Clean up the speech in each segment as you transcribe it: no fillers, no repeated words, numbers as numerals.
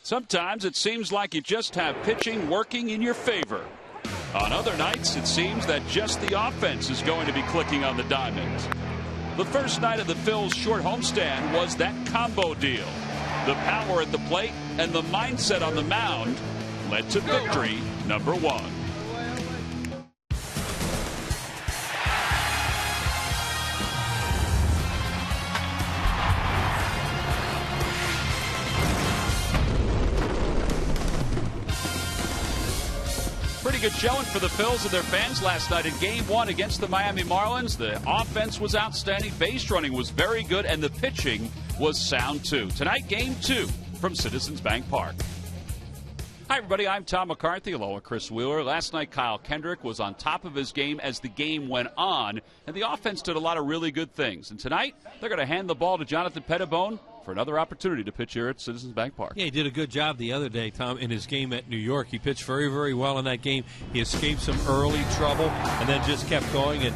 Sometimes it seems like you just have pitching working in your favor. On other nights, it seems that just the offense is going to be clicking on the diamond. The first night of the Phils' short homestand was that combo deal. The power at the plate and the mindset on the mound led to victory number 1. Pretty good showing for the Phils and their fans last night in Game 1 against the Miami Marlins. The offense was outstanding, base running was very good, and the pitching was sound too. Tonight, Game 2 from Citizens Bank Park. Hi, everybody. I'm Tom McCarthy, along with Chris Wheeler. Last night, Kyle Kendrick was on top of his game as the game went on, and the offense did a lot of really good things. And tonight, they're going to hand the ball to Jonathan Pettibone for another opportunity to pitch here at Citizens Bank Park. Yeah, he did a good job the other day, Tom, in his game at New York. He pitched very, very well in that game. He escaped some early trouble and then just kept going and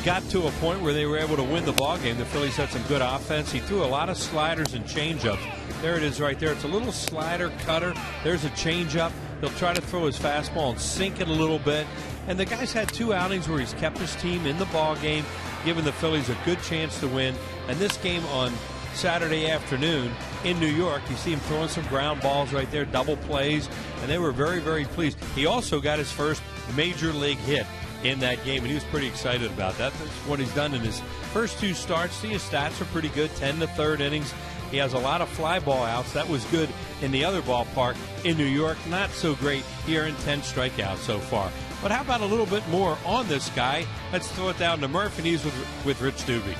got to a point where they were able to win the ball game. The Phillies had some good offense. He threw a lot of sliders and changeups. There it is right there. It's a little slider cutter. There's a changeup. He'll try to throw his fastball and sink it a little bit. And the guy's had 2 outings where he's kept his team in the ball game, giving the Phillies a good chance to win. And this game on Saturday afternoon in New York, you see him throwing some ground balls right there, double plays, and they were very, very pleased. He also got his first major league hit in that game, and he was pretty excited about that. That's what he's done in his first 2 starts. See, his stats are pretty good, 10 to 3rd innings. He has a lot of fly ball outs. That was good in the other ballpark in New York. Not so great here in 10 strikeouts so far. But how about a little bit more on this guy? Let's throw it down to Murph, and he's with Rich Doobie.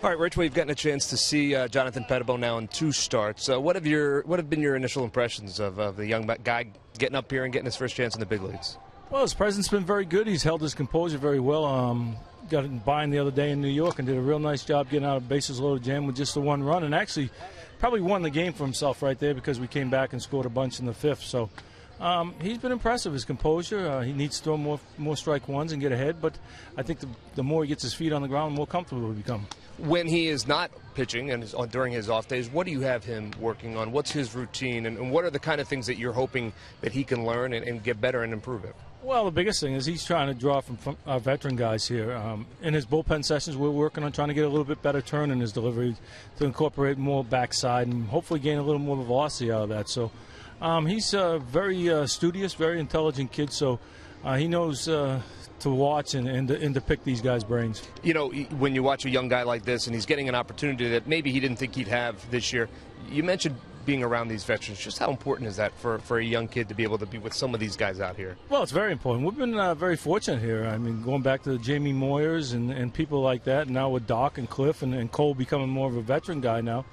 All right, Rich, we've gotten a chance to see Jonathan Pettibone now in 2 starts. What have been your initial impressions of the young guy getting up here and getting his first chance in the big leagues? Well, his presence has been very good. He's held his composure very well. Got it by the other day in New York and did a real nice job getting out of bases loaded jam with just the 1 run, and actually probably won the game for himself right there because we came back and scored a bunch in the 5th. So he's been impressive, his composure. He needs to throw more strike ones and get ahead, but I think the more he gets his feet on the ground, the more comfortable he become. When he is not pitching and during his off days, what do you have him working on? What's his routine, and what are the kind of things that you're hoping that he can learn and get better and improve it? Well, the biggest thing is he's trying to draw from our veteran guys here. In his bullpen sessions, we're working on trying to get a little bit better turn in his delivery to incorporate more backside and hopefully gain a little more velocity out of that. So he's a very studious, very intelligent kid, so he knows to watch and to pick these guys' brains. You know, when you watch a young guy like this and he's getting an opportunity that maybe he didn't think he'd have this year, you mentioned being around these veterans. Just how important is that for a young kid to be able to be with some of these guys out here? Well, it's very important. We've been very fortunate here. I mean, going back to Jamie Moyers and people like that, and now with Doc and Cliff and Cole becoming more of a veteran guy now,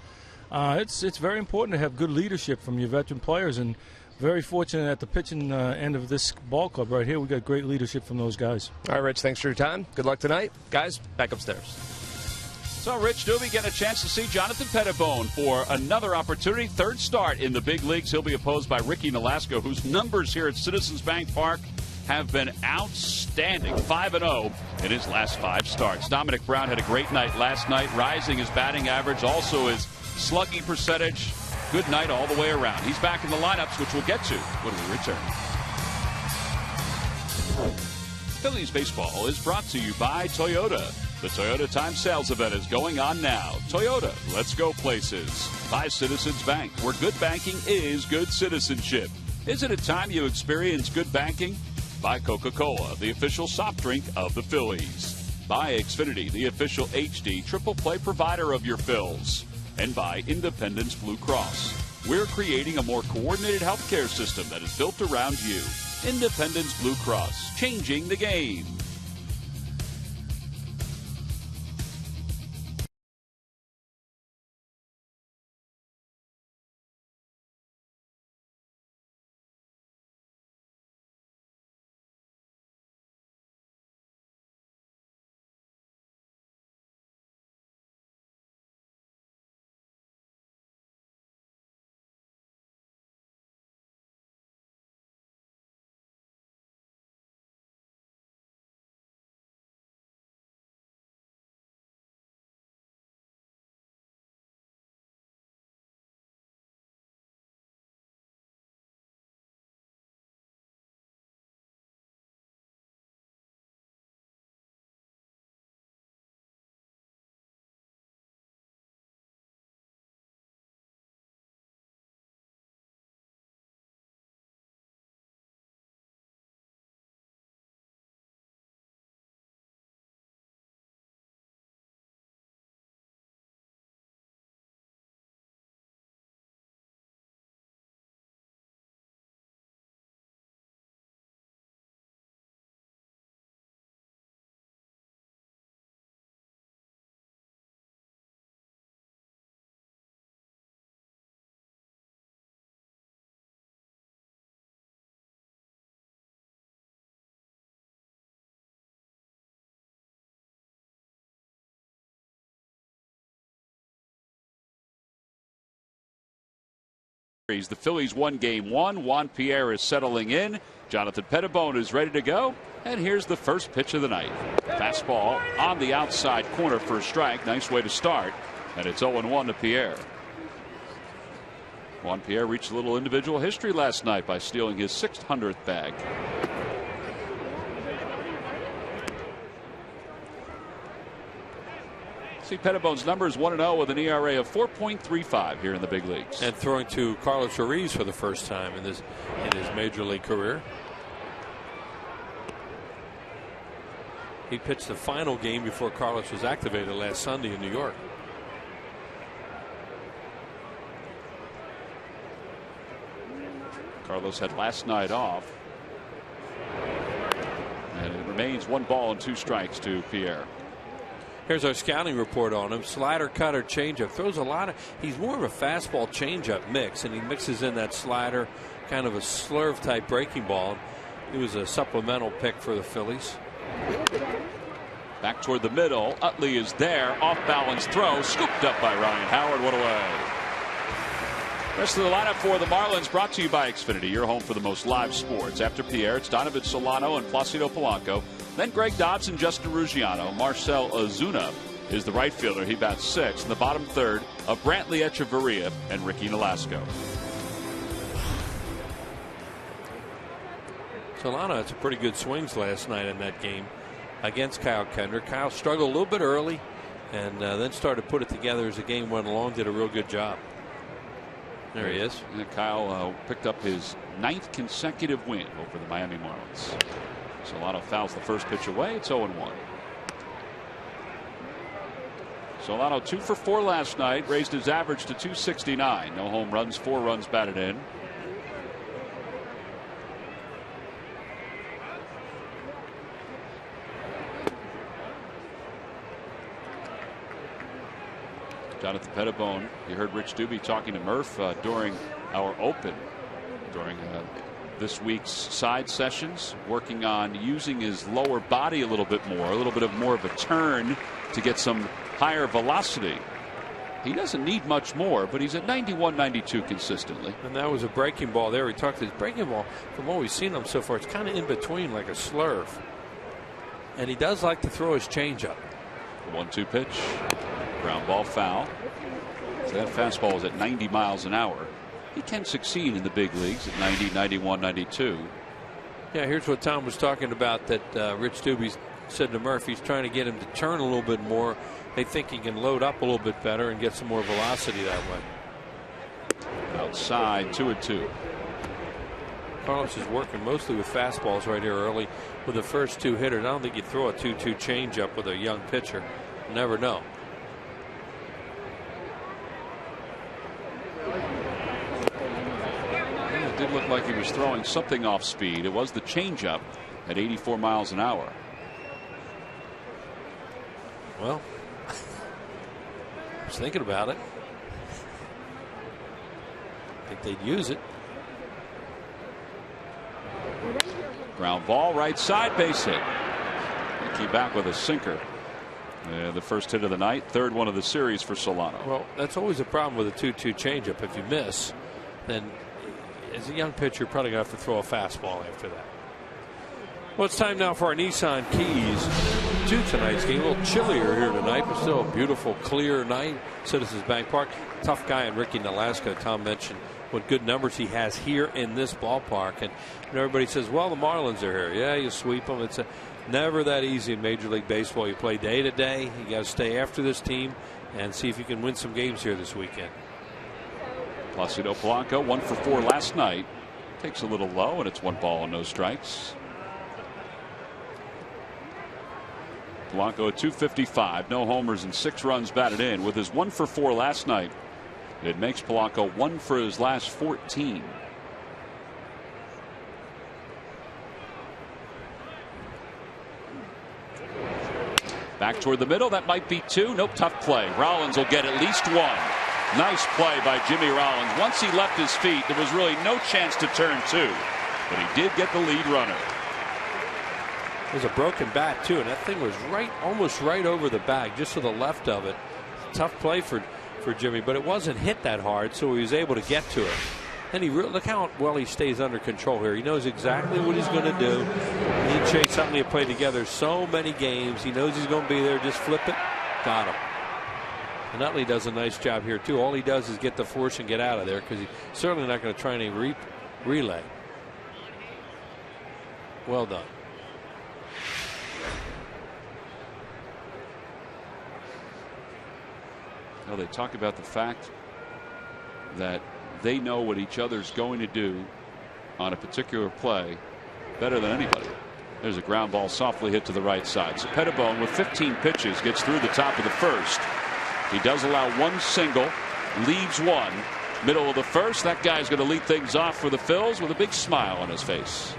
it's very important to have good leadership from your veteran players, and very fortunate at the pitching end of this ball club right here. We got great leadership from those guys. All right, Rich, thanks for your time. Good luck tonight. Guys, back upstairs. So Rich Doobie get a chance to see Jonathan Pettibone for another opportunity. 3rd start in the big leagues. He'll be opposed by Ricky Nolasco, whose numbers here at Citizens Bank Park have been outstanding. 5-0 in his last 5 starts. Dominic Brown had a great night last night, rising his batting average, also his slugging percentage. Good night all the way around. He's back in the lineups, which we'll get to when we return. Phillies baseball is brought to you by Toyota. The Toyota Time Sales event is going on now. Toyota, let's go places. By Citizens Bank, where good banking is good citizenship. Isn't it time you experience good banking? By Coca-Cola, the official soft drink of the Phillies. By Xfinity, the official HD triple play provider of your Phils. And by Independence Blue Cross. We're creating a more coordinated healthcare system that is built around you. Independence Blue Cross, changing the game. The Phillies won game one. Juan Pierre is settling in. Jonathan Pettibone is ready to go. And here's the first pitch of the night. Fastball on the outside corner for a strike. Nice way to start. And it's 0-1 to Pierre. Juan Pierre reached a little individual history last night by stealing his 600th bag. See, Pettibone's number is 1-0 with an ERA of 4.35 here in the big leagues. And throwing to Carlos Ruiz for the first time in his major league career. He pitched the final game before Carlos was activated last Sunday in New York. Carlos had last night off. And it remains 1 ball and 2 strikes to Pierre. Here's our scouting report on him. Slider, cutter, changeup. Throws a lot of. He's more of a fastball changeup mix, and he mixes in that slider, kind of a slurve type breaking ball. He was a supplemental pick for the Phillies. Back toward the middle. Utley is there. Off balance throw. Scooped up by Ryan Howard. What away. Rest of the lineup for the Marlins brought to you by Xfinity, your home for the most live sports. After Pierre, it's Donovan Solano and Placido Polanco. Then Greg Dobbs and Justin Ruggiano. Marcell Ozuna is the right fielder. He bats 6th. In the bottom third of Brantley Echeverria and Ricky Nolasco. Solano had some pretty good swings last night in that game against Kyle Kendrick. Kyle struggled a little bit early and then started to put it together as the game went along. Did a real good job. There he is. And Kyle picked up his 9th consecutive win over the Miami Marlins. Solano fouls the first pitch away. It's 0-1. Solano 2 for 4 last night. Raised his average to 269. No home runs, 4 runs batted in. Jonathan Pettibone, you heard Rich Doobie talking to Murph during our open, during this week's side sessions, working on using his lower body a little bit more of a turn to get some higher velocity. He doesn't need much more, but he's at 91, 92 consistently. And that was a breaking ball there. We talked his breaking ball, from what we've seen him so far, it's kind of in between like a slurve. And he does like to throw his changeup. The 1-2 pitch. Ground ball foul. So that fastball is at 90 miles an hour. He can succeed in the big leagues at 90, 91, 92. Yeah, here's what Tom was talking about that Rich Doobie said to Murph. He's trying to get him to turn a little bit more. They think he can load up a little bit better and get some more velocity that way. Outside, 2-2. Carlos is working mostly with fastballs right here early with the first 2 hitters. I don't think you throw a 2-2 changeup with a young pitcher. You never know. It did look like he was throwing something off speed. It was the changeup at 84 miles an hour. Well, I was thinking about it. I think they'd use it. Ground ball, right side, base hit. He came back with a sinker. The first hit of the night, 3rd one of the series for Solano. Well, that's always a problem with a 2-2 changeup. If you miss, then as a young pitcher, you're probably going to have to throw a fastball after that. Well, it's time now for our Nissan Keys to tonight's game. A little chillier here tonight, but still a beautiful, clear night. Citizens Bank Park. Tough guy in Ricky Nolasco. Tom mentioned what good numbers he has here in this ballpark. And everybody says, well, the Marlins are here. Yeah, you sweep them. It's never that easy in Major League Baseball. You play day to day. You got to stay after this team and see if you can win some games here this weekend. Placido Polanco 1 for 4 last night. Takes a little low, and it's 1 ball and no strikes. Polanco at 255, no homers and 6 runs batted in. With his 1 for 4 last night, it makes Polanco 1 for his last 14. Back toward the middle, that might be 2. Nope, tough play. Rollins will get at least 1. Nice play by Jimmy Rollins. Once he left his feet, there was really no chance to turn 2, but he did get the lead runner. There's a broken bat too, and that thing was almost right over the bag, just to the left of it. Tough play for Jimmy, but it wasn't hit that hard, so he was able to get to it. And look how well he stays under control here. He knows exactly what he's going to do. He and Chase Utley have played together so many games. He knows he's going to be there. Just flip it. Got him. And Utley does a nice job here, too. All he does is get the force and get out of there because he's certainly not going to try any relay. Well done. Well, they talk about the fact that they know what each other's going to do on a particular play better than anybody. There's a ground ball softly hit to the right side. So Pettibone with 15 pitches gets through the top of the first. He does allow one single, leaves one. Middle of the first, that guy's going to lead things off for the Phils with a big smile on his face.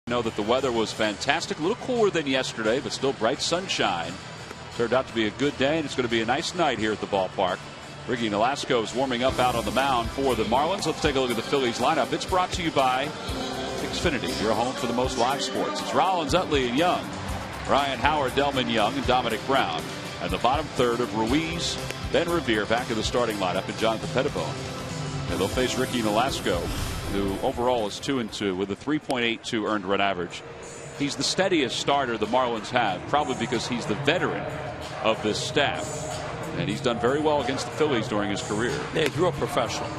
Know that the weather was fantastic, a little cooler than yesterday, but still bright sunshine. Turned out to be a good day, and it's going to be a nice night here at the ballpark. Ricky Nolasco is warming up out on the mound for the Marlins. Let's take a look at the Phillies lineup. It's brought to you by Xfinity, your home for the most live sports. It's Rollins, Utley, and Young. Ryan Howard, Delman Young, and Dominic Brown. And the bottom third of Ruiz, Ben Revere back in the starting lineup, and Jonathan Pettibone. And they'll face Ricky Nolasco, who overall is 2-2 with a 3.82 earned run average. He's the steadiest starter the Marlins have, probably because he's the veteran of this staff. And he's done very well against the Phillies during his career. Yeah, he's real professional.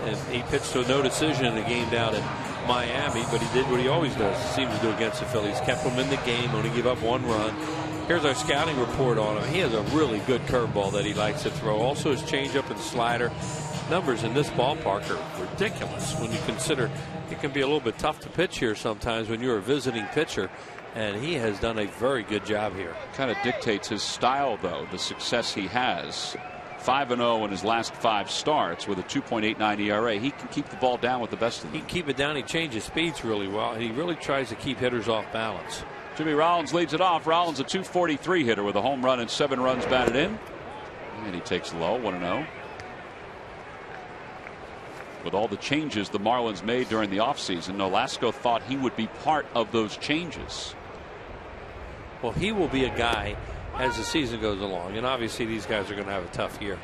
And he pitched to a no decision in a game down in Miami, but he did what he always does, seems to do against the Phillies. Kept them in the game, only give up one run. Here's our scouting report on him. He has a really good curveball that he likes to throw. Also his changeup and slider. Numbers in this ballpark are ridiculous when you consider it can be a little bit tough to pitch here sometimes when you're a visiting pitcher, and he has done a very good job here. Kind of dictates his style, though, the success he has. 5-0 in his last 5 starts with a 2.89 ERA. He can keep the ball down with the best of them. He can keep it down. He changes speeds really well. He really tries to keep hitters off balance. Jimmy Rollins leads it off. Rollins a 243 hitter with a home run and 7 runs batted in. And he takes low, 1-0. With all the changes the Marlins made during the offseason, Nolasco thought he would be part of those changes. Well, he will be a guy as the season goes along, and obviously these guys are going to have a tough year,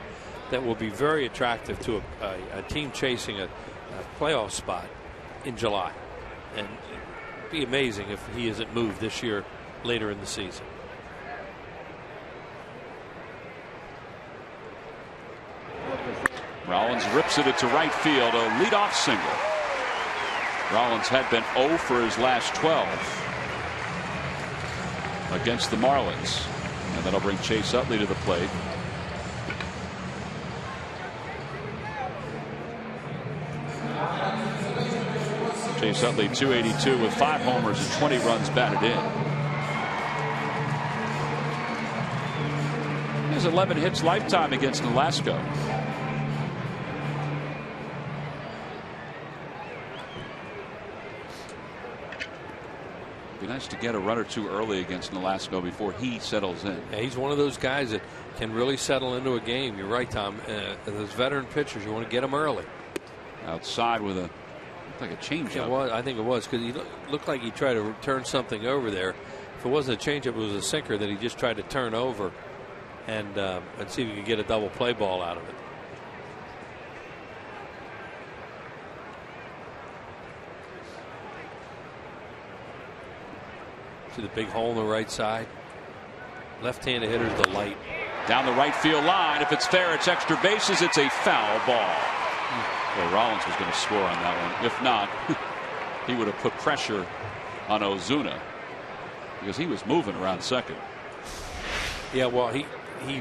that will be very attractive to a team chasing a playoff spot in July. And it'd be amazing if he isn't moved this year later in the season. Rollins rips it to right field, a leadoff single. Rollins had been 0 for his last 12 against the Marlins. And that'll bring Chase Utley to the plate. Chase Utley 282 with 5 homers and 20 runs batted in. He has 11 hits lifetime against Nolasco. Be nice to get a run or two early against Nolasco before he settles in. Yeah, he's one of those guys that can really settle into a game. You're right, Tom. Those veteran pitchers, you want to get them early. Outside with a looked like a changeup. I think it was because he looked like he tried to turn something over there. if it wasn't a changeup, it was a sinker that he just tried to turn over and see if he could get a double play ball out of it. See the big hole in the right side. Left-handed hitter's delight. Down the right field line. If it's fair, it's extra bases. It's a foul ball. Well, Rollins was going to score on that one. If not, he would have put pressure on Ozuna because he was moving around second. Yeah, well, he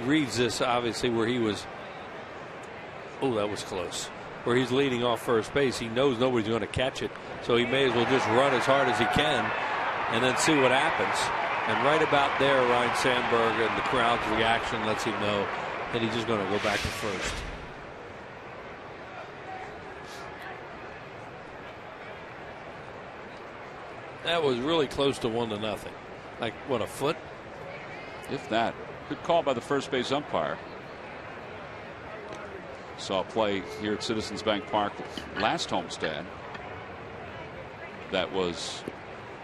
reads this obviously where he was. Oh, that was close. Where he's leading off first base. He knows nobody's going to catch it, so he may as well just run as hard as he can and then see what happens. And right about there, Ryan Sandberg and the crowd's reaction lets him know that he's just going to go back to first. That was really close to 1-0. Like, what, a foot? If that. Good call by the first base umpire. Saw a play here at Citizens Bank Park last homestand that was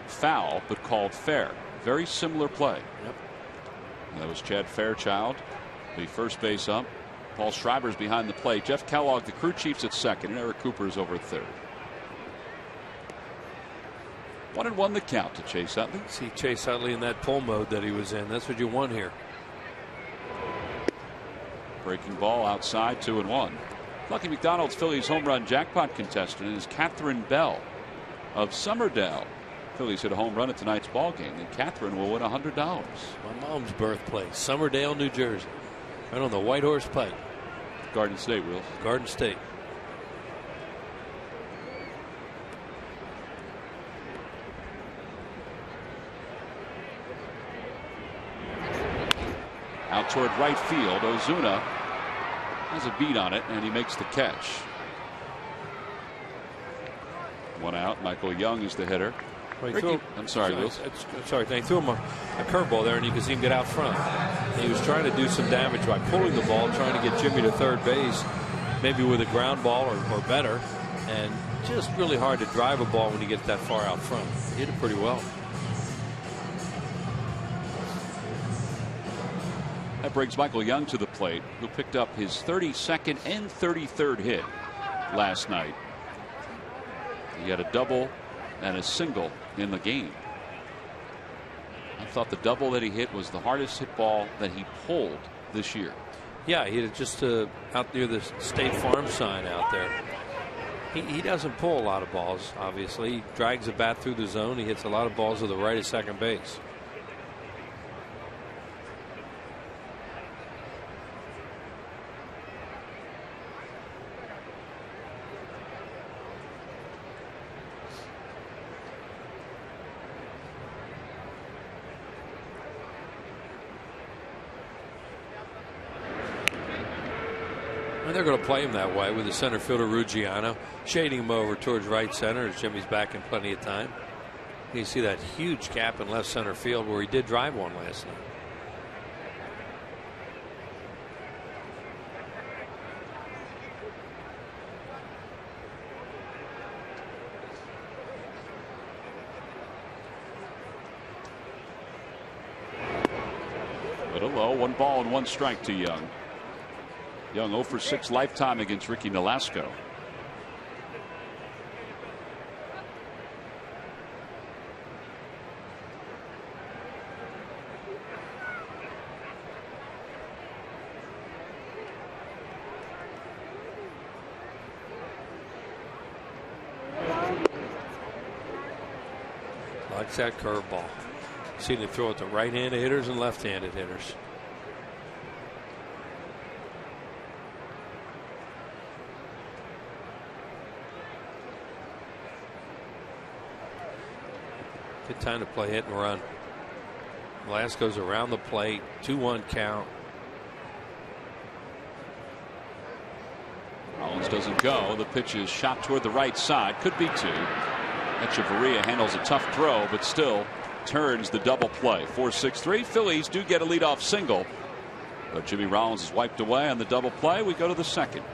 foul but called fair. Very similar play. Yep. That was Chad Fairchild, the first base ump. Paul Schreiber's behind the plate. Jeff Kellogg, the crew chief's at second, and Eric Cooper is over at third. 1-1 the count to Chase Utley. See Chase Utley in that pull mode that he was in. That's what you want here. Breaking ball outside, 2-1. Lucky McDonald's Phillies home run jackpot contestant is Catherine Bell of Summerdale. Phillies hit a home run at tonight's ball game, and Catherine will win $100. My mom's birthplace, Summerdale, New Jersey, right on the White Horse Pike. Garden State, Will. Garden State. Out toward right field, Ozuna has a beat on it, and he makes the catch. One out. Michael Young is the hitter. I'm sorry, Will. Sorry, they threw him a curveball there, and you could see him get out front. And he was trying to do some damage by pulling the ball, trying to get Jimmy to third base, maybe with a ground ball or better. And just really hard to drive a ball when you get that far out front. He hit it pretty well. That brings Michael Young to the plate, who picked up his 32nd and 33rd hit last night. He had a double and a single in the game. I thought the double that he hit was the hardest hit ball that he pulled this year. Yeah, he hit it just out near the State Farm sign out there. He doesn't pull a lot of balls, obviously. He drags the bat through the zone. He hits a lot of balls to the right of second base. And they're going to play him that way with the center fielder Ruggiano shading him over towards right center as Jimmy's back in plenty of time. You see that huge gap in left center field where he did drive one last night. But a low, 1 ball and 1 strike to Young. Young 0 for 6 lifetime against Ricky Nolasco. Likes that curveball. Seen him throw it to right-handed hitters and left-handed hitters. Good time to play hit and run. Glass goes around the plate. 2-1 count. Rollins doesn't go. The pitch is shot toward the right side. Could be 2. Echeverria handles a tough throw, but still turns the double play. 4-6-3. Phillies do get a leadoff single, but Jimmy Rollins is wiped away on the double play. We go to the second.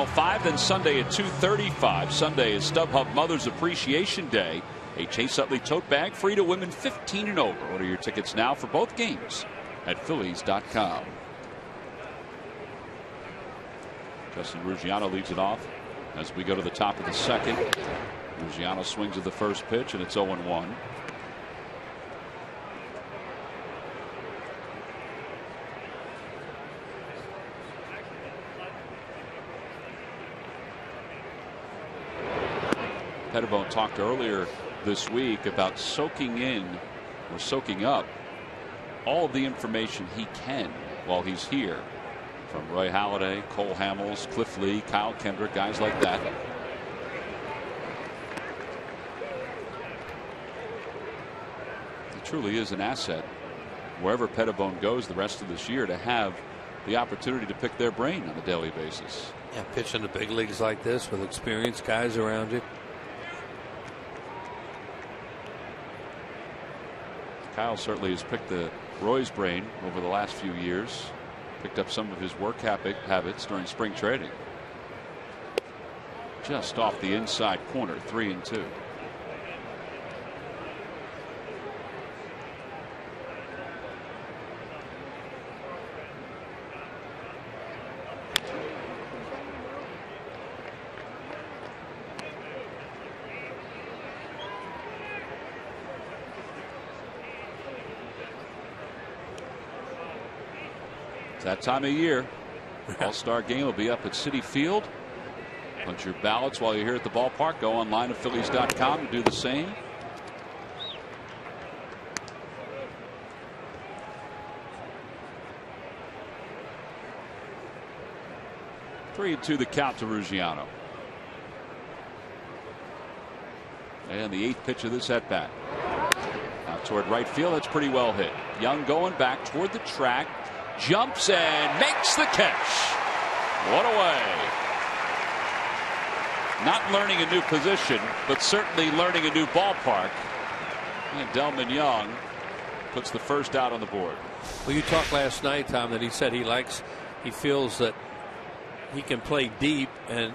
5, then Sunday at 2:35. Sunday is StubHub Mother's Appreciation Day. A Chase Utley tote bag free to women 15 and over. Order your tickets now for both games at Phillies.com. Justin Ruggiano leads it off as we go to the top of the second. Ruggiano swings at the first pitch, and it's 0-1. Pettibone talked earlier this week about soaking in or soaking up all of the information he can while he's here, from Roy Halladay, Cole Hamels, Cliff Lee, Kyle Kendrick, guys like that. It truly is an asset wherever Pettibone goes the rest of this year to have the opportunity to pick their brain on a daily basis. Yeah, pitch in the big leagues like this with experienced guys around you. Kyle certainly has picked Roy's brain over the last few years. Picked up some of his work habits during spring training. Just off the inside corner, 3-2. That time of year. All-Star game will be up at Citi Field. Punch your ballots while you're here at the ballpark. Go online at Phillies.com to do the same. Three and 2 the count to Ruggiano. And the 8th pitch of this at bat. Out toward right field. That's pretty well hit. Young going back toward the track. Jumps and makes the catch. What a way. Not learning a new position, but certainly learning a new ballpark. And Delman Young puts the first out on the board. Well, you talked last night, Tom, that he said he feels that he can play deep and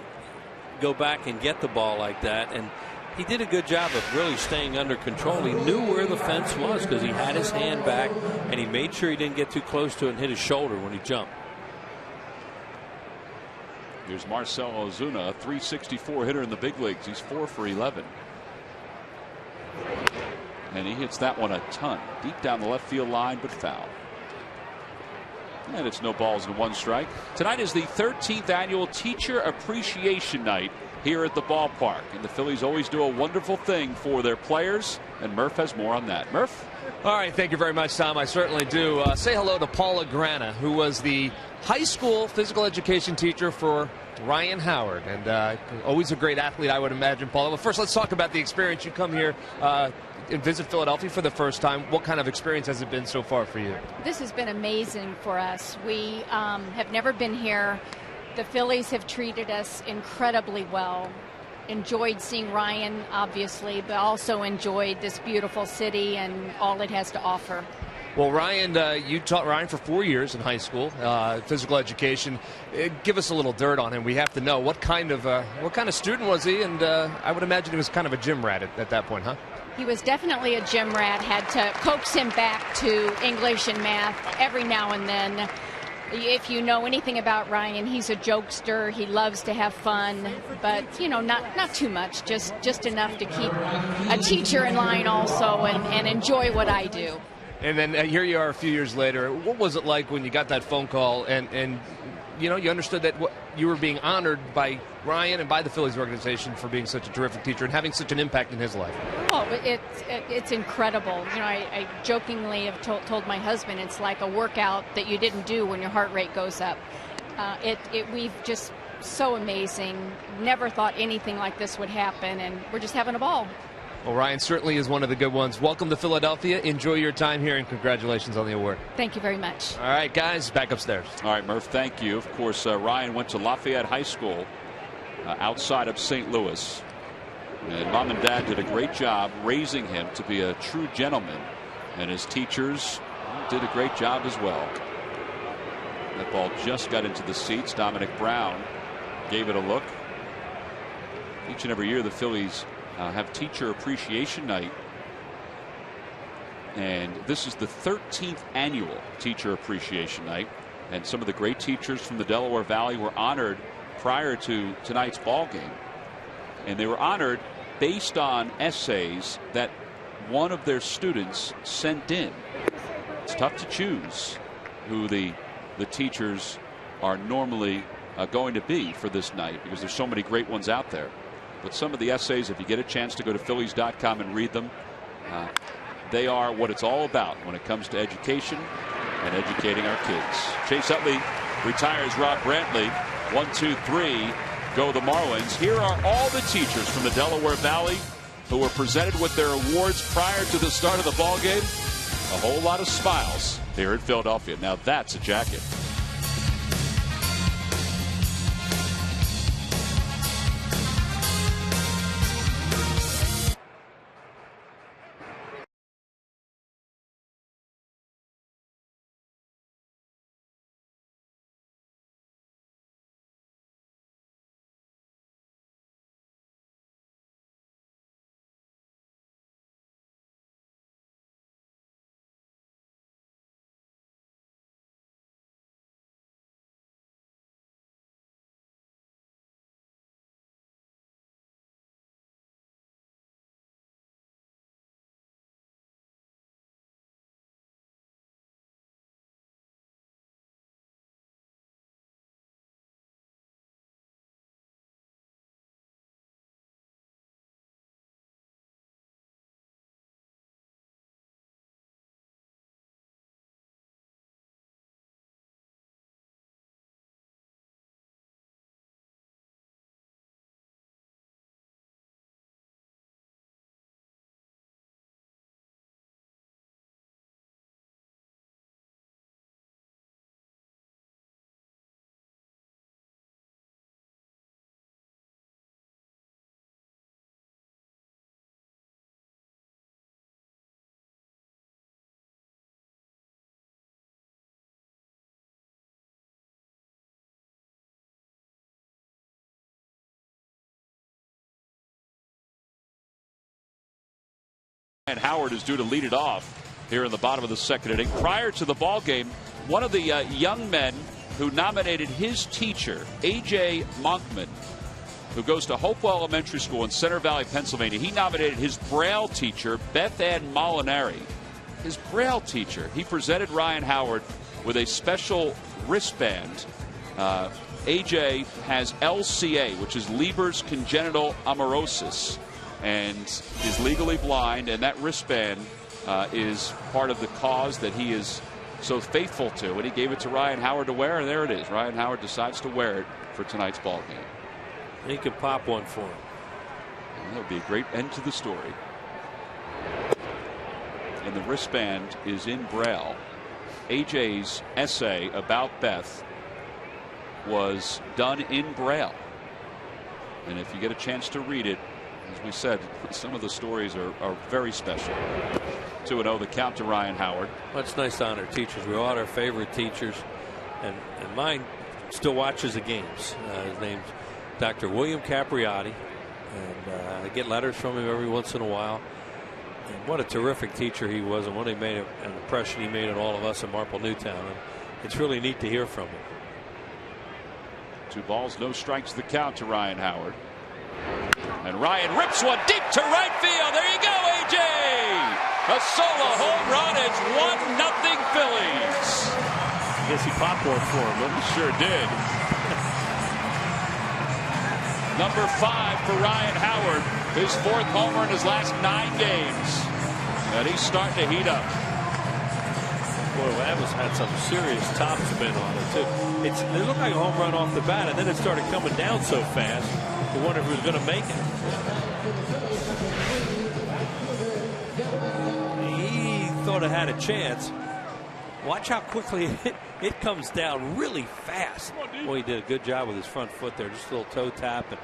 go back and get the ball like that. And he did a good job of really staying under control. He knew where the fence was because he had his hand back, and he made sure he didn't get too close to it and hit his shoulder when he jumped. Here's Marcell Ozuna, a .364 hitter in the big leagues. He's 4 for 11. And he hits that one a ton. Deep down the left field line, but foul. And it's no balls and 1 strike. Tonight is the 13th annual Teacher Appreciation Night here at the ballpark. And the Phillies always do a wonderful thing for their players. And Murph has more on that. Murph? All right, thank you very much, Tom. I certainly do. Say hello to Paula Grana, who was the high school physical education teacher for Ryan Howard. And always a great athlete, I would imagine, Paula. Well, first, let's talk about the experience. You come here and visit Philadelphia for the first time. What kind of experience has it been so far for you? This has been amazing for us. We have never been here. The Phillies have treated us incredibly well. Enjoyed seeing Ryan, obviously, but also enjoyed this beautiful city and all it has to offer. Well, Ryan, you taught Ryan for 4 years in high school, physical education. Give us a little dirt on him. We have to know what kind of student was he? And I would imagine he was kind of a gym rat at that point, huh? He was definitely a gym rat. Had to coax him back to English and math every now and then. If you know anything about Ryan, he's a jokester. He loves to have fun, but not too much. Just enough to keep a teacher in line also and enjoy what I do. And then here you are a few years later. What was it like when you got that phone call and you understood that you were being honored by Ryan and by the Phillies organization for being such a terrific teacher and having such an impact in his life? Oh, it's incredible. I jokingly have told my husband it's like a workout that you didn't do when your heart rate goes up. We've just so amazing. Never thought anything like this would happen, and we're just having a ball. Well, Ryan certainly is one of the good ones. Welcome to Philadelphia. Enjoy your time here, and congratulations on the award. Thank you very much. All right, guys, back upstairs. All right, Murph, thank you. Of course, Ryan went to Lafayette High School outside of St. Louis. And Mom and Dad did a great job raising him to be a true gentleman. And his teachers did a great job as well. That ball just got into the seats. Dominic Brown gave it a look. Each and every year the Phillies have Teacher Appreciation Night. And this is the 13th annual Teacher Appreciation Night. And some of the great teachers from the Delaware Valley were honored prior to tonight's ball game. And they were honored based on essays that one of their students sent in. It's tough to choose who the teachers are normally going to be for this night because there's so many great ones out there. But some of the essays, if you get a chance to go to Phillies.com and read them, they are what it's all about when it comes to education and educating our kids. Chase Utley retires Rob Brantley. 1, 2, 3 go the Marlins. Here are all the teachers from the Delaware Valley who were presented with their awards prior to the start of the ball game. A whole lot of smiles here in Philadelphia. Now that's a jacket. And Howard is due to lead it off here in the bottom of the second inning. Prior to the ball game, one of the young men who nominated his teacher, A.J. Monkman, who goes to Hopewell Elementary School in Center Valley, Pennsylvania, he nominated his Braille teacher, Beth Ann Molinari. His Braille teacher. He presented Ryan Howard with a special wristband. A.J. has LCA, which is Leber's congenital amaurosis, and is legally blind, and that wristband is part of the cause that he is so faithful to, and he gave it to Ryan Howard to wear, and there it is. Ryan Howard decides to wear it for tonight's ball game. He could pop one for him. And that would be a great end to the story. And the wristband is in Braille. AJ's essay about Beth was done in Braille, and if you get a chance to read it, as we said, some of the stories are very special. 2-0 the count to Ryan Howard. Well, it's nice to honor teachers. We all had our favorite teachers, and mine still watches the games. His name's Dr. William Capriati, and I get letters from him every once in a while. And what a terrific teacher he was, and what he made an impression he made on all of us in Marple Newtown. And it's really neat to hear from him. 2 balls, no strikes, the count to Ryan Howard. And Ryan rips one deep to right field. There you go, A.J. A solo home run. It's 1-0 Phillies. I guess he popped one for him. He sure did. Number 5 for Ryan Howard. His 4th homer in his last 9 games. And he's starting to heat up. Boy, that had some serious top spin on it, too. It looked like a home run off the bat, and then it started coming down so fast. I wonder if he was going to make it. He thought it had a chance. Watch how quickly it comes down really fast. Boy, he did a good job with his front foot there. Just a little toe tap. And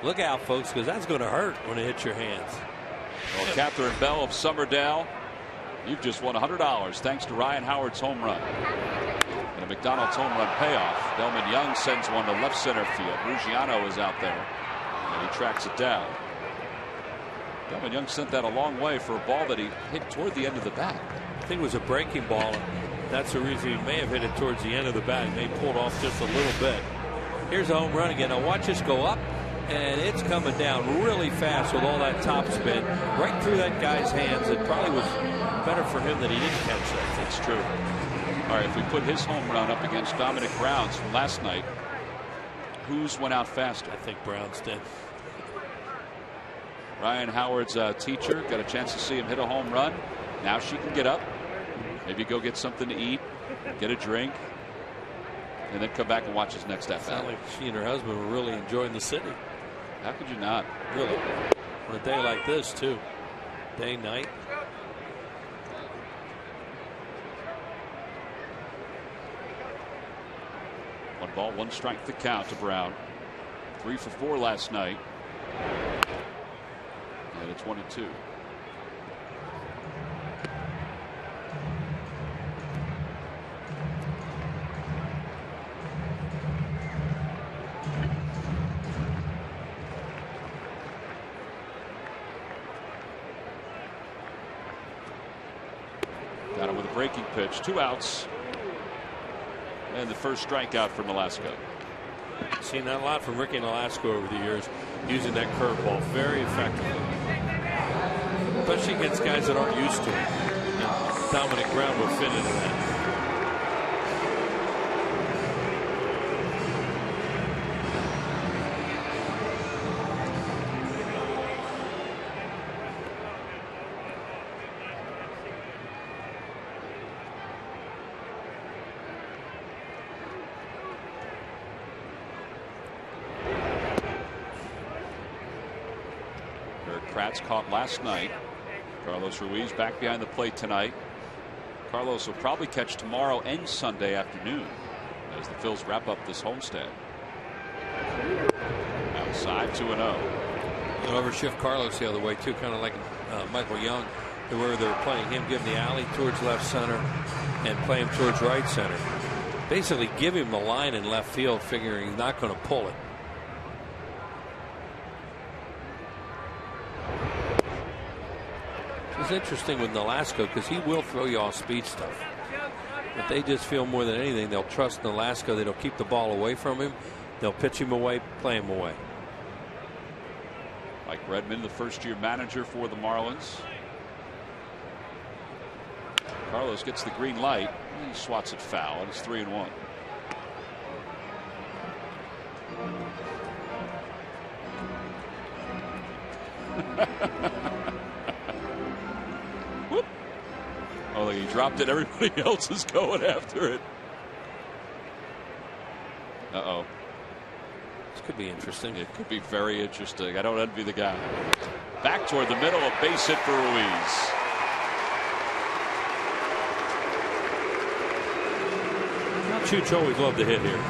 look out, folks, because that's going to hurt when it hits your hands. Well, Catherine Bell of Summerdale, you've just won $100 thanks to Ryan Howard's home run. And McDonald's home run payoff. Delman Young sends one to left center field. Ruggiano is out there, and he tracks it down. Delman Young sent that a long way for a ball that he hit toward the end of the bat. I think it was a breaking ball. That's the reason he may have hit it towards the end of the bat. He may pull it off just a little bit. Here's a home run again. Now watch this go up, and it's coming down really fast with all that top spin right through that guy's hands. It probably was better for him that he didn't catch that. That's true. All right, if we put his home run up against Dominic Brown's from last night, whose went out faster? I think Brown's did. Ryan Howard's teacher got a chance to see him hit a home run. Now she can get up, maybe go get something to eat, get a drink, and then come back and watch his next at bat. Sounds like she and her husband were really enjoying the city. How could you not? Really? On a day like this, too. Day, night. One ball, one strike the count to Brown. 3 for 4 last night. And it's 1-2. Got him with a breaking pitch. 2 outs. And the first strikeout for Nolasco. Seen that a lot from Ricky Nolasco over the years, using that curveball very effectively, especially against guys that aren't used to it. And Dominic Brown would fit into that. Kratz caught last night. Carlos Ruiz back behind the plate tonight. Carlos will probably catch tomorrow and Sunday afternoon as the Phils wrap up this homestand. Outside 2-0. They'll overshift Carlos the other way too, kind of like Michael Young, where they're playing him, give him the alley towards left center and play him towards right center. Basically give him the line in left field, figuring he's not going to pull it. It's interesting with Nolasco because he will throw you off speed stuff. But they just feel more than anything they'll trust Nolasco. They'll keep the ball away from him. They'll pitch him away, play him away. Mike Redmond, the first-year manager for the Marlins. Carlos gets the green light. He swats it foul, and it's 3-1. Whoop. Oh, he dropped it. Everybody else is going after it. Uh-oh. This could be interesting. It could be very interesting. I don't envy the guy. Back toward the middle, a base hit for Ruiz. Chooch always loved to hit here.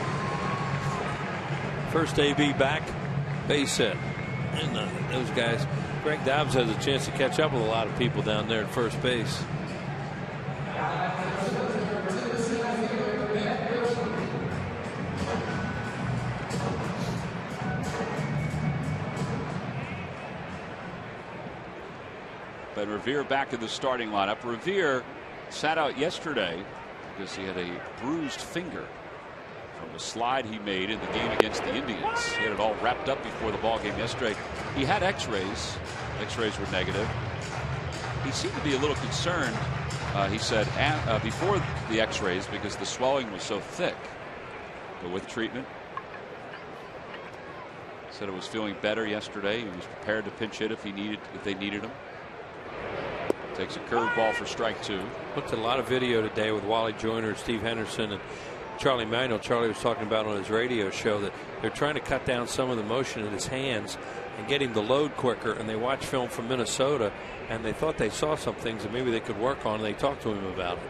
First AB back, base hit. And those guys, Greg Dobbs has a chance to catch up with a lot of people down there at first base. But Revere back in the starting lineup. Revere sat out yesterday because he had a bruised finger from a slide he made in the game against the Indians. He had it all wrapped up before the ball game yesterday. He had x-rays. X-rays were negative. He seemed to be a little concerned, he said, before the x-rays because the swelling was so thick. But with treatment, said it was feeling better yesterday. He was prepared to pinch hit if they needed him. Takes a curveball for strike 2. Looked at a lot of video today with Wally Joyner, Steve Henderson, and Charlie Manuel. Charlie was talking about on his radio show that they're trying to cut down some of the motion in his hands and get him to load quicker. And they watched film from Minnesota, and they thought they saw some things that maybe they could work on, and they talked to him about it.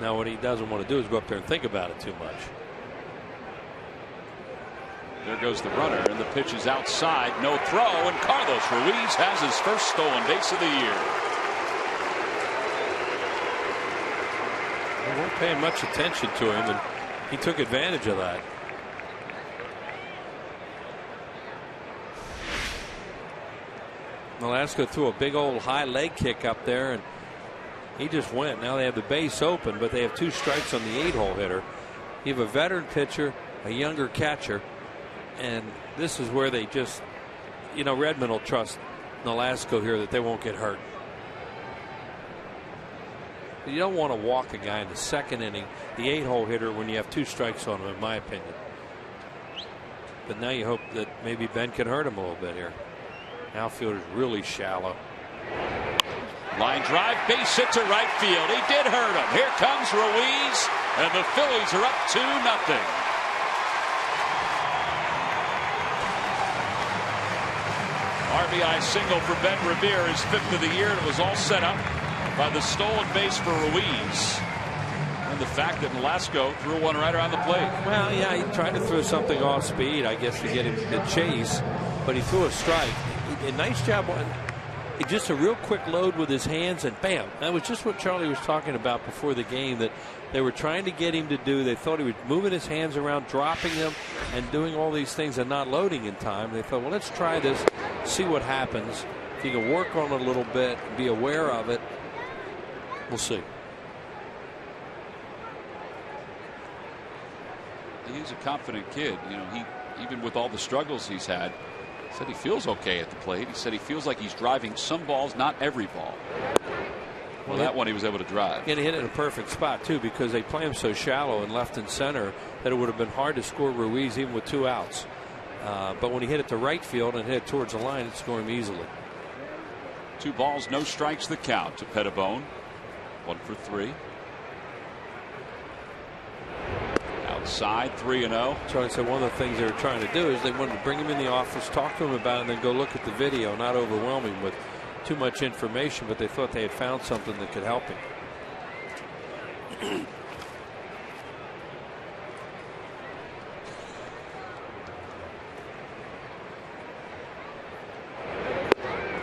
Now what he doesn't want to do is go up there and think about it too much. There goes the runner, and the pitch is outside. No throw, and Carlos Ruiz has his first stolen base of the year. They weren't paying much attention to him, and he took advantage of that. Nolasco threw a big old high leg kick up there, and he just went. Now they have the base open, but they have 2 strikes on the 8-hole hitter. You have a veteran pitcher, a younger catcher, and this is where they just, you know, Redmond will trust Nolasco here that they won't get hurt. You don't want to walk a guy in the 2nd inning, the 8-hole hitter, when you have 2 strikes on him, in my opinion. But now you hope that maybe Ben can hurt him a little bit here. Outfield is really shallow. Line drive, base hit to right field. He did hurt him. Here comes Ruiz, and the Phillies are up 2-0. RBI single for Ben Revere, his 5th of the year, and it was all set up by the stolen base for Ruiz. And the fact that Nolasco threw one right around the plate. Well, yeah, he tried to throw something off speed, I guess, to get him to chase, but he threw a strike. A nice job on just a real quick load with his hands, and bam. That was just what Charlie was talking about before the game, that they were trying to get him to do. They thought he was moving his hands around, dropping them, and doing all these things and not loading in time. They thought, well, let's try this, see what happens. If you can work on it a little bit, be aware of it, we'll see. He's a confident kid. You know, he, even with all the struggles he's had, said he feels okay at the plate. He said he feels like he's driving some balls, not every ball. Well, that one he was able to drive. And he hit it in a perfect spot, too, because they play him so shallow in left and center that it would have been hard to score Ruiz even with 2 outs. But when he hit it to right field and hit it towards the line, it scored him easily. 2 balls, no strikes the count to Pettibone. 1 for 3. Outside, 3-0. Charlie said one of the things they were trying to do is they wanted to bring him in the office, talk to him about it, and then go look at the video, not overwhelm him with too much information, but they thought they had found something that could help him.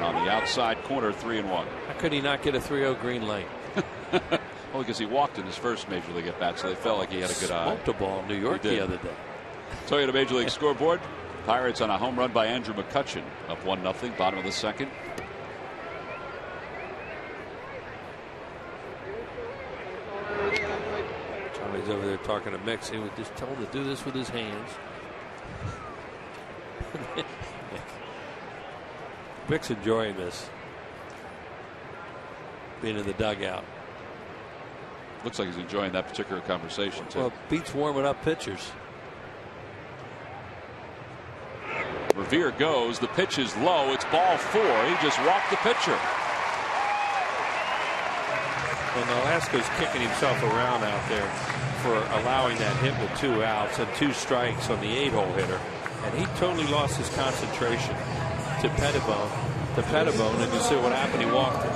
On the outside corner, 3-1. How could he not get a 3-0 green light? Well, because he walked in his first Major League at bat, so they felt like he had a good eye. Smoked a ball in New York the other day. Toyota Major League scoreboard. Pirates on a home run by Andrew McCutchen, up 1-0, bottom of the 2nd. Charlie's over there talking to Mix. He would just tell him to do this with his hands. Mix enjoying this, being in the dugout. Looks like he's enjoying that particular conversation, too. Well, beats warming up pitchers. Revere goes. The pitch is low. It's ball 4. He just walked the pitcher. Well, Nolasco's kicking himself around out there for allowing that hit with 2 outs and 2 strikes on the 8-hole hitter. And he totally lost his concentration to Pettibone, and you see what happened. He walked it.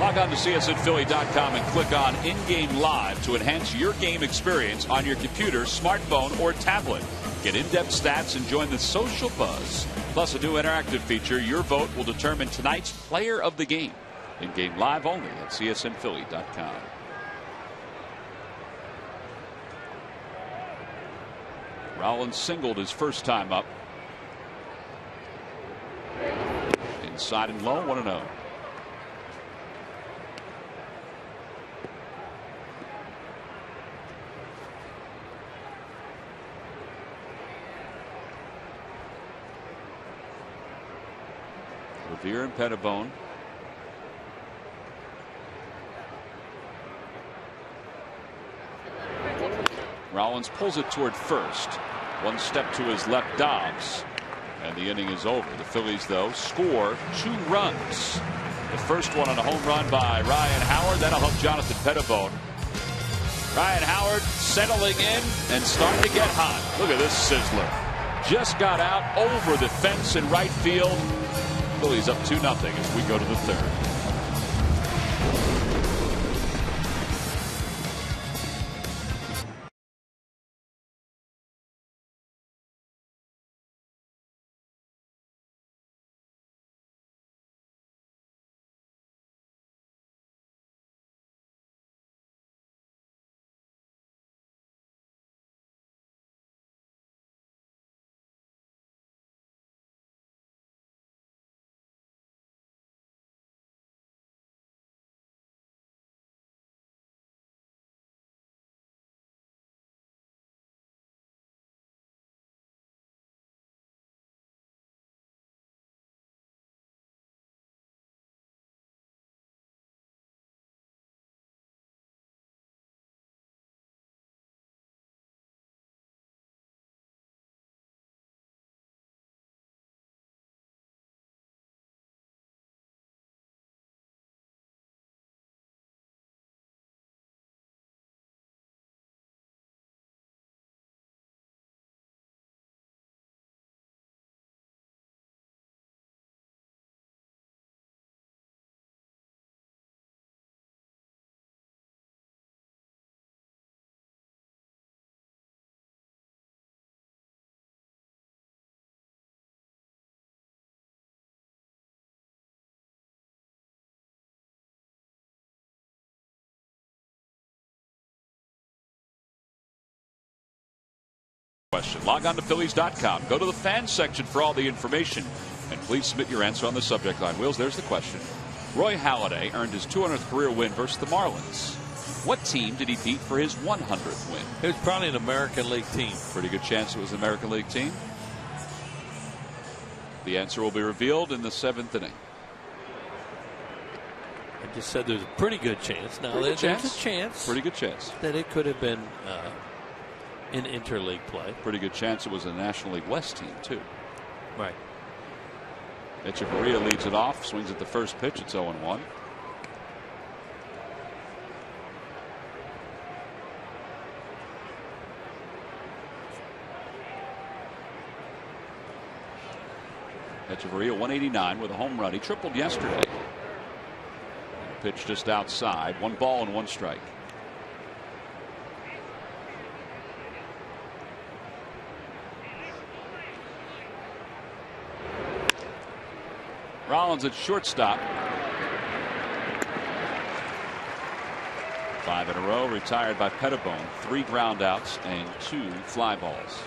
Log on to csnphilly.com and click on In-Game Live to enhance your game experience on your computer, smartphone, or tablet. Get in-depth stats and join the social buzz. Plus a new interactive feature. Your vote will determine tonight's player of the game. In-Game Live only at csnphilly.com. Rollins singled his first time up. Inside and low, 1-0. Revere and Pettibone. Rollins pulls it toward first. One step to his left, Dobbs. And the inning is over. The Phillies, though, score 2 runs. The first one on a home run by Ryan Howard. That'll help Jonathan Pettibone. Ryan Howard settling in and starting to get hot. Look at this sizzler. Just got out over the fence in right field. Phillies up 2-0 as we go to the 3rd. Question. Log on to Phillies.com. Go to the fans section for all the information. And please submit your answer on the subject line. Wheels, there's the question. Roy Halladay earned his 200th career win versus the Marlins. What team did he beat for his 100th win? It was probably an American League team. Pretty good chance it was an American League team. The answer will be revealed in the 7th inning. I just said there's a pretty good chance. Now there's a chance. Pretty good chance. That it could have been in interleague play. Pretty good chance it was a National League West team, too. Right. Echeverria leads it off, swings at the first pitch. It's 0-1. Echeverria 189 with a home run. He tripled yesterday. Pitch just outside. 1 ball and 1 strike. Rollins at shortstop. 5 in a row, retired by Pettibone. 3 groundouts and 2 fly balls.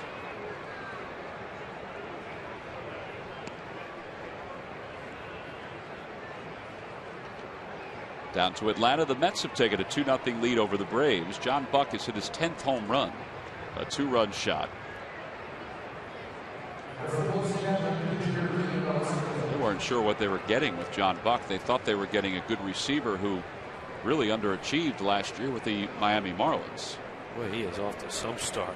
Down to Atlanta, the Mets have taken a 2-0 lead over the Braves. John Buck has hit his 10th home run, a 2-run shot. They weren't sure what they were getting with John Buck. They thought they were getting a good receiver who really underachieved last year with the Miami Marlins. Boy, he is off to some start.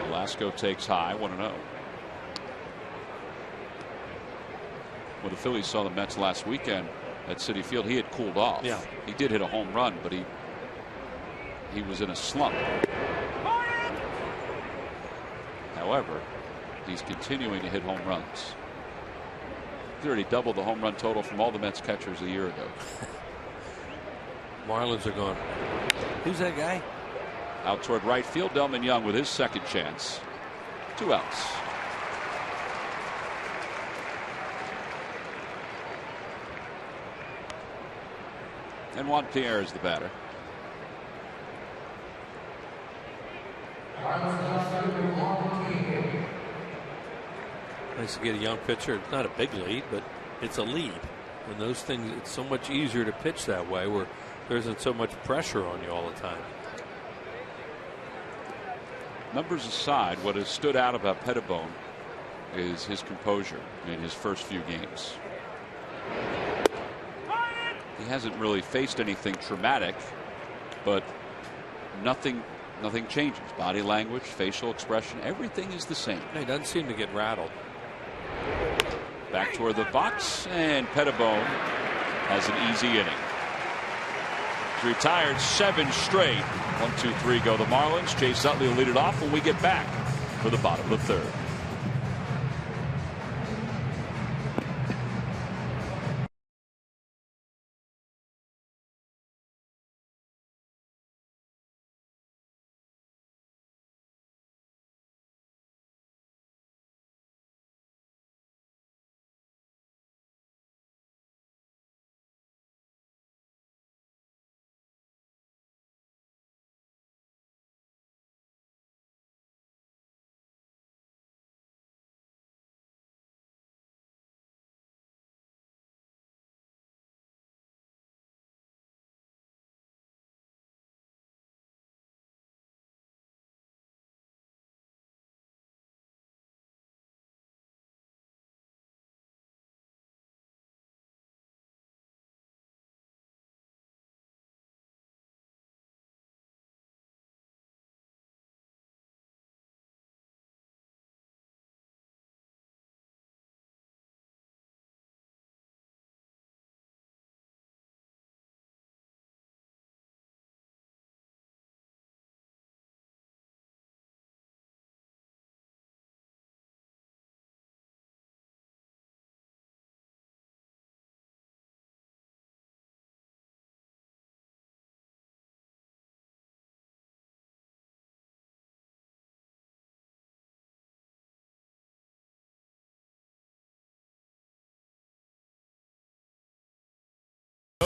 Velasco takes high, 1-0. When the Phillies saw the Mets last weekend at Citi Field, he had cooled off. Yeah. He did hit a home run, but he was in a slump. However, he's continuing to hit home runs. He's already doubled the home run total from all the Mets catchers a year ago. Marlins are going. Who's that guy? Out toward right field, Delman Young with his second chance. 2 outs. And Juan Pierre is the batter. Nice to get a young pitcher. It's not a big lead, but it's a lead. And those things, it's so much easier to pitch that way where there isn't so much pressure on you all the time. Numbers aside, what has stood out about Pettibone is his composure in his first few games. He hasn't really faced anything traumatic, but nothing changes. Body language, facial expression, everything is the same. He doesn't seem to get rattled. Back toward the box, and Pettibone has an easy inning. He's retired 7 straight. 1, 2, 3 go the Marlins. Chase Utley will lead it off when we get back for the bottom of the 3rd.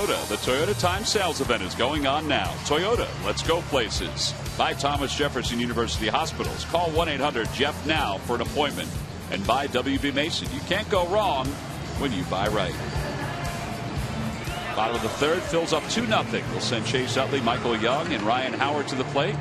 The Toyota Time Sales Event is going on now. Toyota, let's go places. By Thomas Jefferson University Hospitals. Call 1-800-JEFF now for an appointment. And by W.B. Mason. You can't go wrong when you buy right. Bottom of the third, fills up 2-0. We'll send Chase Utley, Michael Young, and Ryan Howard to the plate.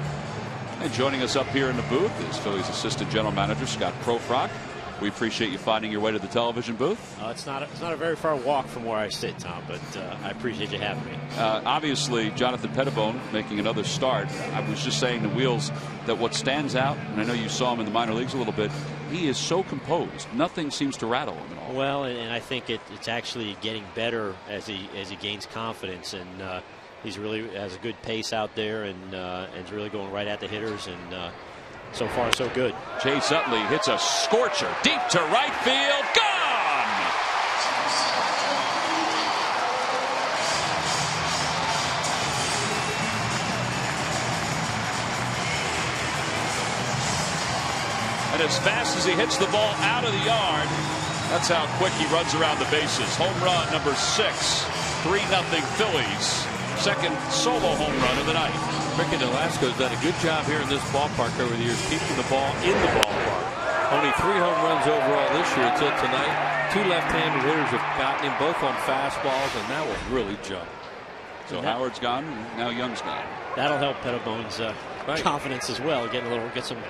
And joining us up here in the booth is Phillies Assistant General Manager Scott Profrock. We appreciate you finding your way to the television booth. It's not a very far walk from where I sit, Tom, but I appreciate you having me. Obviously, Jonathan Pettibone making another start. I was just saying to Wheels that what stands out, and I know you saw him in the minor leagues a little bit, he is so composed. Nothing seems to rattle him at all. Well, and I think it's actually getting better as he gains confidence, and he's really has a good pace out there, and is really going right at the hitters, and so far so good. Chase Utley hits a scorcher deep to right field. Gone! And as fast as he hits the ball out of the yard, that's how quick he runs around the bases. Home run number 6. 3-0 Phillies. Second solo home run of the night. Ricky Nolasco has done a good job here in this ballpark over the years, keeping the ball in the ballpark. Only 3 home runs overall this year until tonight. 2 left-handed hitters have gotten him, both on fastballs, and that will really jump. So Howard's gone, now Young's gone. That'll help Pettibone's confidence as well. Get some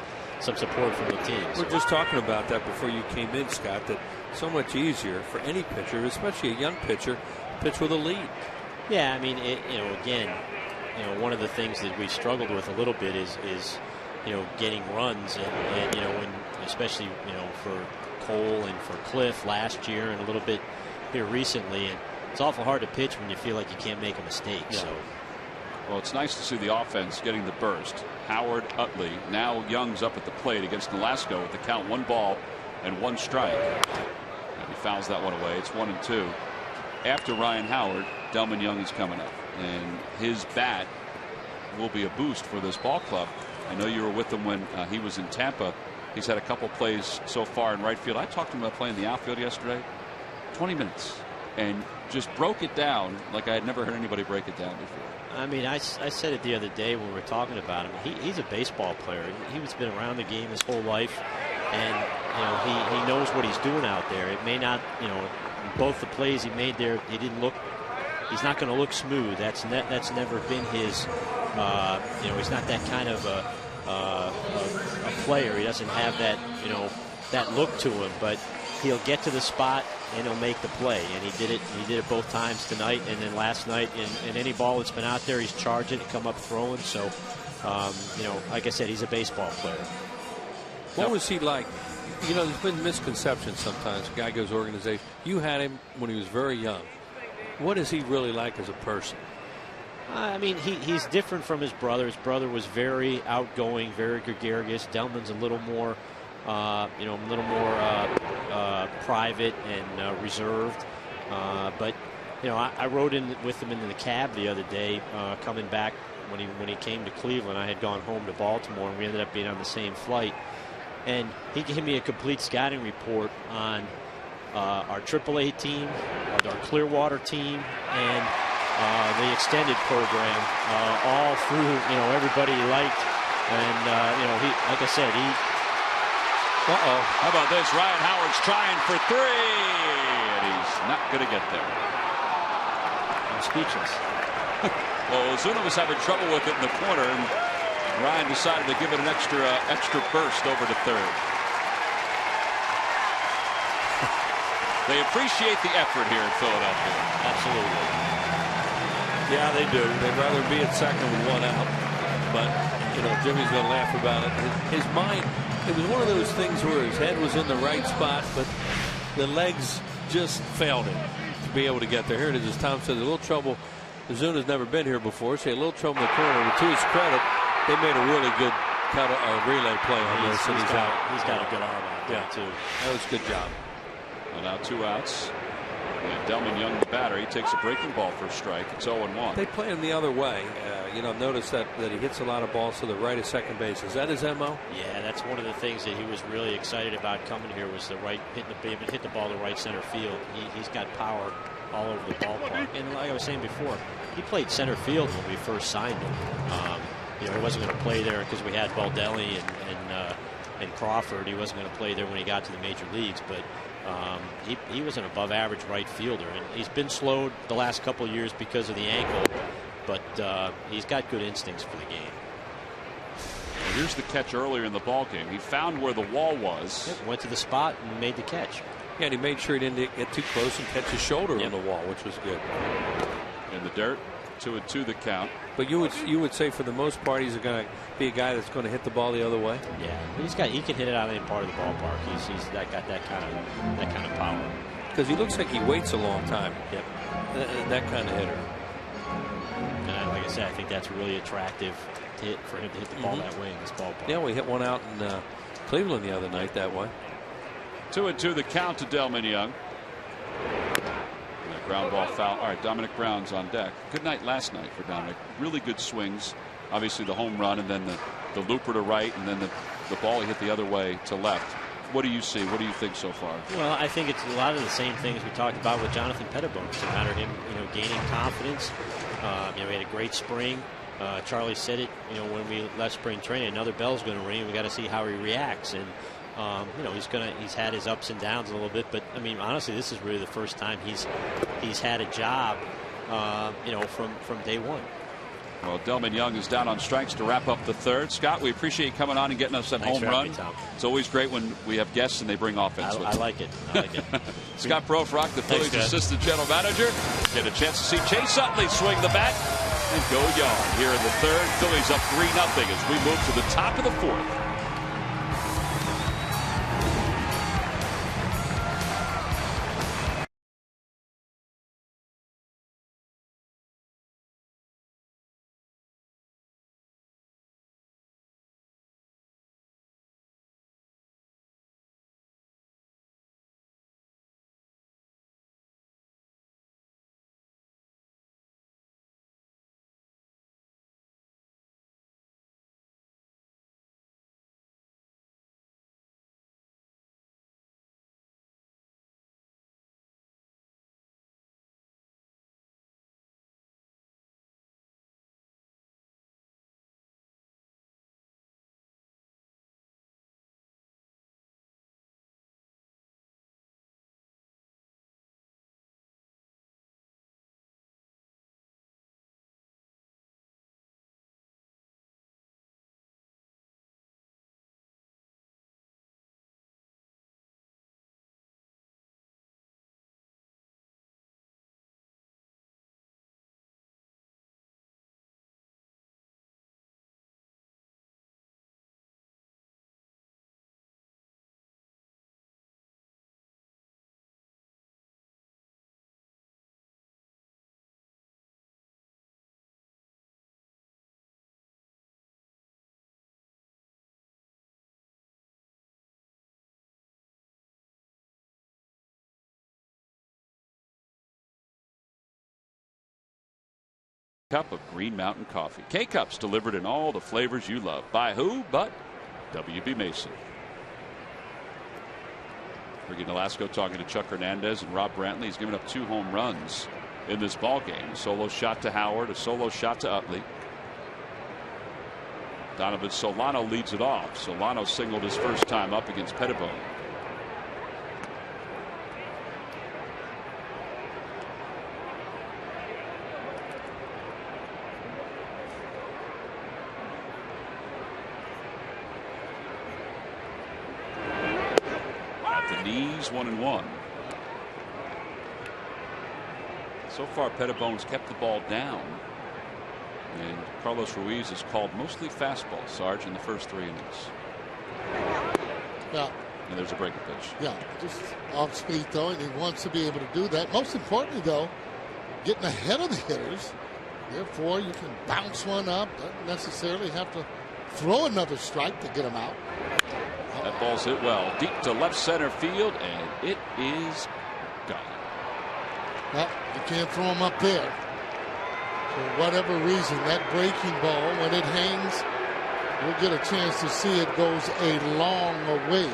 support from the team. We're just talking about that before you came in, Scott. That so much easier for any pitcher, especially a young pitcher, pitch with a lead. Yeah, I mean, again, one of the things that we struggled with a little bit is getting runs, and when especially for Cole and for Cliff last year, and a little bit here recently, and it's awful hard to pitch when you feel like you can't make a mistake. Yeah. So, well, it's nice to see the offense getting the burst. Howard, Utley, now Young's up at the plate against Nolasco with the count 1 ball and 1 strike. And he fouls that one away. It's 1-2. After Ryan Howard, Delman Young is coming up, and his bat will be a boost for this ball club. I know you were with him when he was in Tampa. He's had a couple plays so far in right field. I talked to him about playing the outfield yesterday. 20 minutes, and just broke it down like I had never heard anybody break it down before. I mean, I said it the other day when we were talking about him. He's a baseball player. He's been around the game his whole life, and he knows what he's doing out there. It may not, both the plays he made there, he's not going to look smooth. That's never been his. He's not that kind of a player. He doesn't have that that look to him. But he'll get to the spot and he'll make the play. And he did it. He did it both times tonight, and then last night. In any ball that's been out there, he's charged it, come up throwing. So, like I said, he's a baseball player. What was he like? There's been misconceptions sometimes. A guy goes organization. You had him when he was very young. What is he really like as a person? I mean, he's different from his brother. His brother was very outgoing, very gregarious. Delman's a little more, private and reserved. But I rode in with him into the cab the other day, coming back when he came to Cleveland. I had gone home to Baltimore, and we ended up being on the same flight. And he gave me a complete scouting report on our AAA team, our Clearwater team, and the extended program, all through, everybody he liked. And, he, like I said, he... Uh-oh. How about this? Ryan Howard's trying for 3, and he's not going to get there. I'm speechless. Well, Ozuna was having trouble with it in the corner, and Ryan decided to give it an extra burst over to third. They appreciate the effort here in Philadelphia. Absolutely. Yeah, they do. They'd rather be at second with 1 out. But, Jimmy's going to laugh about it. His mind, it was one of those things where his head was in the right spot, but the legs just failed him to be able to get there. Here it is, as Tom says, a little trouble. Ozuna's never been here before, so a little trouble in the corner. But to his credit, they made a really good relay play on this, and he's out. He's got a good arm out there, too. That was a good job. Well, now 2 outs. And Delman Young, the batter, he takes a breaking ball for a strike. It's 0-1. They play him the other way. Notice that he hits a lot of balls to the right of second base. Is that his MO? Yeah, that's one of the things that he was really excited about coming here was the right hit the ball to right center field. He's got power all over the ballpark. And like I was saying before, he played center field when we first signed him. He wasn't going to play there because we had Baldelli and Crawford. He wasn't going to play there when he got to the major leagues, but he was an above average right fielder, and he's been slowed the last couple of years because of the ankle, but he's got good instincts for the game. And here's the catch earlier in the ball game. He found where the wall was. Yep, went to the spot and made the catch. Yeah, and he made sure he didn't get too close and catch his shoulder on the wall, which was good. In the dirt, 2-2 the count. But you would say for the most part he's going to be a guy that's going to hit the ball the other way. Yeah, he can hit it out of any part of the ballpark. He's got that kind of power. Because he looks like he waits a long time. Yep. That kind of hitter. And like I said, I think that's really attractive for him to hit the ball that way in this ballpark. Yeah, we hit one out in Cleveland the other night that way. 2-2 the count to Delman Young. Ground ball foul. All right, Dominic Brown's on deck. Good night last night for Dominic. Really good swings. Obviously the home run and then the looper to right and then the ball he hit the other way to left. What do you see? What do you think so far? Well, I think it's a lot of the same things we talked about with Jonathan Pettibone. It's a matter of him, gaining confidence. We had a great spring. Charlie said it, when we left spring training, another bell's going to ring. We got to see how he reacts. And he's had his ups and downs a little bit, but I mean, honestly, this is really the first time he's had a job, from day one. Well, Delman Young is down on strikes to wrap up the third. Scott, we appreciate you coming on and getting us that home run. It's always great when we have guests and they bring offense with them. I like it. Scott Profrock, the Phillies assistant general manager, get a chance to see Chase Utley swing the bat and go yard here in the third. Phillies up 3-0 as we move to the top of the fourth. Cup of Green Mountain Coffee. K-Cups delivered in all the flavors you love. By who but W.B. Mason. Ricky Nolasco talking to Chuck Hernandez and Rob Brantley. He's given up 2 home runs in this ball game. A solo shot to Howard, a solo shot to Utley. Donovan Solano leads it off. Solano singled his first time up against Pettibone. Knees 1-1. So far, Pettibone's kept the ball down, and Carlos Ruiz has called mostly fastball, Sarge, in the first 3 innings. Yeah. And there's a breaking pitch. Yeah, just off speed throwing. He wants to be able to do that. Most importantly, though, getting ahead of the hitters. Therefore, you can bounce one up. Doesn't necessarily have to throw another strike to get him out. That ball's hit well deep to left center field, and it is gone. Well, you can't throw him up there. For whatever reason, that breaking ball, when it hangs, we'll get a chance to see it goes a long way.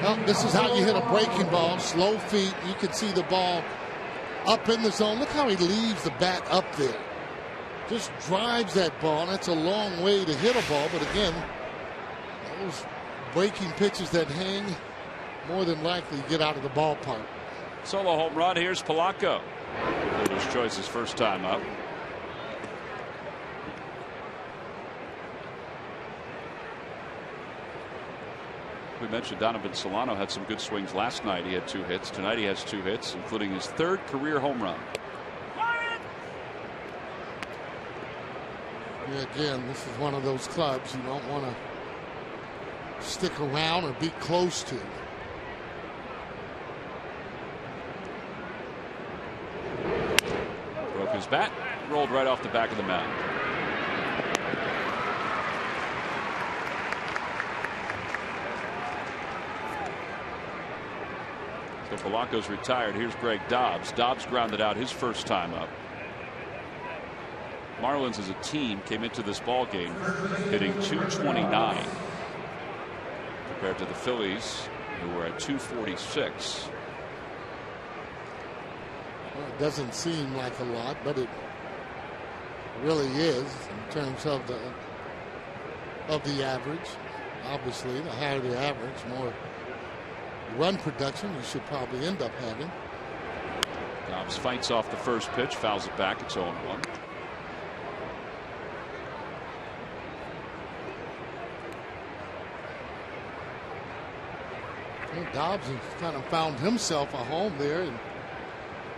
Well, this is how you hit a breaking ball. Slow feet. You can see the ball up in the zone. Look how he leaves the bat up there. Just drives that ball. That's a long way to hit a ball. But again, those breaking pitches that hang more than likely get out of the ballpark. Solo home run. Here's Polanco. Fielder's choice his first time up. We mentioned Donovan Solano had some good swings last night. He had 2 hits. Tonight he has 2 hits, including his 3rd career home run. Yeah, again, this is one of those clubs you don't want to stick around or be close to. Broke his bat, rolled right off the back of the mound. So Polanco's retired. Here's Greg Dobbs. Dobbs grounded out his first time up. Marlins as a team came into this ball game hitting .229 compared to the Phillies, who were at .246. Well, it doesn't seem like a lot, but it really is in terms of the average. Obviously, the higher the average, more run production you should probably end up having. Dobbs fights off the first pitch, fouls it back. It's 0-1. Dobbs has kind of found himself a home there in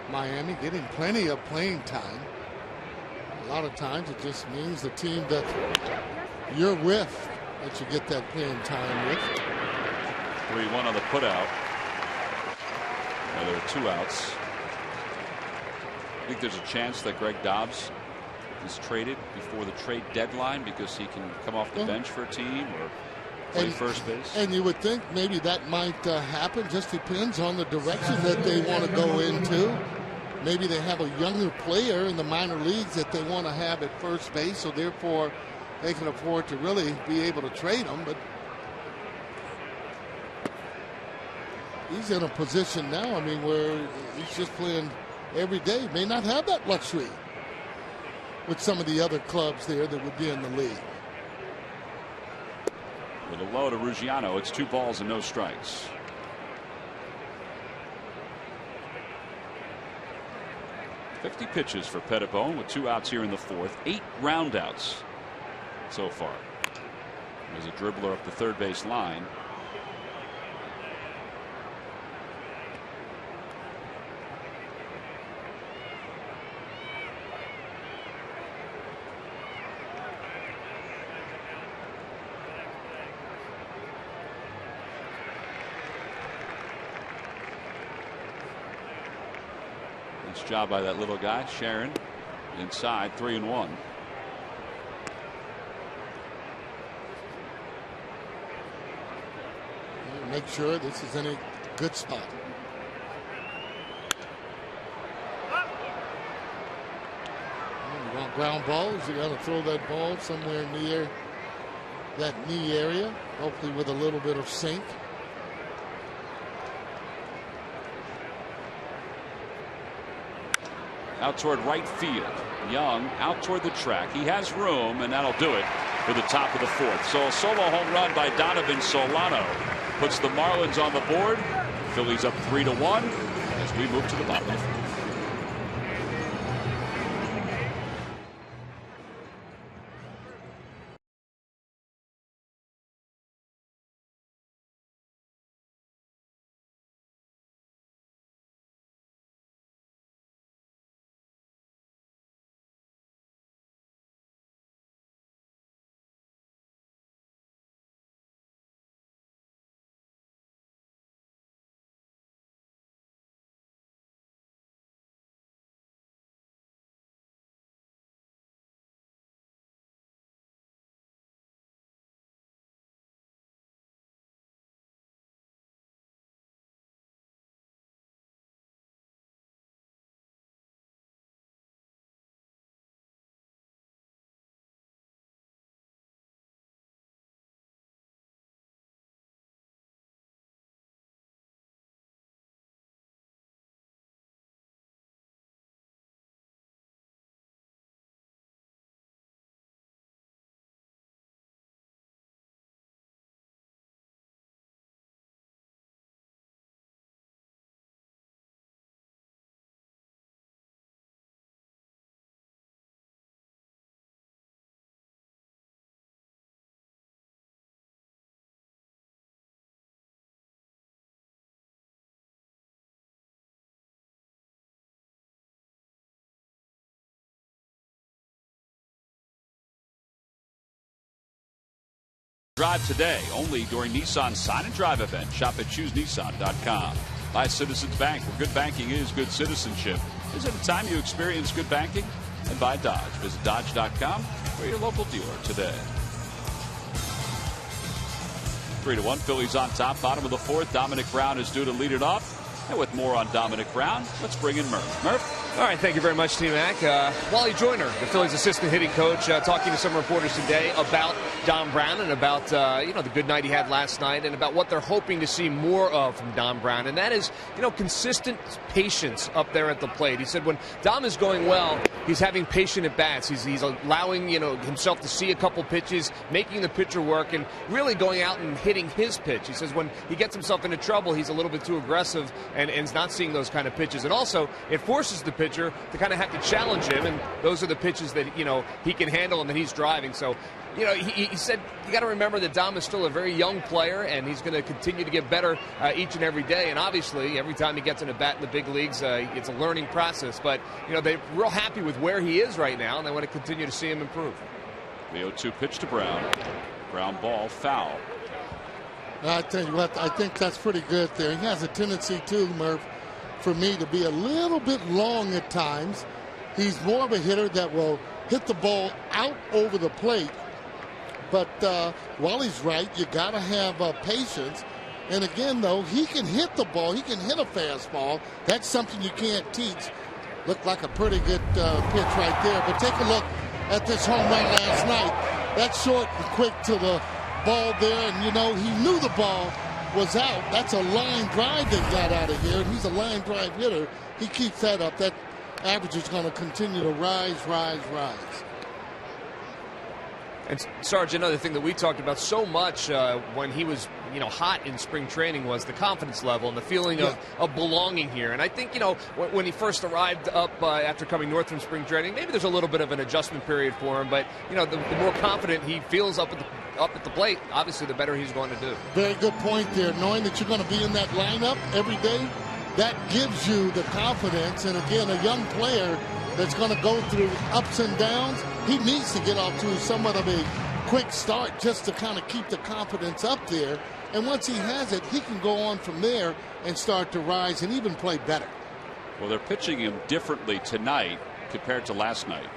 Miami, getting plenty of playing time. A lot of times it just means the team that you're with that you get that playing time with. 3-1 on the putout. Now there are 2 outs. I think there's a chance that Greg Dobbs is traded before the trade deadline because he can come off the bench for a team or play first base. And you would think maybe that might happen. Just depends on the direction that they want to go into. Maybe they have a younger player in the minor leagues that they want to have at first base, so therefore they can afford to really be able to trade him. But he's in a position now, I mean, where he's just playing every day. May not have that luxury with some of the other clubs there that would be in the league. With a low to Ruggiano, it's 2 balls and no strikes. .50 pitches for Pettibone with 2 outs here in the 4th. 8 roundouts so far. There's a dribbler up the third base line. Nice job by that little guy, Sharon. Inside, 3-1. Make sure this is in a good spot. You want ground balls, you got to throw that ball somewhere near that knee area, hopefully with a little bit of sink. Out toward right field. Young out toward the track. He has room, and that'll do it for the top of the 4th. So a solo home run by Donovan Solano puts the Marlins on the board. Phillies up 3-1 as we move to the bottom of the 4th. Drive today, only during Nissan's Sign and Drive event. Shop at ChooseNissan.com. By Citizens Bank, where good banking is good citizenship. Is it the time you experience good banking? And by Dodge. Visit Dodge.com or your local dealer today. 3-1, Phillies on top, bottom of the fourth. Dominic Brown is due to lead it off. And with more on Dominic Brown, let's bring in Murph. Murph? All right, thank you very much, T-Mac. Wally Joyner, the Phillies' assistant hitting coach, talking to some reporters today about Dom Brown and about the good night he had last night and about what they're hoping to see more of from Dom Brown, and that is consistent patience up there at the plate. He said when Dom is going well, he's having patient at bats. He's allowing himself to see a couple pitches, making the pitcher work, and really going out and hitting his pitch. He says when he gets himself into trouble, he's a little bit too aggressive and is not seeing those kind of pitches, and also it forces the pitcher to kind of have to challenge him, and those are the pitches that he can handle and that he's driving. So he said you got to remember that Dom is still a very young player, and he's going to continue to get better each and every day. And obviously, every time he gets in a bat in the big leagues, it's a learning process. But they're real happy with where he is right now, and they want to continue to see him improve. The 0-2 pitch to Brown. Brown ball, foul. I tell you what, I think that's pretty good there. He has a tendency too, Murph, for me to be a little bit long at times. He's more of a hitter that will hit the ball out over the plate. But Wally's right, you got to have patience. And again, though, he can hit the ball. He can hit a fastball. That's something you can't teach. Looked like a pretty good pitch right there. But take a look at this home run last night. That's short and quick to the ball there. And, he knew the ball was out. That's a line drive they got out of here. And he's a line drive hitter. He keeps that up. That average is going to continue to rise. And Sarge, another thing that we talked about so much when he was, hot in spring training was the confidence level and the feeling of belonging here. And I think, when he first arrived up after coming north from spring training, maybe there's a little bit of an adjustment period for him. But, the more confident he feels up at the plate, obviously the better he's going to do. Very good point there. Knowing that you're going to be in that lineup every day, that gives you the confidence. And again, a young player that's going to go through ups and downs, he needs to get off to somewhat of a quick start just to kind of keep the confidence up there. And once he has it, he can go on from there and start to rise and even play better. Well, they're pitching him differently tonight compared to last night.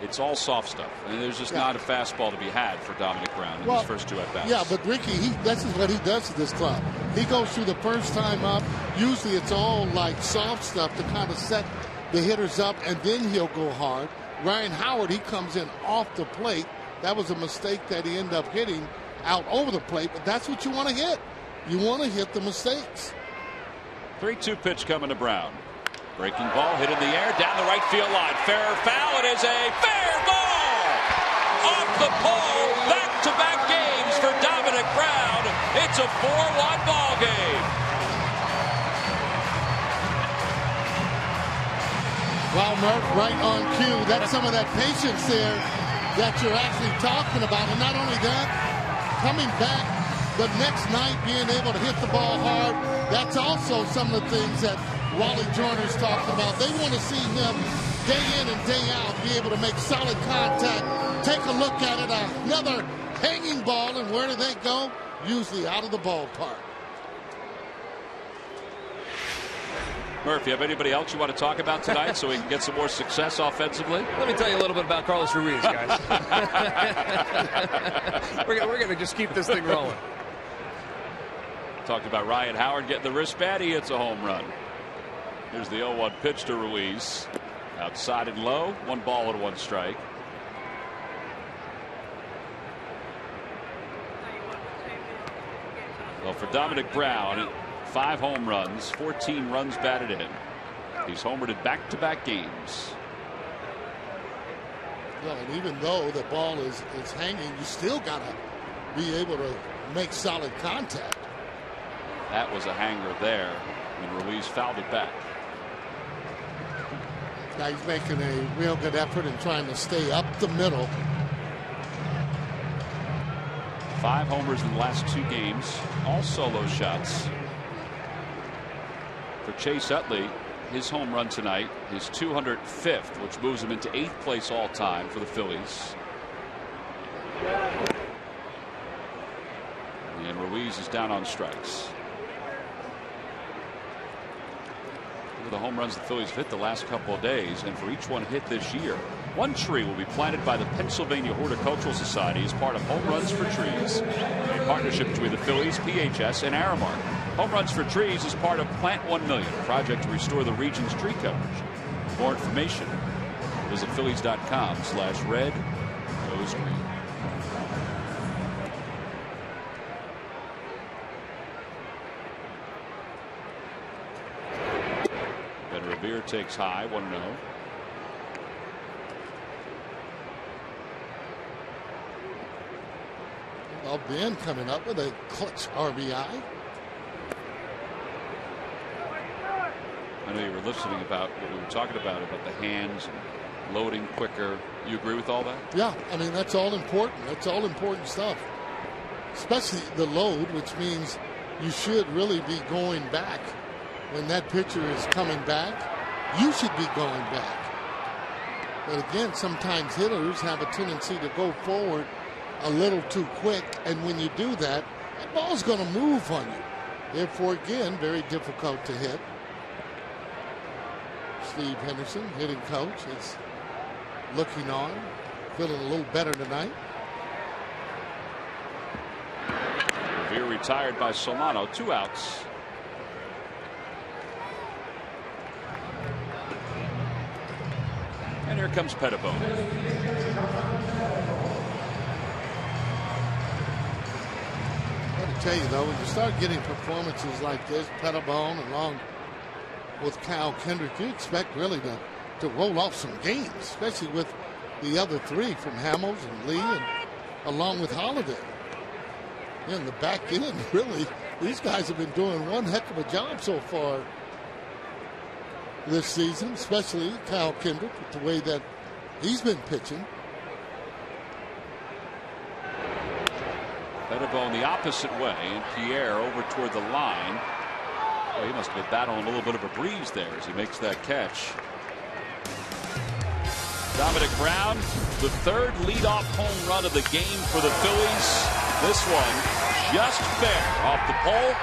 It's all soft stuff. And there's just not a fastball to be had for Dominic Brown in his first two at-bats. Yeah, but Ricky, this is what he does to this club. He goes through the first time up. Usually it's all like soft stuff to kind of set the hitters up, and then he'll go hard. Ryan Howard, he comes in off the plate. That was a mistake that he ended up hitting out over the plate, but that's what you want to hit. You want to hit the mistakes. 3-2 pitch coming to Brown. Breaking ball hit in the air down the right field line. Fair or foul, it is a fair ball! Off the pole, back-to-back games for Dominic Brown. It's a 4-1 ball game. Well, Murph, right on cue. That's some of that patience there that you're actually talking about. And not only that, coming back the next night, being able to hit the ball hard, that's also some of the things that Wally Joyner's talking about. They want to see him day in and day out be able to make solid contact. Take a look at it, another hanging ball, and where do they go? Usually out of the ballpark. Murph, you have anybody else you want to talk about tonight so we can get some more success offensively? Let me tell you a little bit about Carlos Ruiz, guys. We're going to just keep this thing rolling. Talked about Ryan Howard getting the wristband. He hits a home run. Here's the 0-1 pitch to Ruiz. Outside and low. 1 ball and 1 strike. Well, for Dominic Brown, 5 home runs, 14 runs batted in. He's homered in back-to-back games. Well, and even though the ball is hanging, you still got to be able to make solid contact. That was a hanger there when Ruiz fouled it back. Now he's making a real good effort in trying to stay up the middle. 5 homers in the last 2 games, all solo shots. For Chase Utley, his home run tonight is 205th, which moves him into 8th place all time for the Phillies. Trees is down on strikes. Look at the home runs the Phillies have hit the last couple of days, and for each one hit this year, one tree will be planted by the Pennsylvania Horticultural Society as part of Home Runs for Trees, a partnership between the Phillies, PHS, and Aramark. Home Runs for Trees is part of Plant 1 Million, a project to restore the region's tree coverage. For more information, visit phillies.com/red goes green. Ben Revere takes high, 1-0. Well, Ben coming up with a clutch RBI. I know you were listening about what we were talking about the hands, loading quicker. You agree with all that? Yeah, I mean, that's all important. That's all important stuff. Especially the load, which means you should really be going back. When that pitcher is coming back, you should be going back. But again, sometimes hitters have a tendency to go forward a little too quick, and when you do that, that ball's going to move on you. Therefore, again, very difficult to hit. Steve Henderson, hitting coach, is looking on, feeling a little better tonight. Revere retired by Solano, 2 outs. And here comes Pettibone. I tell you though, when you start getting performances like this, Pettibone along with Kyle Kendrick, you expect really to roll off some games, especially with the other 3 from Hamels and Lee, and along with Holiday. In the back end, really, these guys have been doing one heck of a job so far this season, especially Kyle Kendrick with the way that he's been pitching. Pettibone the opposite way, and Pierre over toward the line. Well, he must have been battling a little bit of a breeze there as he makes that catch. Dominic Brown, the 3rd leadoff home run of the game for the Phillies. This one just fair off the pole.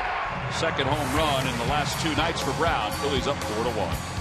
2nd home run in the last 2 nights for Brown. Phillies up 4-1.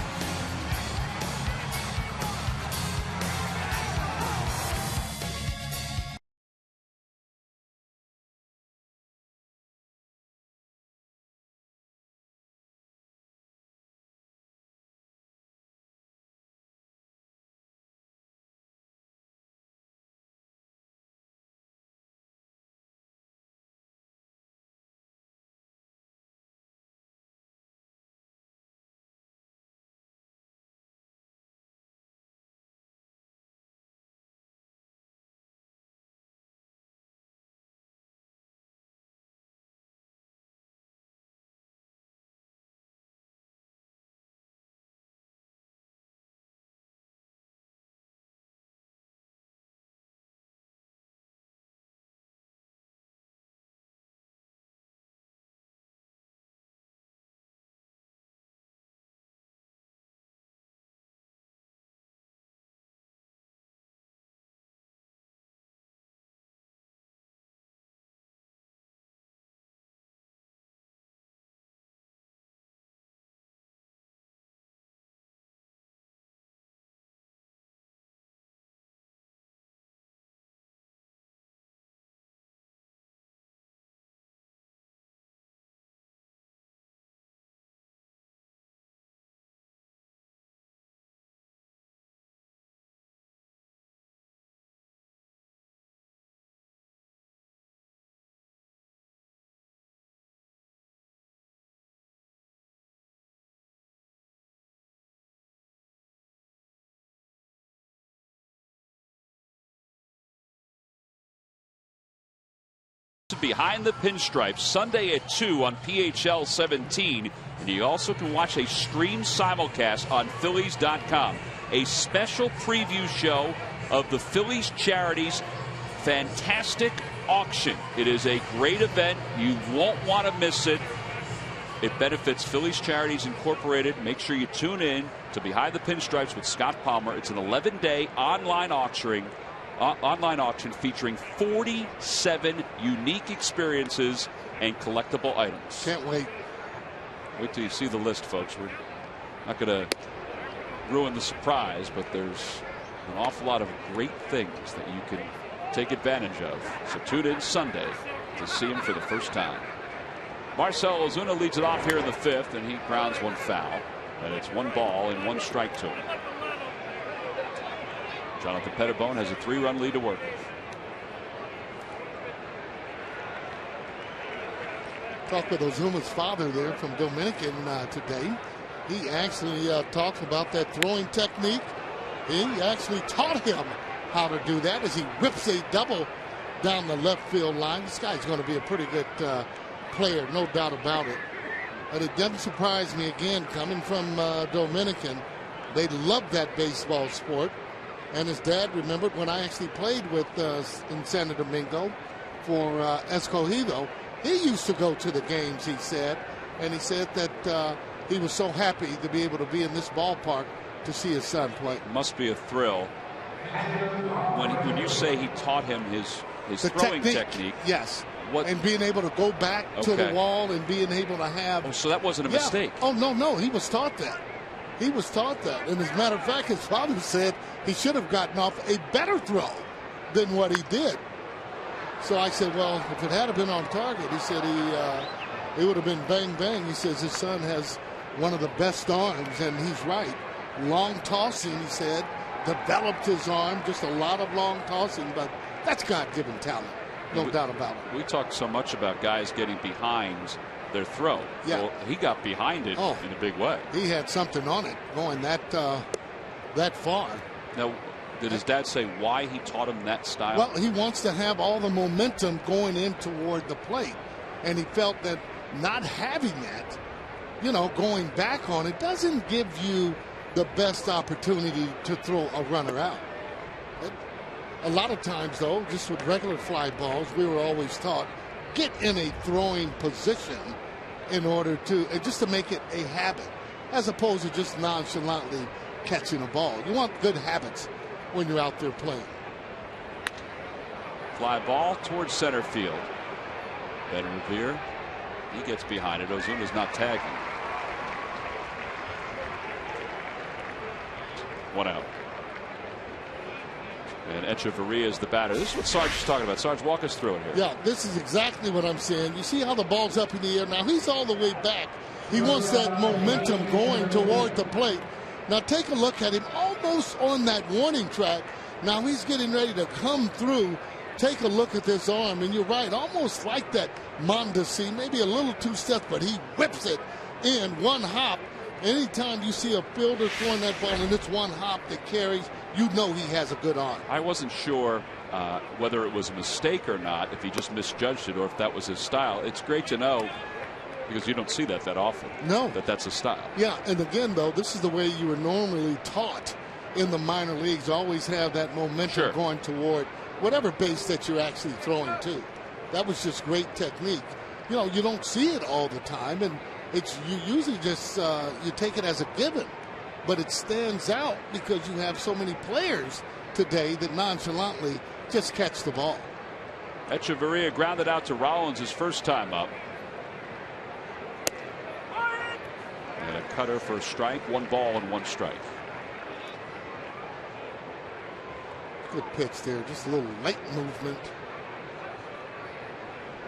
Behind the Pinstripes Sunday at 2 on PHL 17, and you also can watch a stream simulcast on Phillies.com, a special preview show of the Phillies Charities fantastic auction. It is a great event. You won't want to miss it. It benefits Phillies Charities Incorporated. Make sure you tune in to Behind the Pinstripes with Scott Palmer. It's an 11-day online auction online auction featuring 47 unique experiences and collectible items. Can't wait. Wait till you see the list, folks. We're not going to ruin the surprise, but there's an awful lot of great things that you can take advantage of. So tune in Sunday to see him for the first time. Marcell Ozuna leads it off here in the 5th, and he grounds one foul. And it's 1 ball and 1 strike to him. Jonathan Pettibone has a 3-run lead to work with. Talked with Ozuma's father there from Dominican today. He actually talks about that throwing technique. He actually taught him how to do that as he whips a double down the left field line. This guy's going to be a pretty good player, no doubt about it. But it doesn't surprise me, again, coming from Dominican. They love that baseball sport. And his dad remembered when I actually played with in Santo Domingo for Escogido. He used to go to the games, he said. And he said that he was so happy to be able to be in this ballpark to see his son play. Must be a thrill. When you say he taught him his throwing technique. Yes. And being able to go back to the wall and being able to have. Oh, so that wasn't a mistake. Oh, no. He was taught that. He was taught that. And as a matter of fact, his father said he should have gotten off a better throw than what he did. So I said, well, if it had been on target, he said it would have been bang, bang. He says his son has one of the best arms, and he's right. Long tossing, he said, developed his arm, just a lot of long tossing, but that's God-given talent. No doubt about it. We talk so much about guys getting behind their throw. Yeah. Well, he got behind it in a big way. He had something on it going that far. Now, did his dad say why he taught him that style? Well, he wants to have all the momentum going in toward the plate. And he felt that not having that, going back on it, doesn't give you the best opportunity to throw a runner out. A lot of times, though, just with regular fly balls, we were always taught, get in a throwing position in order to, just to make it a habit, as opposed to just nonchalantly catching a ball. You want good habits when you're out there playing. Fly ball towards center field. Ben Revere, he gets behind it. Ozuna's not tagging. 1 out. And Echeverria is the batter. This is what Sarge is talking about. Sarge, walk us through it here. Yeah, this is exactly what I'm saying. You see how the ball's up in the air. Now he's all the way back. He wants that momentum going toward the plate. Now take a look at him, almost on that warning track. Now he's getting ready to come through. Take a look at this arm, and you're right, almost like that Mondesi, maybe a little 2 steps, but he whips it in 1 hop. Anytime you see a fielder throwing that ball and it's 1 hop that carries, you know he has a good arm. I wasn't sure whether it was a mistake or not, if he just misjudged it or if that was his style. It's great to know because you don't see that often. No. That's a style. Yeah, and again, though, this is the way you were normally taught in the minor leagues. Always have that momentum going toward whatever base that you're actually throwing to. That was just great technique. You don't see it all the time, and you usually just you take it as a given, but it stands out because you have so many players today that nonchalantly just catch the ball. Echeverria grounded out to Rollins his first time up. And a cutter for a strike. 1 ball and 1 strike. Good pitch there. Just a little light movement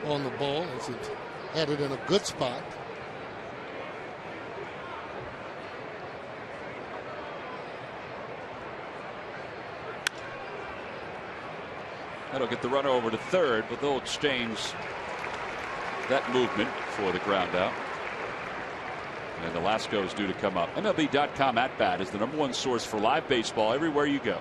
on the ball as it had it in a good spot. That'll get the runner over to third, but they'll exchange that movement for the ground out. And Velasco is due to come up. MLB.com at bat is the #1 source for live baseball everywhere you go.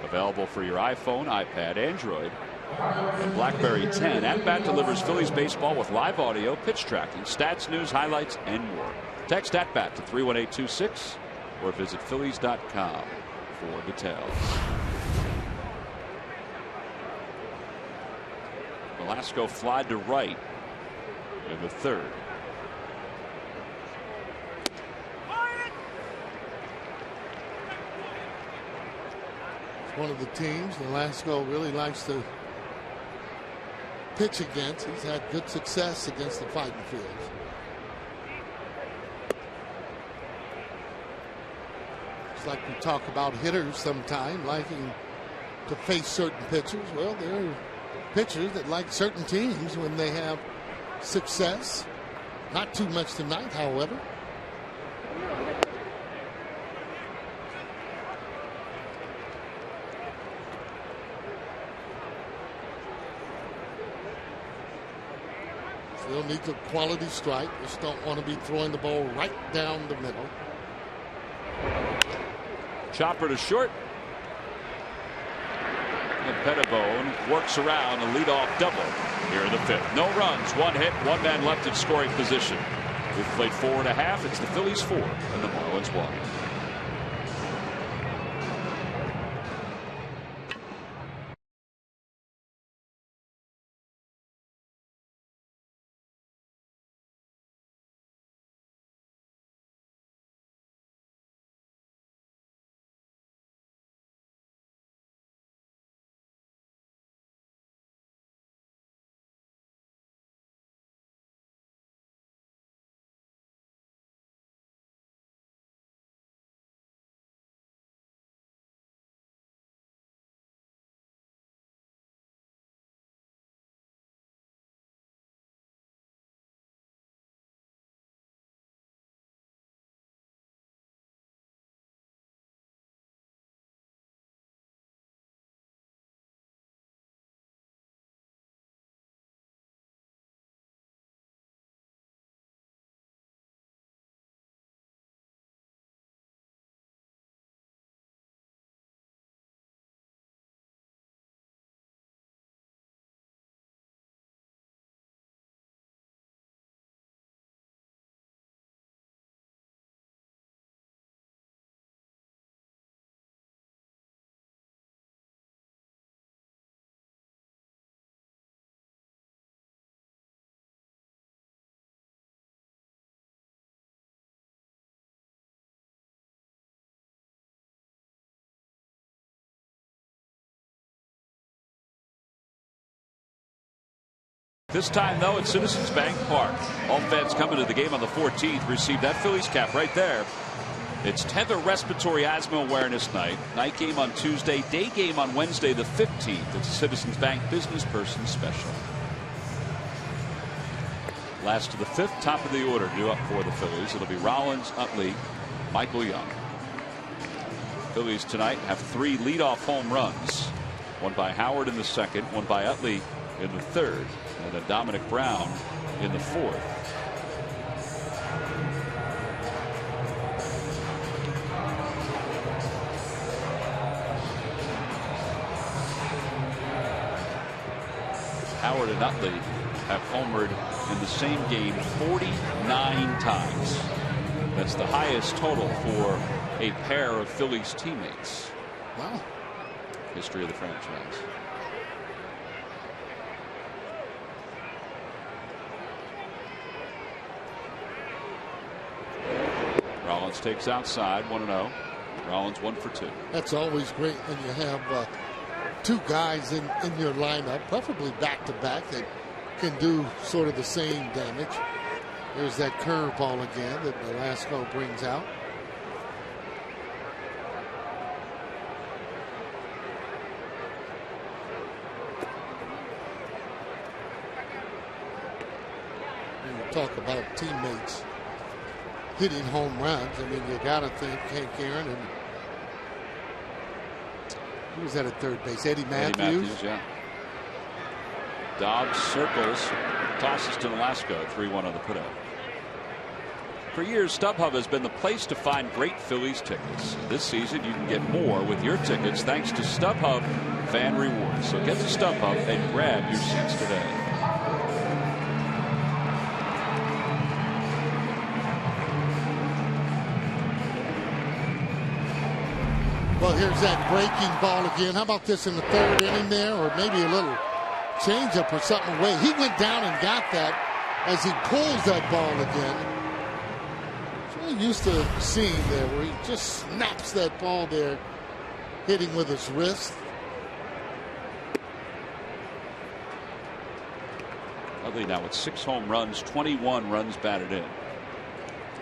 Available for your iPhone, iPad, Android, and BlackBerry 10. At bat delivers Phillies baseball with live audio, pitch tracking, stats, news, highlights, and more. Text at bat to 31826 or visit Phillies.com for details. Velasco fly to right in the 3rd. one of the teams Velasco really likes to pitch against. He's had good success against the Fighting Fields. It's like we talk about hitters sometime liking to face certain pitchers. Well, there are pitchers that like certain teams when they have success. Not too much tonight, however. Still needs a quality strike. Just don't want to be throwing the ball right down the middle. Chopper to short. And Pettibone works around a leadoff double here in the fifth. No runs, one hit, one man left in scoring position. We've played 4.5. It's the Phillies 4 and the Marlins 1. This time, though, at Citizens Bank Park. All fans coming to the game on the 14th receive that Phillies cap right there. It's 10th Respiratory Asthma Awareness Night. Night game on Tuesday, day game on Wednesday the 15th. It's a Citizens Bank Business Person Special. Last of the fifth, top of the order due up for the Phillies. It'll be Rollins, Utley, Michael Young. Phillies tonight have 3 leadoff home runs. One by Howard in the second, one by Utley in the third, and then Dominic Brown in the fourth. Howard and Utley have homered in the same game 49 times. That's the highest total for a pair of Phillies teammates. Wow. History of the franchise. Rollins takes outside, 1-0. Rollins 1 for 2. That's always great when you have 2 guys in your lineup, preferably back-to-back, that can do sort of the same damage. There's that curveball again that Velasco brings out. When you talk about teammates hitting home runs, I mean, you got to think Hank Aaron and who was that at third base? Eddie Matthews? Eddie Matthews, yeah. Dobbs circles, tosses to Velasco, 3-1 on the putout. For years, StubHub has been the place to find great Phillies tickets. This season, you can get more with your tickets thanks to StubHub Fan Rewards. So get to StubHub and grab your seats today. Well, here's that breaking ball again. How about this in the third inning there, or maybe a little changeup or something away. He went down and got that as he pulls that ball again. So I'm used to seeing there where he just snaps that ball there hitting with his wrist. Dudley now with 6 home runs, 21 runs batted in.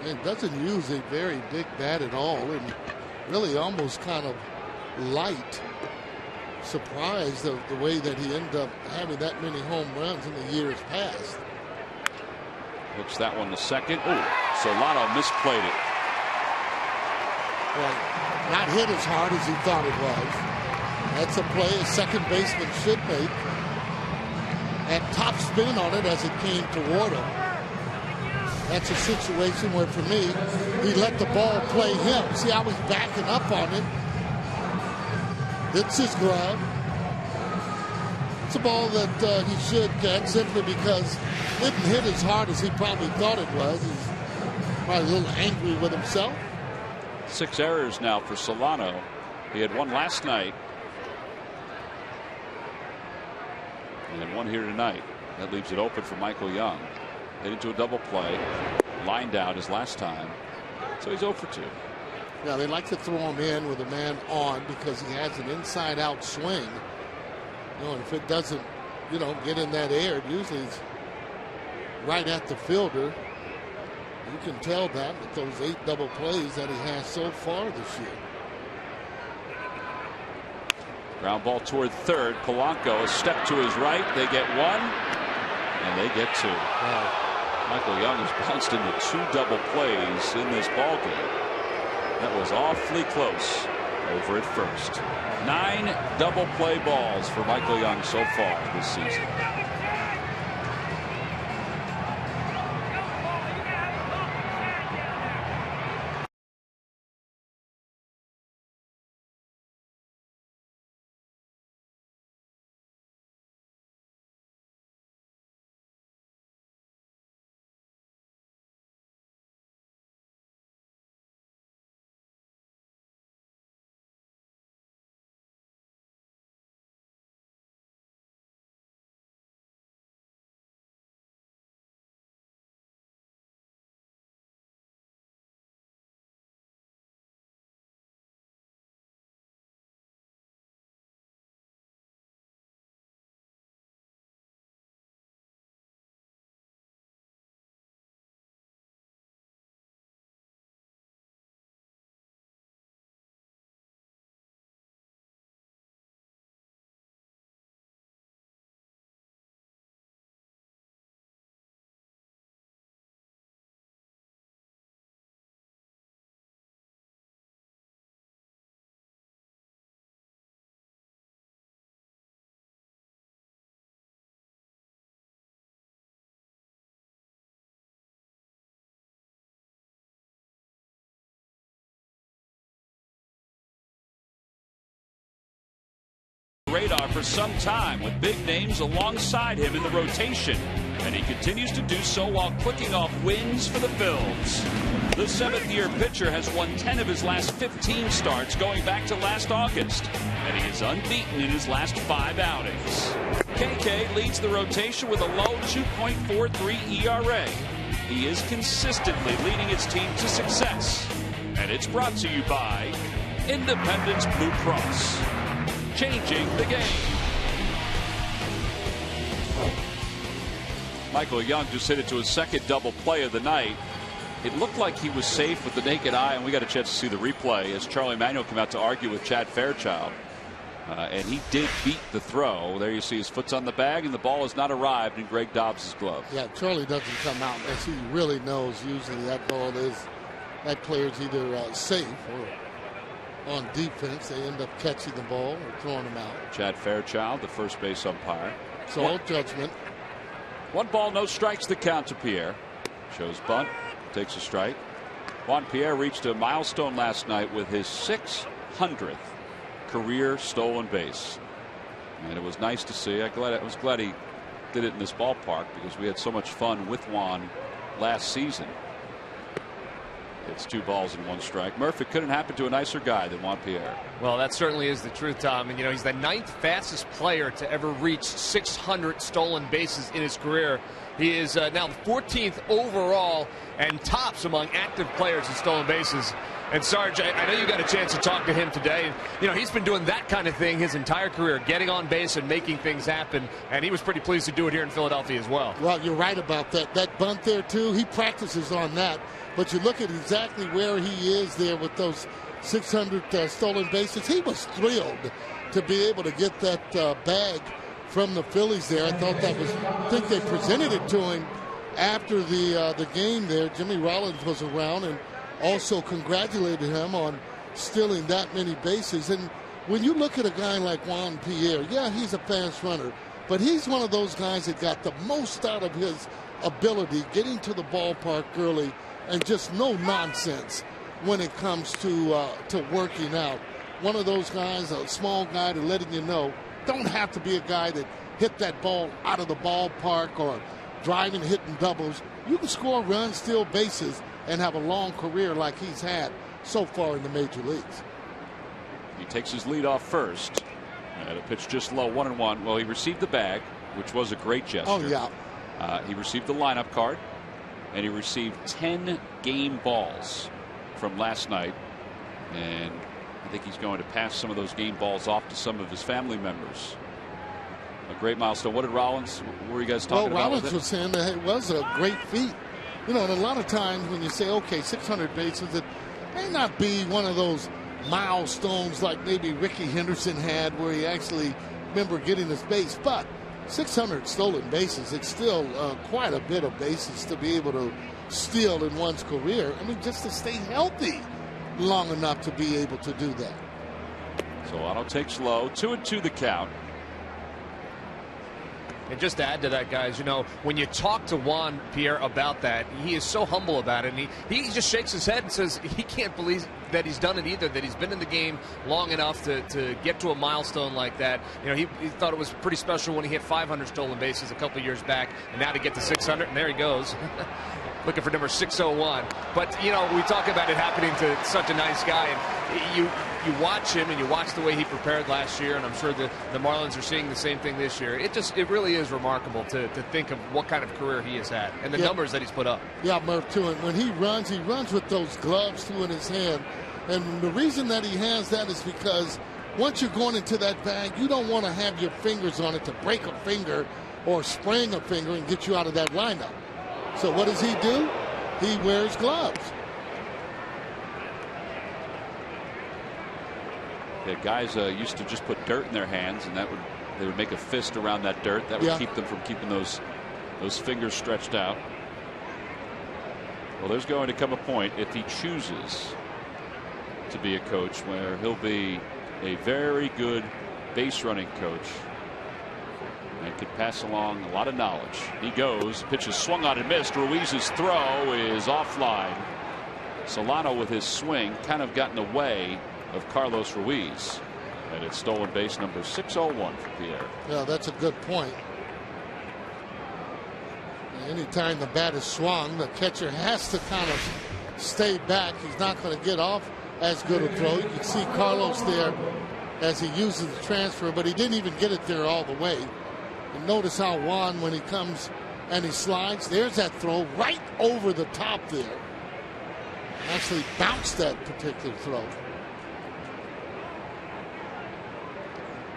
And doesn't use a very big bat at all, and really almost kind of light. Surprised of the way that he ended up having that many home runs in the years past. Hooks that one to second. Oh, Solano misplayed it. Well, not hit as hard as he thought it was. That's a play a second baseman should make. And top spin on it as it came toward him. That's a situation where, for me, he let the ball play him. See how he's backing up on it. Hits his glove. It's a ball that he should catch simply because it didn't hit as hard as he probably thought it was. He's probably a little angry with himself. 6 errors now for Solano. He had 1 last night. And 1 here tonight. That leaves it open for Michael Young. Headed to a double play. Lined out his last time. So he's 0 for 2. Yeah, they like to throw him in with a man on because he has an inside-out swing. You know, and if it doesn't, you know, get in that air, usually it's right at the fielder. You can tell that with those 8 double plays that he has so far this year. Ground ball toward third. Polanco, a step to his right. They get 1, and they get 2. Wow. Michael Young has bounced into 2 double plays in this ball game. That was awfully close over at first. 9 double play balls for Michael Young so far this season. Radar for some time with big names alongside him in the rotation, and he continues to do so while clicking off wins for the Phils. The 7th-year pitcher has won 10 of his last 15 starts going back to last August, and he is unbeaten in his last 5 outings. KK leads the rotation with a low 2.43 ERA. He is consistently leading his team to success, and it's brought to you by Independence Blue Cross. Changing the game. Michael Young just hit it to his 2nd double play of the night. It looked like he was safe with the naked eye, and we got a chance to see the replay as Charlie Manuel came out to argue with Chad Fairchild. And he did beat the throw. There you see his foot's on the bag, and the ball has not arrived in Greg Dobbs' glove. Yeah, Charlie doesn't come out as he really knows usually that ball is, that player's either safe or on defense. They end up catching the ball or throwing them out. Chad Fairchild, the first base umpire. So all judgment. 1 ball, no strikes the count to Pierre. Shows bunt, takes a strike. Juan Pierre reached a milestone last night with his 600th career stolen base. And it was nice to see. I was glad he did it in this ballpark because we had so much fun with Juan last season. It's 2 balls and 1 strike. Murph, it couldn't happen to a nicer guy than Juan Pierre. Well, that certainly is the truth, Tom. And, you know, he's the 9th fastest player to ever reach 600 stolen bases in his career. He is now the 14th overall and tops among active players in stolen bases. And Sarge, I know you got a chance to talk to him today. You know, he's been doing that kind of thing his entire career, getting on base and making things happen. And he was pretty pleased to do it here in Philadelphia as well. Well, you're right about that. That bunt there, too, he practices on that. But you look at exactly where he is there with those 600 stolen bases. He was thrilled to be able to get that bag from the Phillies there. I thought that was, I think they presented it to him after the game there. Jimmy Rollins was around and also congratulated him on stealing that many bases. And when you look at a guy like Juan Pierre, yeah, he's a fast runner, but he's one of those guys that got the most out of his ability, getting to the ballpark early and just no nonsense when it comes to working out. One of those guys, a small guy, to letting you know, don't have to be a guy that hit that ball out of the ballpark or driving, hitting doubles. You can score runs, steal bases, and have a long career like he's had so far in the major leagues. He takes his lead off first. The pitch just low, 1-1. Well, he received the bag, which was a great gesture. Oh, yeah. He received the lineup card, and he received 10 game balls from last night. And I think he's going to pass some of those game balls off to some of his family members. A great milestone. What did Rollins, what were you guys talking about? Rollins was saying that it was a great feat. You know, and a lot of times when you say, okay, 600 bases, it may not be one of those milestones like maybe Ricky Henderson had where he actually remember getting his base. But 600 stolen bases, it's still quite a bit of bases to be able to steal in one's career. I mean, just to stay healthy long enough to be able to do that. So Otto takes low, 2-2 the count. And just to add to that, guys, you know, when you talk to Juan Pierre about that, he is so humble about it. And he just shakes his head and says he can't believe that he's done it either, that he's been in the game long enough to get to a milestone like that. You know, he thought it was pretty special when he hit 500 stolen bases a couple years back, and now to get to 600, and there he goes. Looking for number 601. But, you know, we talk about it happening to such a nice guy, and you watch him and you watch the way he prepared last year, and I'm sure the Marlins are seeing the same thing this year. It really is remarkable to think of what kind of career he has had and the numbers that he's put up. Yeah, Murph, too. And when he runs with those gloves, too, in his hand. And the reason that he has that is because once you're going into that bag, you don't want to have your fingers on it to break a finger or sprain a finger and get you out of that lineup. So what does he do? He wears gloves. Yeah, guys used to just put dirt in their hands, and they would make a fist around that dirt. That would keep them from keeping those fingers stretched out. Well, there's going to come a point, if he chooses to be a coach, where he'll be a very good base running coach and could pass along a lot of knowledge. He goes, pitch is swung on and missed. Ruiz's throw is offline. Solano with his swing kind of got in the way of Carlos Ruiz, and it's stolen base number 601 for Pierre. Yeah, that's a good point. Anytime the bat is swung, the catcher has to kind of stay back. He's not going to get off as good a throw. You can see Carlos there as he uses the transfer, but he didn't even get it there all the way. And notice how Juan, when he comes and he slides, there's that throw right over the top there. Actually bounced that particular throw.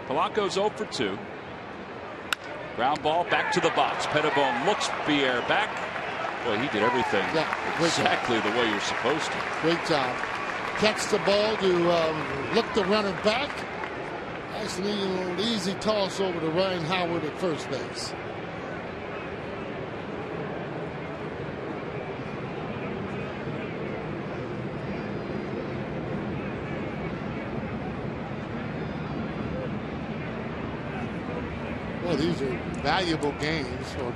Polanco's 0 for 2. Ground ball back to the box. Pettibone looks Pierre back. Boy, he did everything exactly the way you're supposed to. Great job. Catch the ball to look the runner back. Nice little easy toss over to Ryan Howard at first base. Well, these are valuable games for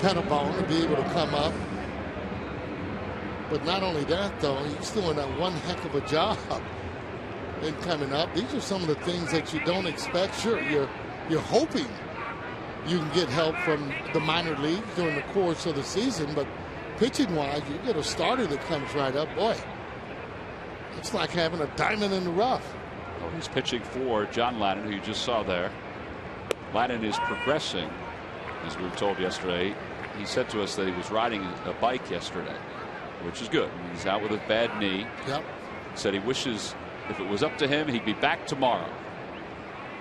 Pettibone to be able to come up. But not only that, though, he's doing one heck of a job in coming up. These are some of the things that you don't expect. Sure, you're hoping you can get help from the minor leagues during the course of the season, but pitching-wise, you get a starter that comes right up. Boy, it's like having a diamond in the rough. Well, he's pitching for John Ladden, who you just saw there. Ladden is progressing, as we were told yesterday. He said to us that he was riding a bike yesterday, which is good. He's out with a bad knee. Yep. Said he wishes if it was up to him, he'd be back tomorrow.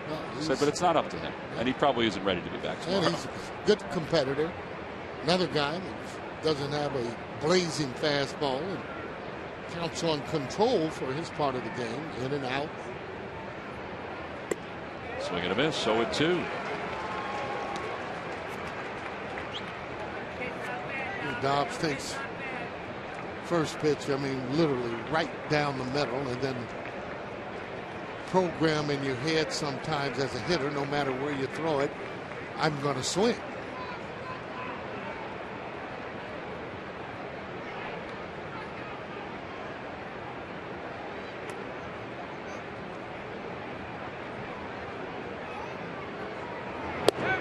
Well, Said, but it's not up to him, and he probably isn't ready to be back tomorrow. And he's a good competitor. Another guy that doesn't have a blazing fastball and counts on control for his part of the game, in and out. Swing and a miss, 0-2. Dobbs takes first pitch, I mean, literally right down the middle, and then program in your head sometimes as a hitter, no matter where you throw it, I'm going to swing.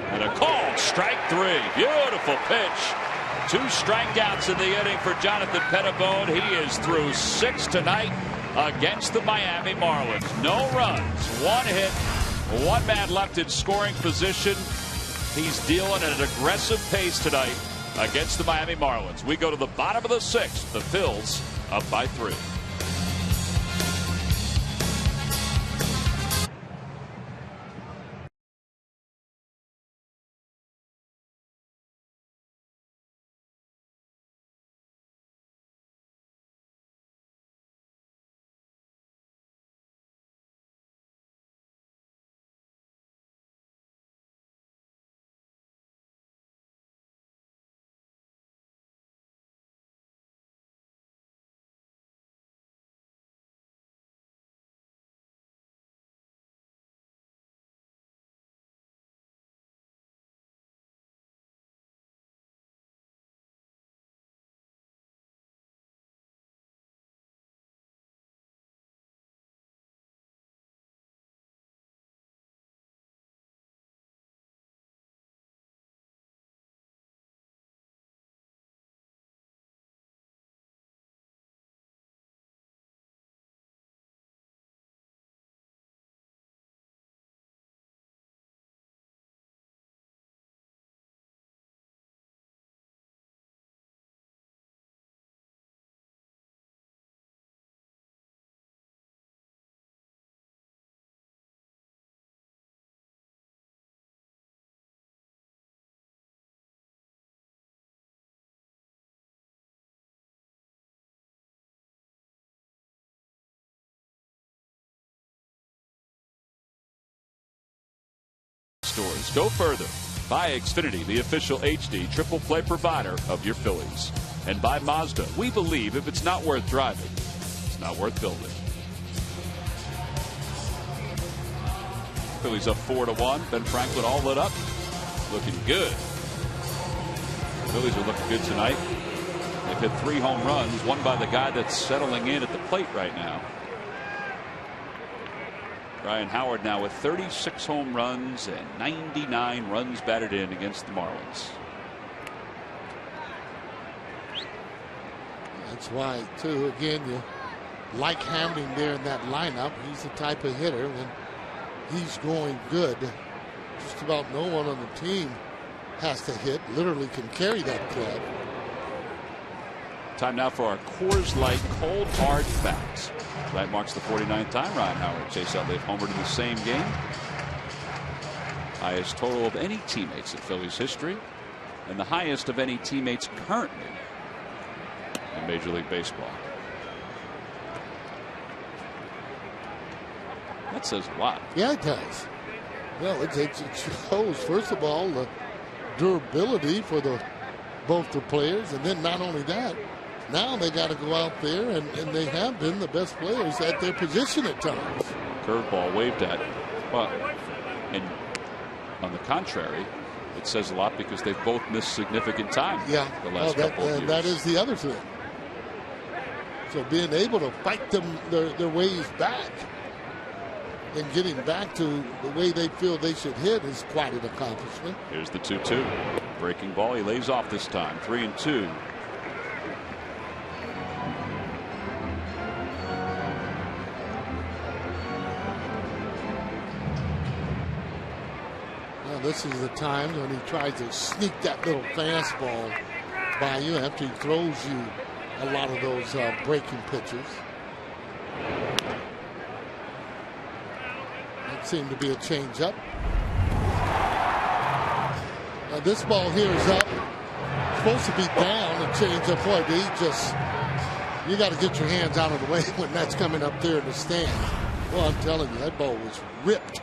And a called strike 3. Beautiful pitch. 2 strikeouts in the inning for Jonathan Pettibone. He is through 6 tonight against the Miami Marlins. No runs, 1 hit, 1 man left in scoring position. He's dealing at an aggressive pace tonight against the Miami Marlins. We go to the bottom of the 6th. The Phils up by 3. Stores. Go further. By Xfinity, the official HD triple play provider of your Phillies. And by Mazda, we believe if it's not worth driving, it's not worth building. Phillies up 4-1. Ben Franklin all lit up. Looking good. Phillies are looking good tonight. They've hit 3 home runs, one by the guy that's settling in at the plate right now. Ryan Howard now with 36 home runs and 99 runs batted in against the Marlins. That's why, too, again, you like having him there in that lineup. He's the type of hitter when he's going good. Just about no one on the team has to hit, literally can carry that club. Time now for our Coors Light Cold Hard Facts. That marks the 49th time Ryan Howard and Chase Utley have homered in the same game. Highest total of any teammates in Phillies history, and the highest of any teammates currently in Major League Baseball. That says a lot. Yeah, it does. Well, it shows, first of all, the durability for both the players, and then not only that, now they got to go out there, and they have been the best players at their position at times. Curveball waved at. Well, and on the contrary, it says a lot because they've both missed significant time the last couple of years. That is the other thing. So being able to fight them their ways back and getting back to the way they feel they should hit is quite an accomplishment. Here's the 2-2. Breaking ball. He lays off this time. 3-2. This is the time when he tries to sneak that little fastball by you after he throws you a lot of those breaking pitches. That seemed to be a changeup. Now this ball here is up. Supposed to be down. A changeup. Boy, you got to get your hands out of the way when that's coming up there in the stands. Well, I'm telling you, that ball was ripped.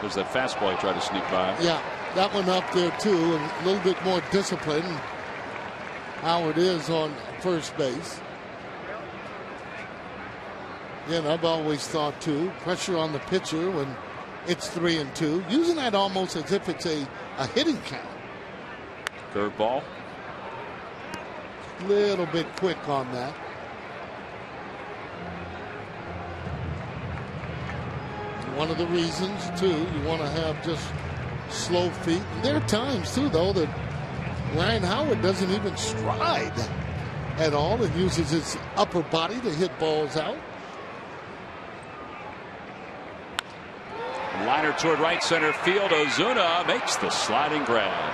There's that fastball he tried to sneak by. Yeah, that one up there too, and a little bit more discipline. Howard is on first base. And I've always thought too, pressure on the pitcher when it's 3-2, using that almost as if it's a hitting count. Curveball. Little bit quick on that. One of the reasons too, you want to have just slow feet. There are times too, though, that Ryan Howard doesn't even stride at all and uses his upper body to hit balls out. Liner toward right center field. Ozuna makes the sliding grab.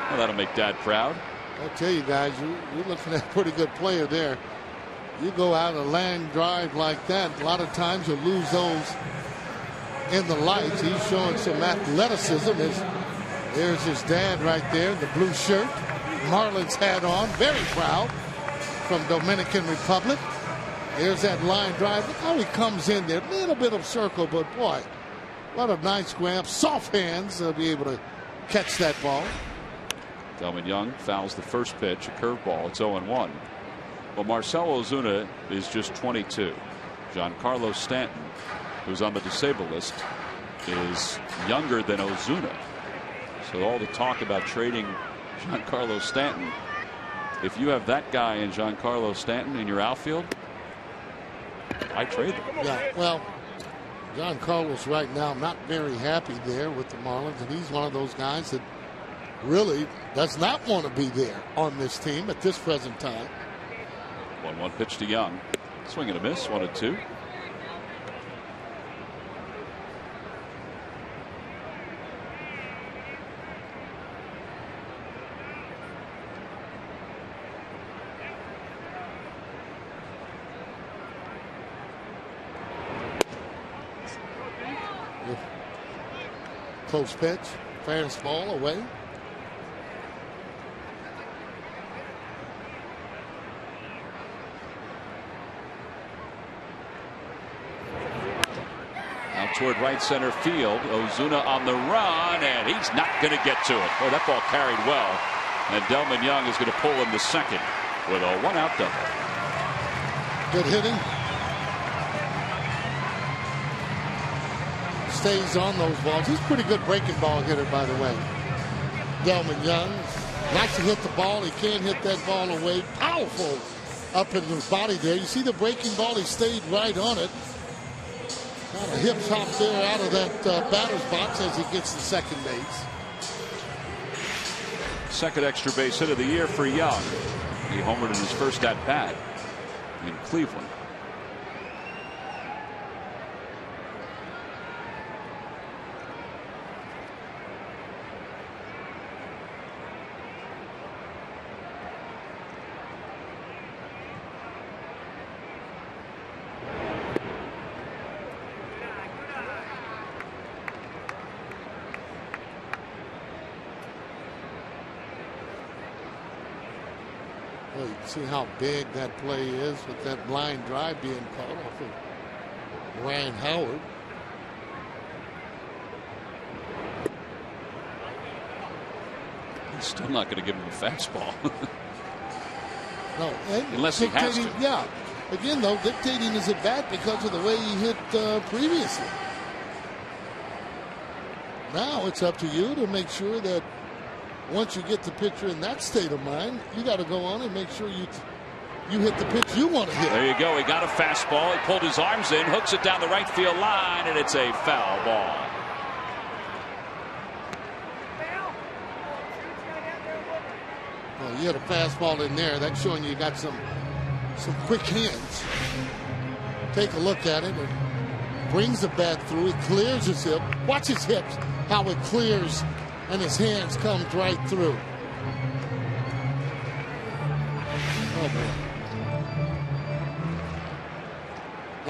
Well, that'll make Dad proud. I tell you guys, you're looking at a pretty good player there. You go out a line drive like that, a lot of times you'll lose those in the lights. He's showing some athleticism. There's his dad right there, the blue shirt, Marlins hat on, very proud, from Dominican Republic. There's that line drive. Look how he comes in there. A little bit of circle, but boy, what a nice grab. Soft hands. They'll be able to catch that ball. Delman Young fouls the first pitch, a curveball. It's 0-1. Well, Marcell Ozuna is just 22. Giancarlo Stanton, who's on the disabled list, is younger than Ozuna. So all the talk about trading Giancarlo Stanton, if you have that guy in Giancarlo Stanton in your outfield, I trade him. Yeah, well, Giancarlo's right now not very happy there with the Marlins, and he's one of those guys that really does not want to be there on this team at this present time. 1-1 pitch to Young. Swing and a miss. 1-2. Close pitch, fastball away. Now toward right center field. Ozuna on the run, and he's not going to get to it. Boy, that ball carried well. And Delman Young is going to pull him to second with a one-out double. Good hitting. Stays on those balls. He's a pretty good breaking ball hitter, by the way. Delman Young likes to hit the ball. He can't hit that ball away. Powerful up in his body there. You see the breaking ball. He stayed right on it. Kind of hip hop there out of that batter's box as he gets to second base. Second extra base hit of the year for Young. He homered in his first at bat in Cleveland. Well, you can see how big that play is with that line drive being caught off of Ryan Howard. He's still not going to give him a fastball. No, unless he has to. Yeah. Again, though, dictating his at bat because of the way he hit previously. Now it's up to you to make sure that once you get the pitcher in that state of mind, you got to go on and make sure you hit the pitch you want to hit. There you go. He got a fastball. He pulled his arms in, hooks it down the right field line, and it's a foul ball. Well, you had a fastball in there. That's showing you got some quick hands. Take a look at it. And brings the bat through. He clears his hip. Watch his hips, how it clears, and his hands comes right through.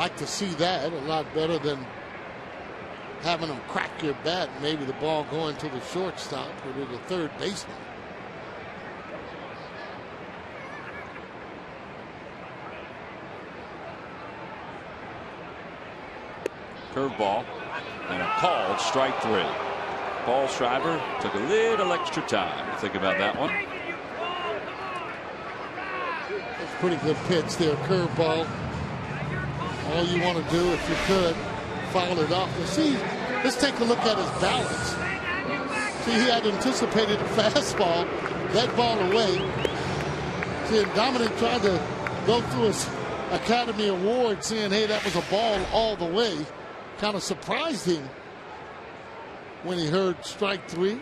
like to see that a lot better than having them crack your bat and maybe the ball going to the shortstop or to the third baseman. Curveball and a called strike 3. Paul Schreiber took a little extra time to think about that one. It's a pretty good pitch there, curveball. All you want to do, if you could, foul it off. But see, let's take a look at his balance. See, he had anticipated a fastball, that ball away. See, and Dominic tried to go through his Academy Award saying, hey, that was a ball all the way. Kind of surprised him when he heard strike 3.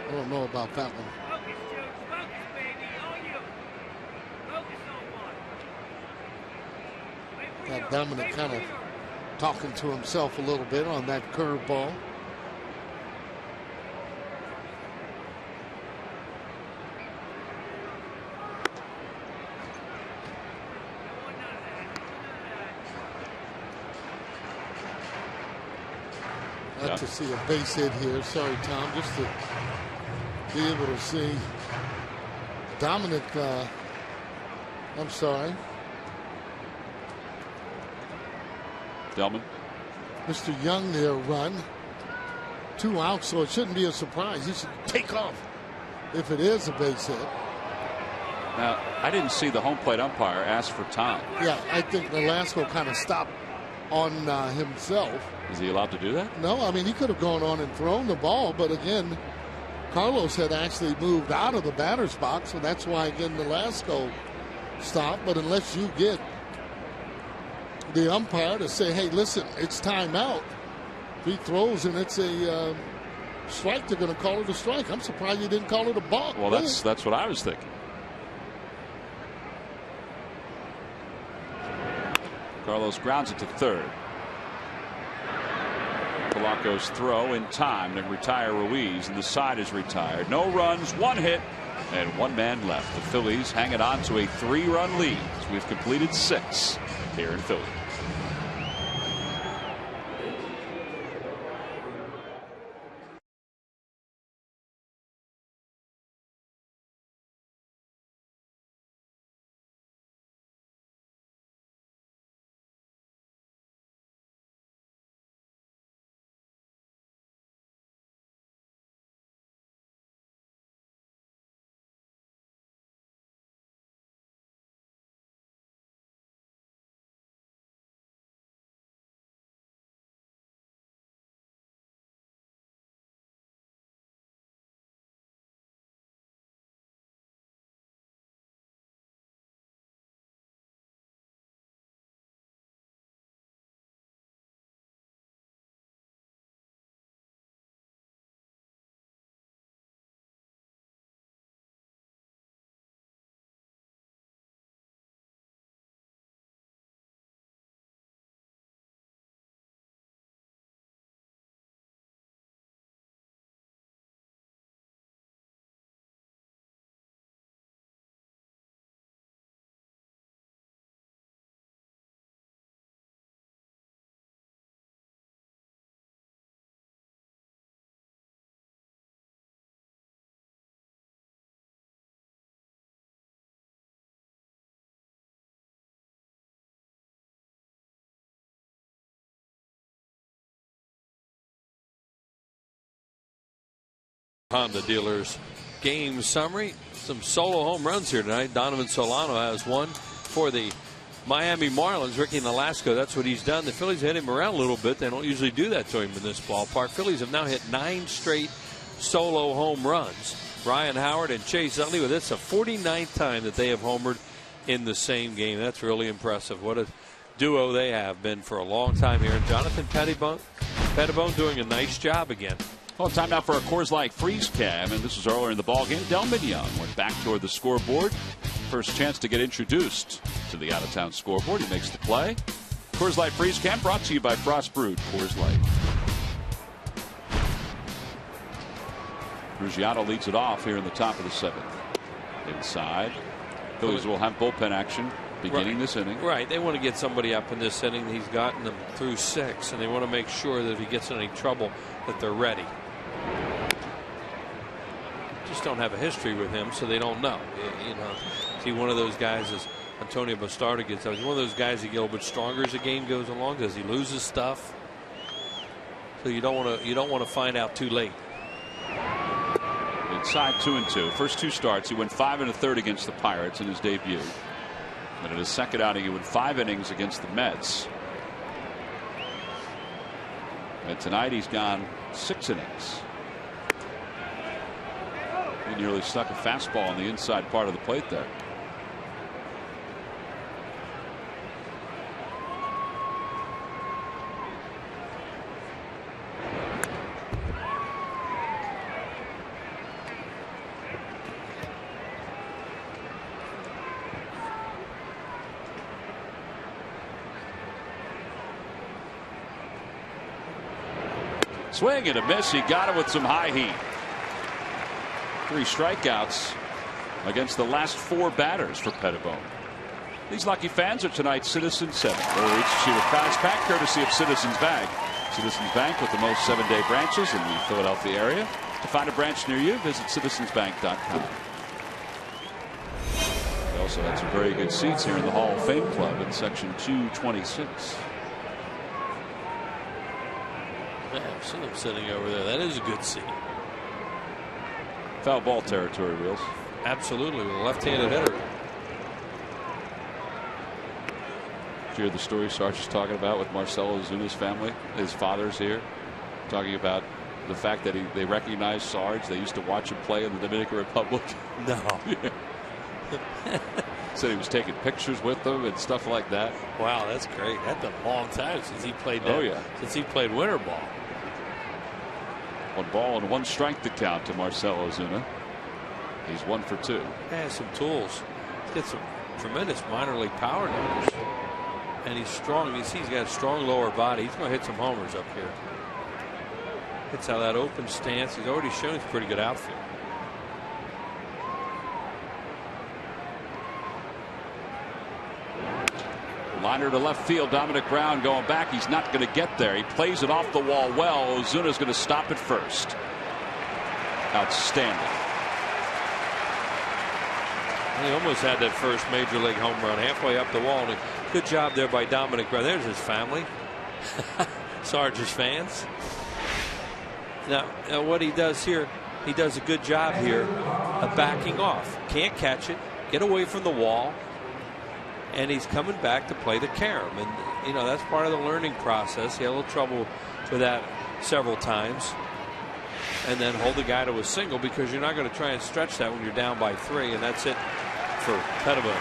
I don't know about that one. Got Dominic kind of talking to himself a little bit on that curveball. Like to see a base hit here. Sorry, Tom, just to be able to see Dominic. I'm sorry. Delman. Mr. Young there run. 2 outs, so it shouldn't be a surprise. He should take off if it is a base hit. Now, I didn't see the home plate umpire ask for time. Yeah, I think Velasco kind of stopped on himself. Is he allowed to do that? No, I mean, he could have gone on and thrown the ball, but again, Carlos had actually moved out of the batter's box, so that's why, again, Velasco stopped. But unless you get the umpire to say, hey, listen, it's time out, if he throws and it's a strike, they're going to call it a strike. I'm surprised you didn't call it a ball. Well, that's what I was thinking. Carlos grounds it to third. Polanco's throw in time to retire Ruiz, and the side is retired. No runs, 1 hit, and 1 man left. The Phillies hanging on to a 3-run lead as we've completed 6 here in Philly. Honda dealers game summary. Some solo home runs here tonight. Donovan Solano has one for the Miami Marlins. Ricky Nolasco, that's what he's done. The Phillies hit him around a little bit. They don't usually do that to him in this ballpark. Phillies have now hit 9 straight solo home runs. Ryan Howard and Chase Utley, with it's the 49th time that they have homered in the same game. That's really impressive. What a duo they have been for a long time here. And Jonathan Pettibone doing a nice job again. Well, time now for a Coors Light Freeze Cam, and this was earlier in the ballgame. Delman Young went back toward the scoreboard. First chance to get introduced to the out-of-town scoreboard. He makes the play. Coors Light Freeze Cam brought to you by Frost Brewed Coors Light. Ruggiero leads it off here in the top of the 7th. Inside. Phillies will have bullpen action beginning this inning. Right. They want to get somebody up in this inning. He's gotten them through 6, and they want to make sure that if he gets in any trouble that they're ready. Just don't have a history with him, so they don't know. You know, see, one of those guys is Antonio Bastardo gets out. He's one of those guys that get a little bit stronger as the game goes along. Does he lose his stuff? So you don't want to find out too late. Inside 2-2. First 2 starts, he went 5 1/3 against the Pirates in his debut. And in his second outing, he went 5 innings against the Mets. And tonight he's gone 6 innings. He nearly stuck a fastball on the inside part of the plate there. Swing and a miss. He got it with some high heat. 3 strikeouts against the last 4 batters for Pettibone. These lucky fans are tonight's Citizens 7. They'll each receive a prize pack courtesy of Citizens Bank. Citizens Bank with the most 7-day branches in the Philadelphia area. To find a branch near you, visit citizensbank.com. They also had some very good seats here in the Hall of Fame Club in section 226. I've seen him sitting over there. That is a good seat. Foul ball territory, Wheels. Absolutely, with a left-handed hitter. Did you hear the story Sarge was talking about with Marcelo Ozuna's family? His father's here, talking about the fact that they recognized Sarge. They used to watch him play in the Dominican Republic. No. Said he was taking pictures with them and stuff like that. Wow, that's great. That's a long time since he played that. Oh, yeah. Since he played winter ball. 1 ball and 1 strike to count to Marcelo Ozuna. He's 1 for 2. He has some tools. He's got some tremendous minor league power numbers. And he's strong. He's got a strong lower body. He's going to hit some homers up here. Hits out that open stance. He's already shown he's a pretty good outfield. Liner to left field. Dominic Brown going back. He's not going to get there. He plays it off the wall well. Ozuna's going to stop at first. Outstanding. He almost had that first major league home run halfway up the wall. And a good job there by Dominic Brown. There's his family. Sarge's fans. Now what he does here, he does a good job here of backing off. Can't catch it. Get away from the wall. And he's coming back to play the carom. And, you know, that's part of the learning process. He had a little trouble with that several times. And then hold the guy to a single because you're not going to try and stretch that when you're down by 3. And that's it for Pettibone.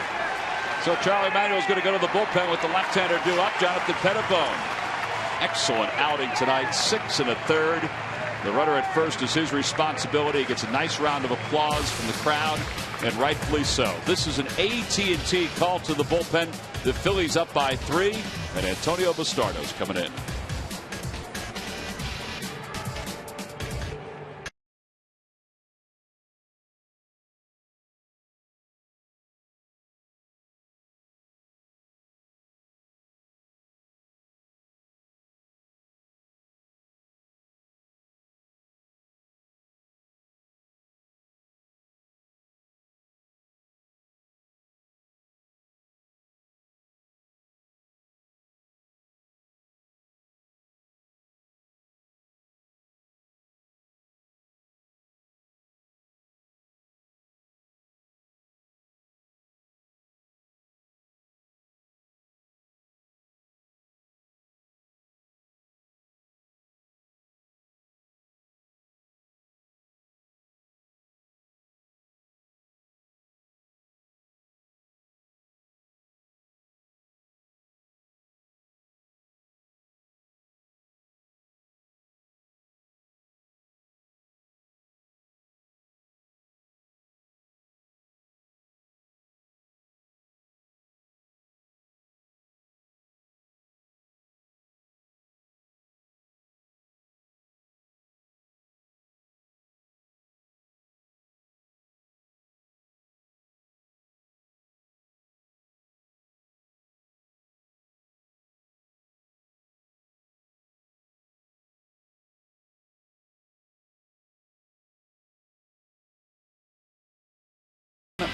So Charlie Manuel's going to go to the bullpen with the left-hander due up. Jonathan Pettibone. Excellent outing tonight. 6 1/3. The runner at first is his responsibility. He gets a nice round of applause from the crowd, and rightfully so. This is an AT&T call to the bullpen. The Phillies up by 3, and Antonio Bastardo's coming in.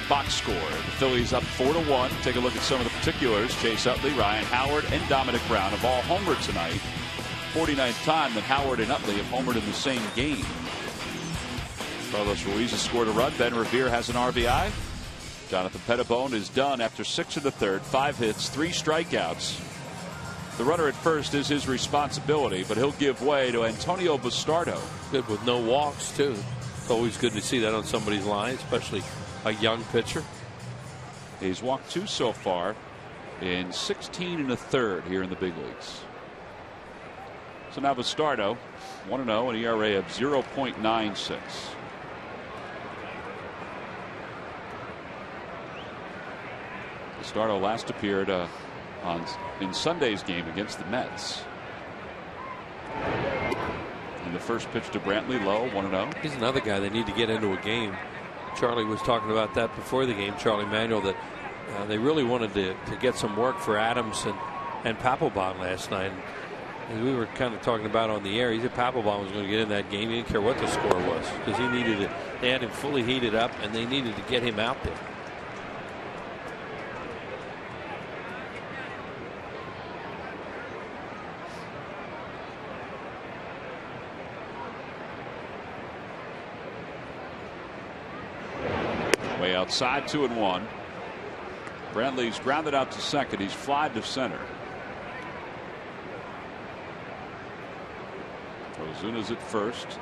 box score. The Phillies up 4-1. Take a look at some of the particulars. Chase Utley, Ryan Howard, and Dominic Brown have all homered tonight. 49th time that Howard and Utley have homered in the same game. Carlos Ruiz has scored a run. Ben Revere has an RBI. Jonathan Pettibone is done after 6 1/3, 5 hits, 3 strikeouts. The runner at first is his responsibility, but he'll give way to Antonio Bastardo. Good with no walks, too. It's always good to see that on somebody's line, especially a young pitcher. He's walked 2 so far in 16 1/3 here in the big leagues. So now Bastardo, 1-0, an ERA of 0.96. Bastardo last appeared in Sunday's game against the Mets. And the first pitch to Brantley, low, 1-0. He's another guy they need to get into a game. Charlie was talking about that before the game, Charlie Manuel, that they really wanted to get some work for Adams and Papelbon last night. And we were kind of talking about on the air, he said Papelbon was going to get in that game. He didn't care what the score was because he needed it. They had him fully heated up and they needed to get him out there. Way outside, 2-1. Brantley's grounded out to second. He's flied to center. Ozuna's at first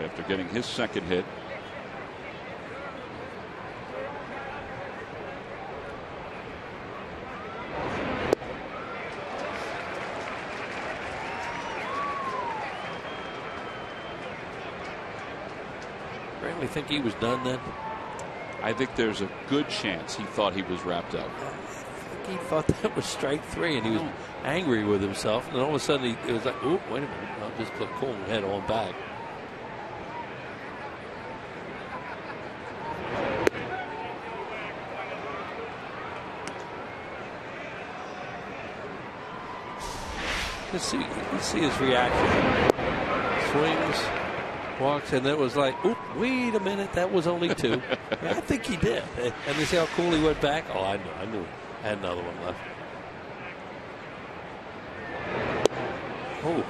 after getting his second hit. Brantley think he was done then? I think there's a good chance he thought he was wrapped up. I think he thought that was strike 3 and he was angry with himself. And all of a sudden it was like, oh, wait a minute. I'll just put cool head on back. Let's see his reaction. Swings, walks, and it was like, oop, wait a minute, that was only 2. I think he did. And you see how cool he went back? Oh, I knew. I had another one left. Oh,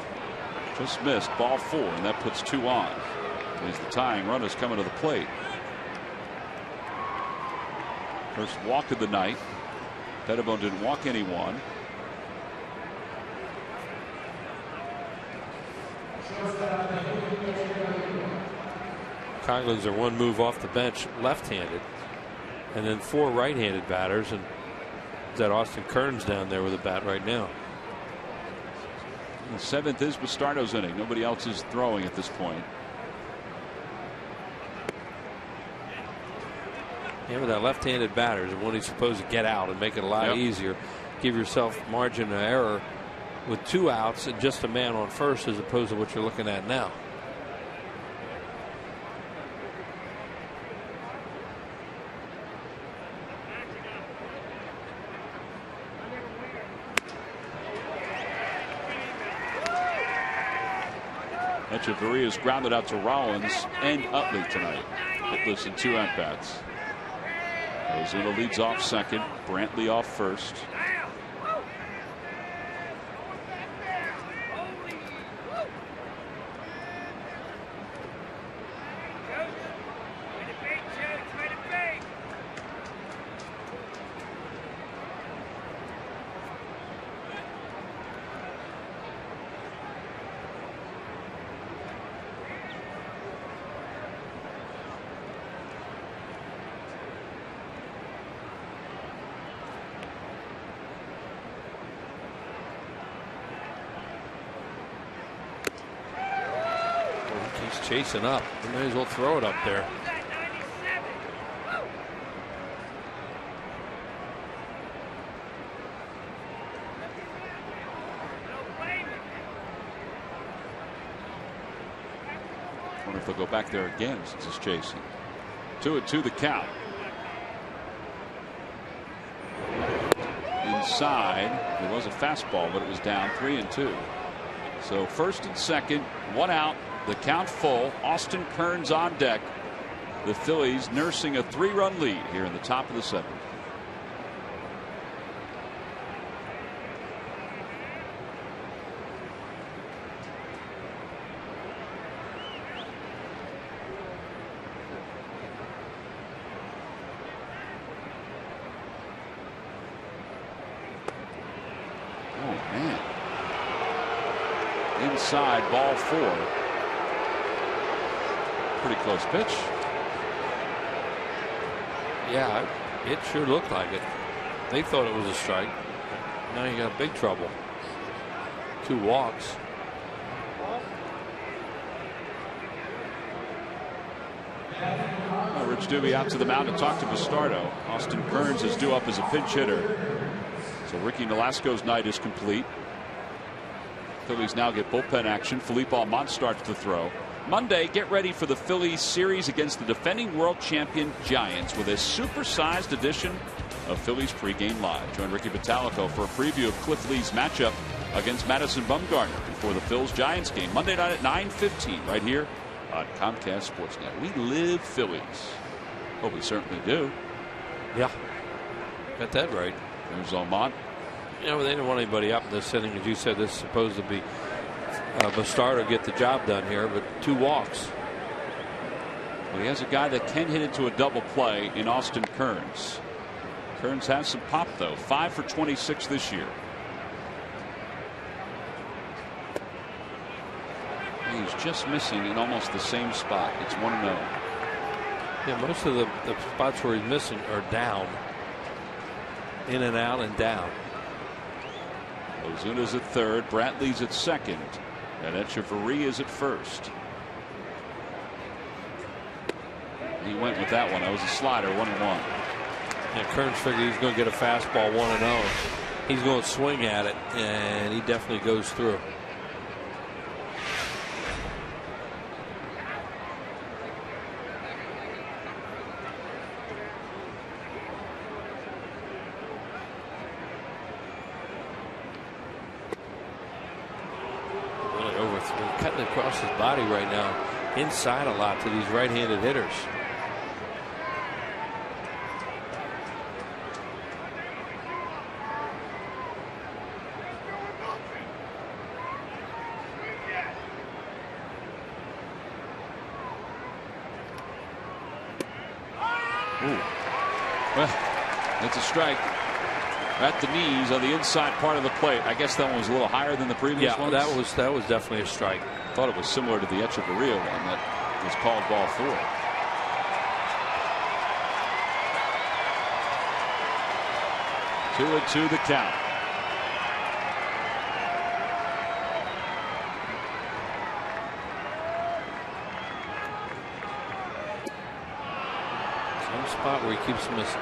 just missed. Ball 4, and that puts 2 on. As the tying runners coming to the plate. First walk of the night. Pettibone didn't walk anyone. Coglins are one move off the bench, left-handed, and then 4 right-handed batters, and that Austin Kearns down there with a bat right now. The 7th is Bastardo's inning. Nobody else is throwing at this point. Yeah, with that left-handed batter is one he's supposed to get out and make it a lot easier. Give yourself margin of error with 2 outs and just a man on first as opposed to what you're looking at now. Echeverria is grounded out to Rollins and Utley tonight. Hitless in 2 at-bats. Ozuna leads off second. Brantley off first. Chasing up. You may as well throw it up there. I wonder if they'll go back there again since it's chasing. 2-2 the count. Inside. It was a fastball, but it was down 3-2. So first and second, 1 out. The count full. Austin Kearns on deck. The Phillies nursing a 3-run lead here in the top of the 7th. Inside, ball 4. Pretty close pitch. Yeah, it sure looked like it. They thought it was a strike. Now you got big trouble. 2 walks. Well, Rich Doobie out to the mound to talk to Bastardo. Austin Kearns is due up as a pinch hitter. So Ricky Nolasco's night is complete. Phillies now get bullpen action. Felipe Almont starts to throw. Monday, get ready for the Phillies series against the defending world champion Giants with a supersized edition of Phillies pregame live. Join Ricky Vitalico for a preview of Cliff Lee's matchup against Madison Bumgarner before the Phils Giants game Monday night at 9:15 right here on Comcast Sportsnet. We live Phillies. Well, we certainly do. Yeah, got that right. There's Almont. You know, they didn't want anybody up in this inning. As you said, this is supposed to be Bastardo get the job done here, but 2 walks. Well, he has a guy that can hit into a double play in Austin Kearns. Kearns has some pop, though. 5 for 26 this year. He's just missing in almost the same spot. It's 1-0. Yeah, most of the spots where he's missing are down. In and out and down. Ozuna's at third. Brantley's at second. And Echeverry is at first. He went with that one. That was a slider, 1-1. And Kearns figured he's going to get a fastball 1-0. He's going to swing at it, and he definitely goes through. Cutting across his body right now, inside a lot to these right-handed hitters. Ooh. Well, it's a strike at the knees on the inside part of the plate. I guess that one was a little higher than the previous one. That was definitely a strike. Thought it was similar to the Echeverria one that was called ball 4. Two and two the count. Some spot where he keeps missing.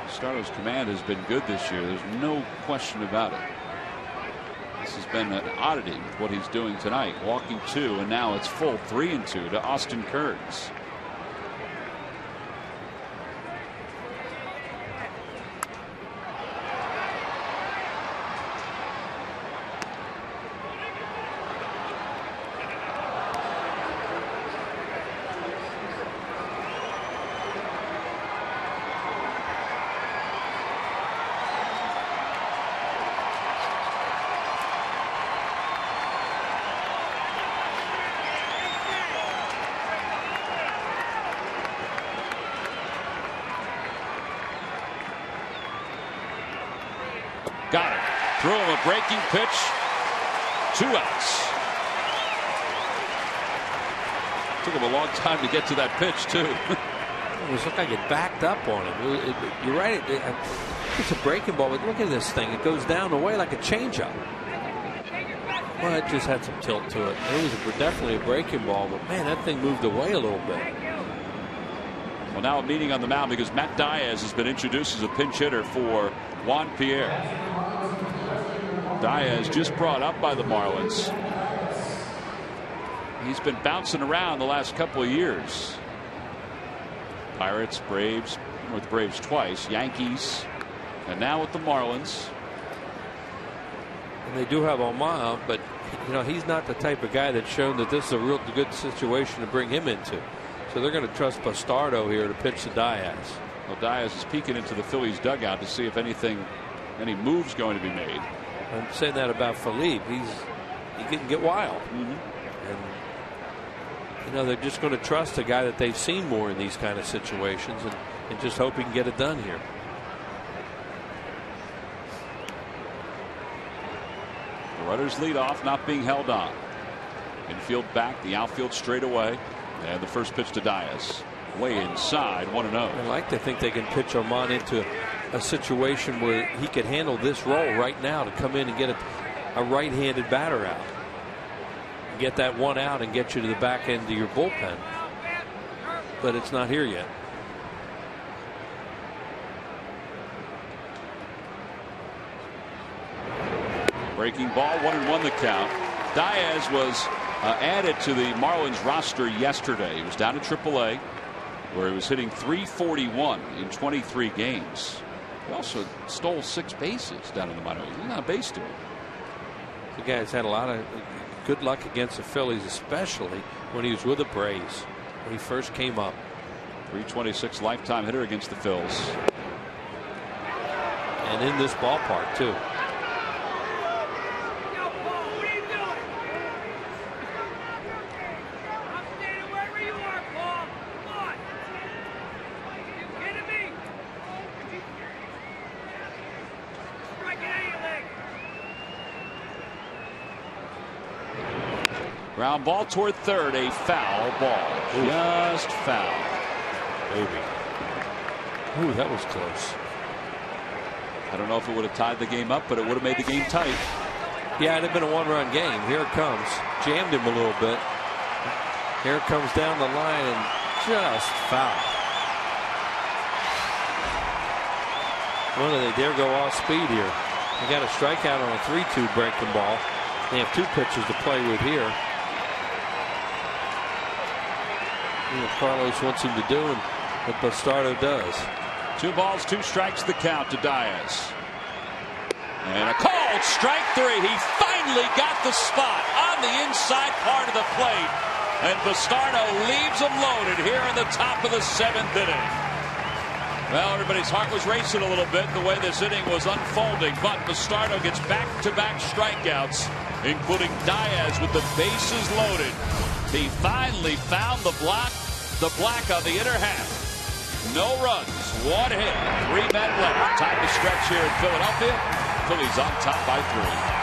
Bastardo's command has been good this year. There's no question about it. This has been an oddity with what he's doing tonight. Walking 2, and now it's full 3-2 to Austin Kearns. Got it. Threw him a breaking pitch. 2 outs. Took him a long time to get to that pitch, too. It was looked like it backed up on him. You're right. It's a breaking ball, but look at this thing. It goes down the way like a changeup. Well, it just had some tilt to it. It was definitely a breaking ball, but man, that thing moved away a little bit. Well, now a meeting on the mound because Matt Diaz has been introduced as a pinch hitter for Juan Pierre. Diaz just brought up by the Marlins. He's been bouncing around the last couple of years. Pirates, Braves, with Braves twice, Yankees, And now with the Marlins. And they do have Omar, but he's not the type of guy that's shown that this is a real good situation to bring him into. So they're going to trust Bastardo here to pitch to Diaz. Well, Diaz is peeking into the Phillies dugout to see if any moves going to be made. I'm saying that about Philippe. He can get wild. And they're just going to trust a guy that they've seen more in these kind of situations and just hope he can get it done here. The runners lead off, not being held on. Infield back, the outfield straight away. And the first pitch to Diaz. Way inside, 1-0. I like to think they can pitch Oman into a situation where he could handle this role right now to come in and get a right-handed batter out. Get that one out and get you to the back end of your bullpen. But it's not here yet. Breaking ball, 1-1 the count. Diaz was added to the Marlins roster yesterday. He was down in AAA, where he was hitting .341 in 23 games. He also stole 6 bases down in the minor leagues. He's not a base stealer. The guy's had a lot of good luck against the Phillies, especially when he was with the Braves when he first came up. .326 lifetime hitter against the Phils. And in this ballpark too. Ground ball toward third, a foul ball. Just foul. Maybe. Ooh, that was close. I don't know if it would have tied the game up, but it would have made the game tight. Yeah, it'd have been a one-run game. Here it comes. Jammed him a little bit. Here it comes down the line and just foul. Well, they dare go off speed here. They got a strikeout on a 3-2 breaking ball. They have 2 pitches to play with here. What Carlos wants him to do and what Bastardo does. 2 balls, 2 strikes the count to Diaz. And a called strike 3. He finally got the spot on the inside part of the plate. And Bastardo leaves him loaded here in the top of the 7th inning. Well, everybody's heart was racing a little bit the way this inning was unfolding. But Bastardo gets back-to-back strikeouts, including Diaz with the bases loaded. He finally found the black on the inner half. No runs, 1 hit, 3 men left. Time to stretch here in Philadelphia. Phillies on top by 3.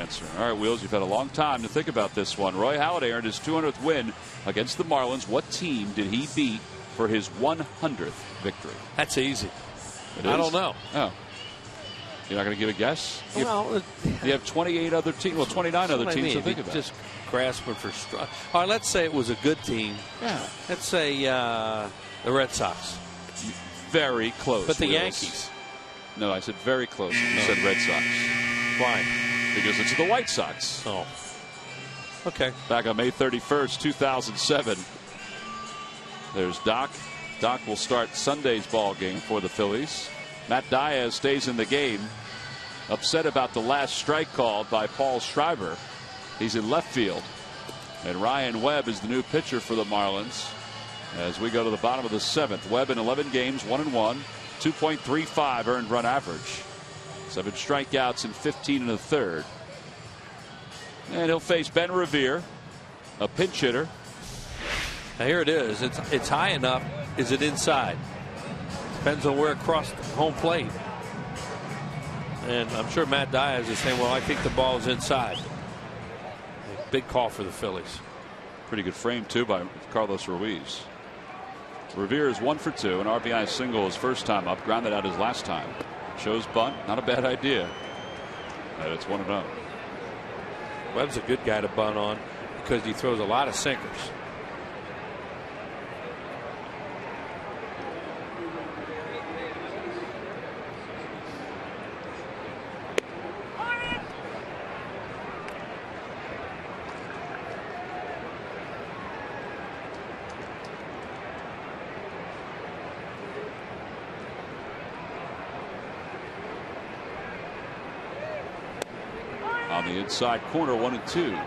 answer. All right, Wheels, you've had a long time to think about this one. Roy Halladay earned his 200th win against the Marlins. What team did he beat for his 100th victory? That's easy. I don't know. Oh. You're not going to give a guess? Well, you have 28 other teams. Well, 29 other teams to think about. Just grasping for straw. All right, let's say it was a good team. Yeah. Let's say the Red Sox. Very close. But the Wheels. Yankees. No, I said very close. You said Red Sox. Why? Because it's the White Sox. Oh. Okay. Back on May 31st, 2007. There's Doc. Doc will start Sunday's ball game for the Phillies. Matt Diaz stays in the game. Upset about the last strike called by Paul Schreiber. He's in left field. And Ryan Webb is the new pitcher for the Marlins. As we go to the bottom of the 7th. Webb in 11 games, 1-1, 2.35 earned run average. 7 strikeouts in 15 and a third. And he'll face Ben Revere, a pinch hitter. Now here it is. It's high enough. Is it inside? Depends on where across the home plate. And I'm sure Matt Diaz is saying, well, I think the ball is inside. Big call for the Phillies. Pretty good frame, too, by Carlos Ruiz. Revere is 1 for 2. An RBI single his first time up. Grounded out his last time. Shows bunt. Not a bad idea. And it's 1-0. Webb's a good guy to bunt on because he throws a lot of sinkers. On the inside corner, 1-2.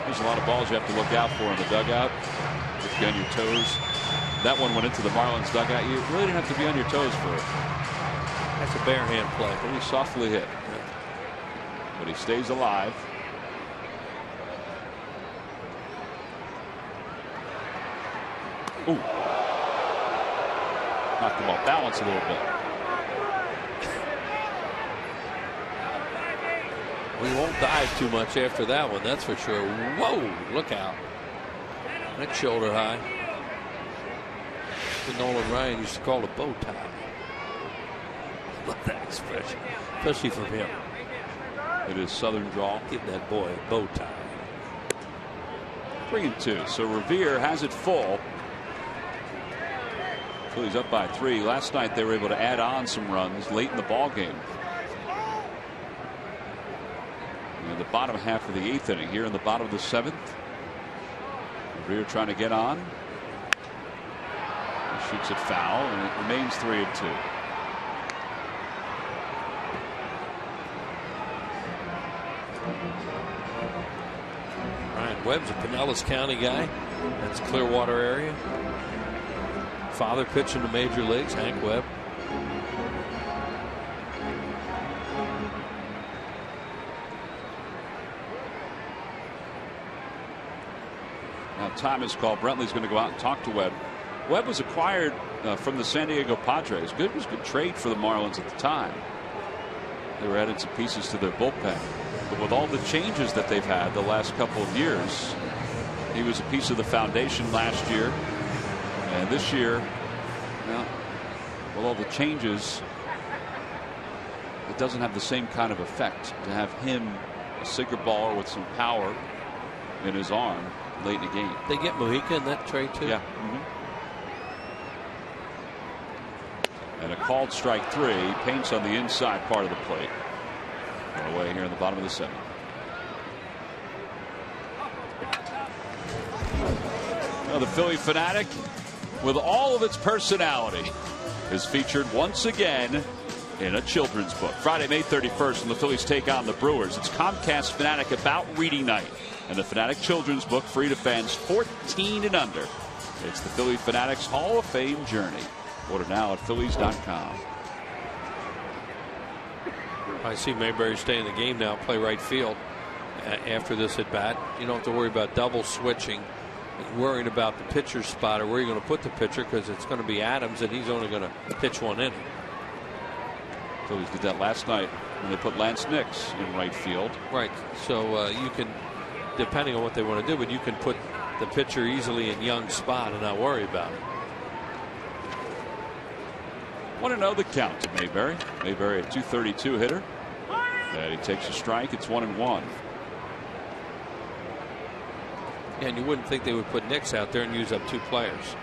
There's a lot of balls you have to look out for in the dugout. If you're on your toes. That one went into the Marlins dugout. You really didn't have to be on your toes for it. That's a bare hand play. Pretty softly hit. But he stays alive. Ooh. Knocked him off balance a little bit. We won't dive too much after that one, that's for sure. Whoa, look out. That's shoulder high. The Nolan Ryan used to call it a bow tie. Love that expression, especially from him. It is Southern draw. Give that boy a bow tie. 3-2. So Revere has it full. Phillies up by 3. Last night they were able to add on some runs late in the ball game. In the bottom half of the 8th inning, here in the bottom of the 7th. Revere trying to get on. He shoots it foul, and it remains 3-2. Ryan Webb's a Pinellas County guy. That's Clearwater area. Father pitched in the major leagues, Hank Webb. Now time is called. Brentley's going to go out and talk to Webb. Webb was acquired from the San Diego Padres. It was a good trade for the Marlins at the time. They were adding some pieces to their bullpen. But with all the changes that they've had the last couple of years, he was a piece of the foundation last year. And this year, well, with all the changes, it doesn't have the same kind of effect to have him, a sinker baller with some power in his arm late in the game. They get Mojica in that trade too? Yeah. And a called strike 3. Paints on the inside part of the plate. Going away here in the bottom of the 7th. Now the Philly Fanatic, with all of its personality, is featured once again in a children's book. Friday, May 31st, when the Phillies take on the Brewers. It's Comcast Fanatic About Reading Night. And the Fanatic Children's Book, free to fans 14 and under. It's the Phillie Fanatics Hall of Fame journey. Order now at Phillies.com. I see Mayberry stay in the game now, play right field after this at bat. You don't have to worry about double switching, worrying about the pitcher's spot or where you're going to put the pitcher, because it's going to be Adams and he's only going to pitch one inning. Phillies did that last night when they put Lance Nix in right field. Right. So you can, depending on what they want to do, but you can put the pitcher easily in Young's spot and not worry about it. 1-0 the count to Mayberry. Mayberry a .232 hitter. And he takes a strike. It's 1-1. Yeah, and you wouldn't think they would put Nix out there and use up 2 players.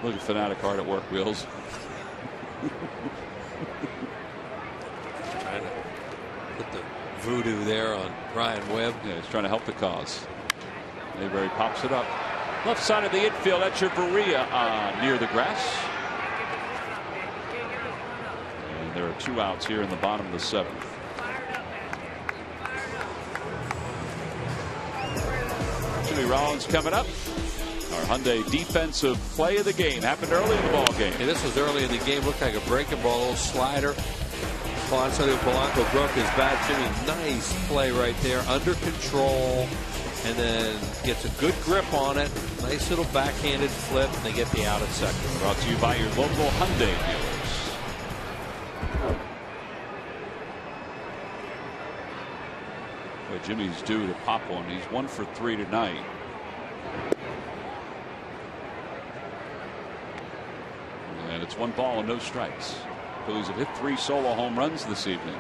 Look at Fanatic hard at work, Wheels. Trying to put the voodoo there on Ryan Webb. Yeah, he's trying to help the cause. Mayberry pops it up. Left side of the infield. That's your Varia near the grass. And there are 2 outs here in the bottom of the 7th. Jimmy Rollins coming up. Our Hyundai defensive play of the game happened early in the ball game. Hey, this was early in the game. Looked like a breaking ball, a little slider. Antonio Polanco broke his bat. Jimmy, nice play right there, under control, and then gets a good grip on it. Nice little backhanded flip, and they get the out at second. Brought to you by your local Hyundai dealers. Boy, Jimmy's due to pop one. He's 1 for 3 tonight. And it's 1 ball and no strikes. Phillies have hit 3 solo home runs this evening.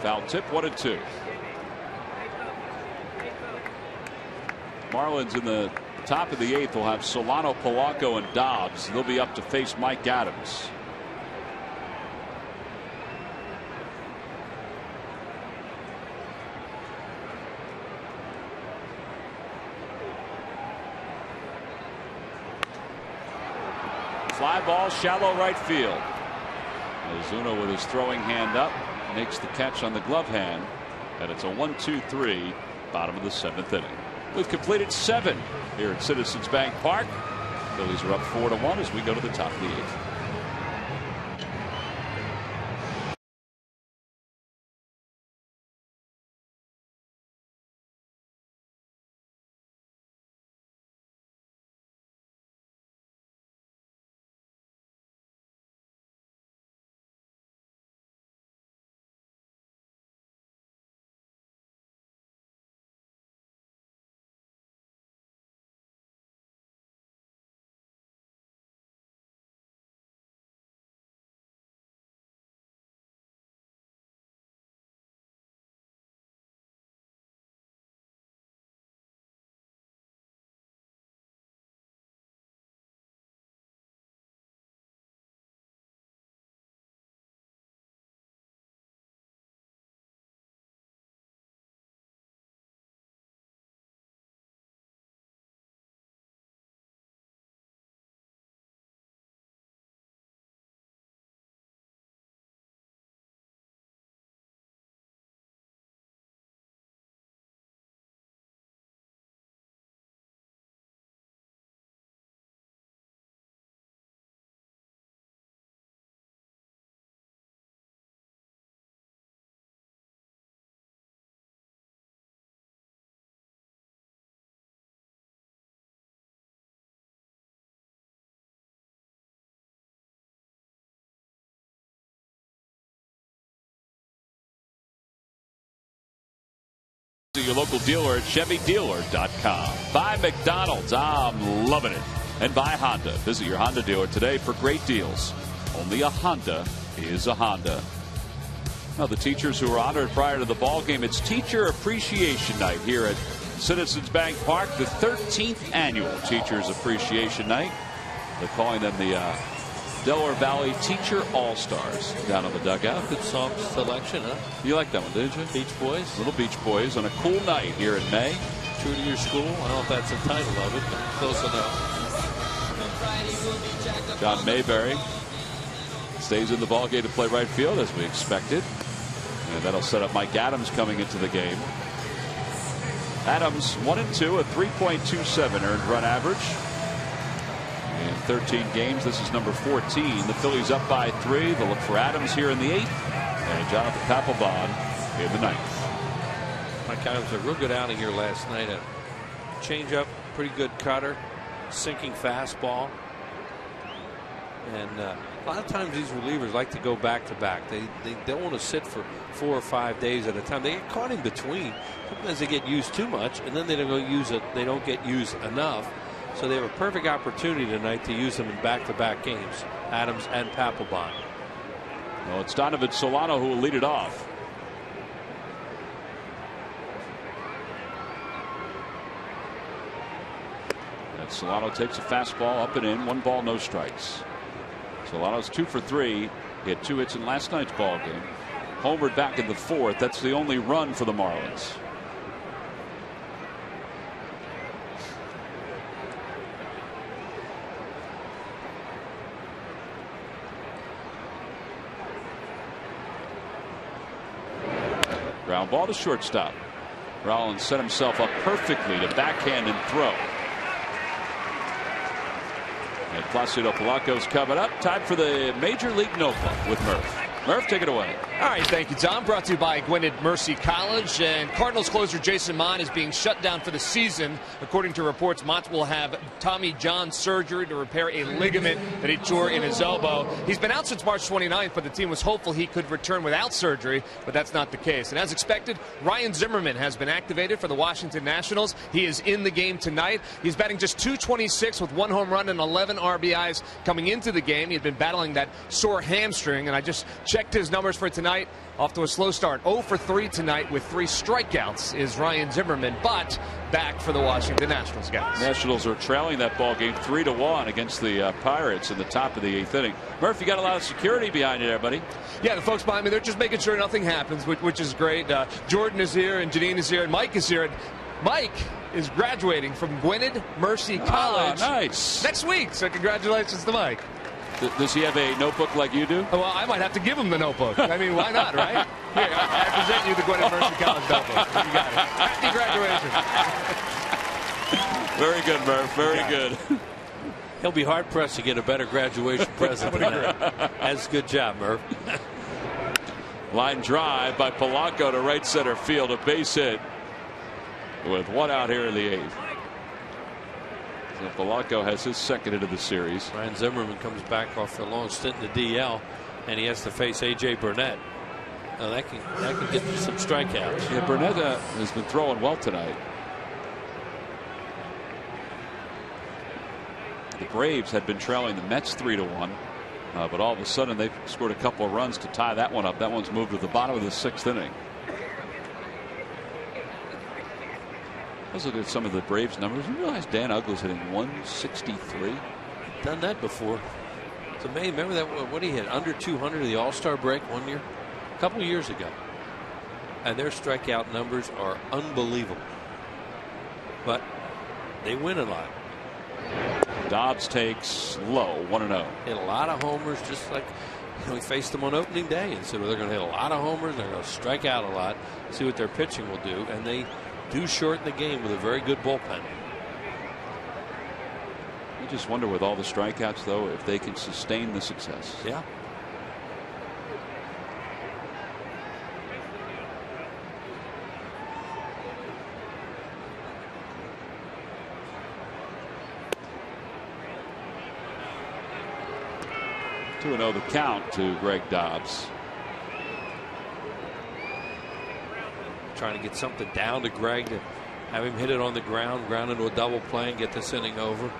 Foul tip, 1-2. Marlins in the top of the 8th will have Solano, Polanco, and Dobbs. They'll be up to face Mike Adams. Fly ball, shallow right field. Ozuna with his throwing hand up makes the catch on the glove hand, and it's a 1-2-3 bottom of the 7th inning. We've completed 7 here at Citizens Bank Park. Phillies are up 4-1 as we go to the top of the 8th. Your local dealer at ChevyDealer.com. By McDonald's, I'm loving it. And by Honda. Visit your Honda dealer today for great deals. Only a Honda is a Honda. Now, the teachers who were honored prior to the ball game, it's Teacher Appreciation Night here at Citizens Bank Park, the 13th annual Teachers Appreciation Night. They're calling them the Delaware Valley Teacher All-Stars down on the dugout. Good song selection, huh? You like that one, didn't you? Beach Boys. Little Beach Boys on a cool night here in May. True to Your School. I don't know if that's the title of it, but close enough. John Mayberry stays in the ballgame to play right field as we expected. And that'll set up Mike Adams coming into the game. Adams 1-2, a 3.27 earned run average. In 13 games, this is number 14. The Phillies up by 3. They'll look for Adams here in the 8th. And Jonathan Papelbon in the 9th. Mike Adams a real good outing here last night. A changeup, pretty good cutter, sinking fastball. And a lot of times these relievers like to go back to back. They don't want to sit for 4 or 5 days at a time. They get caught in between. Sometimes they get used too much, and then they don't use it. They don't get used enough. So they have a perfect opportunity tonight to use them in back-to-back games. Adams and Papelbon. Well, it's Donovan Solano who will lead it off. And Solano takes a fastball up and in. 1 ball, no strikes. Solano's 2 for 3. He had 2 hits in last night's ball game. Homered back in the 4th. That's the only run for the Marlins. Ground ball to shortstop. Rollins set himself up perfectly to backhand and throw. And Placido Polanco's coming up. Time for the Major League Notebook with Murph. Murph, take it away. All right, thank you, Tom. Brought to you by Gwinnett Mercy College. And Cardinals closer Jason Mont is being shut down for the season. According to reports, Mont will have Tommy John surgery to repair a ligament that he tore in his elbow. He's been out since March 29th, but the team was hopeful he could return without surgery, but that's not the case. And as expected, Ryan Zimmerman has been activated for the Washington Nationals. He is in the game tonight. He's batting just .226 with 1 home run and 11 RBIs coming into the game. He had been battling that sore hamstring, and I just checked his numbers for tonight. Off to a slow start. 0 for 3 tonight with 3 strikeouts is Ryan Zimmerman, but back for the Washington Nationals, guys. Nationals are trailing that ball game 3-1 against the Pirates in the top of the 8th inning. Murph, you got a lot of security behind you there, buddy. Yeah, the folks behind me, they're just making sure nothing happens, which is great. Jordan is here, and Janine is here, and Mike is here. And Mike is graduating from Gwinnett Mercy College nice. next week, so congratulations to Mike. Does he have a notebook like you do? Well, I might have to give him the notebook. I mean, why not, right? Here, I present you the Gwinnett Mercy College notebook. You got it. Happy graduation. Very good, Murph. Very good. He'll be hard-pressed to get a better graduation present than that. That's a good job, Murph. Line drive by Polanco to right center field. A base hit with 1 out here in the 8th. So Polanco has his second hit of the series. Ryan Zimmerman comes back off a long stint in the DL, and he has to face A.J. Burnett. Now that can get some strikeouts. Yeah, Burnett has been throwing well tonight. The Braves had been trailing the Mets 3-1, but all of a sudden they scored a couple of runs to tie that one up. That one's moved to the bottom of the 6th inning. Let's look at some of the Braves numbers. You realize Dan Uggla's hitting 163? Done that before. It's amazing. Remember that what he hit under 200 of the All-Star break one year, a couple of years ago, and their strikeout numbers are unbelievable. But they win a lot. Dobbs takes low 1-0. Hit a lot of homers, just like we faced them on opening day and said, well, they're going to hit a lot of homers. They're going to strike out a lot. See what their pitching will do, and they do shorten the game with a very good bullpen. You just wonder with all the strikeouts, though, if they can sustain the success. Yeah. To 2-0 the count to Greg Dobbs. trying to get something down to Greg to have him hit it on the ground into a double play and get this inning over.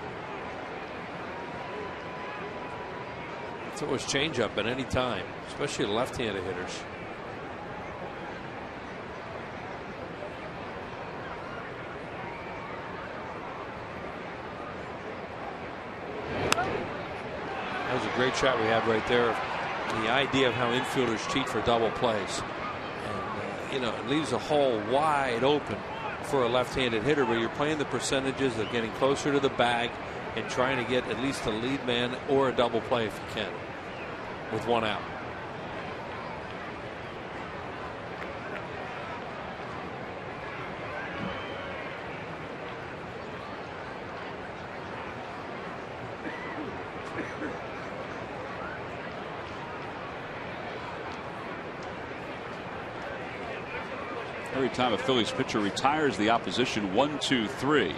Throw his changeup at any time, especially the left-handed hitters. That was a great shot we had right there. The idea of how infielders cheat for double plays. And, it leaves a hole wide open for a left-handed hitter, but you're playing the percentages of getting closer to the bag and trying to get at least a lead man or a double play if you can with one out. Every time a Phillies pitcher retires the opposition 1-2-3,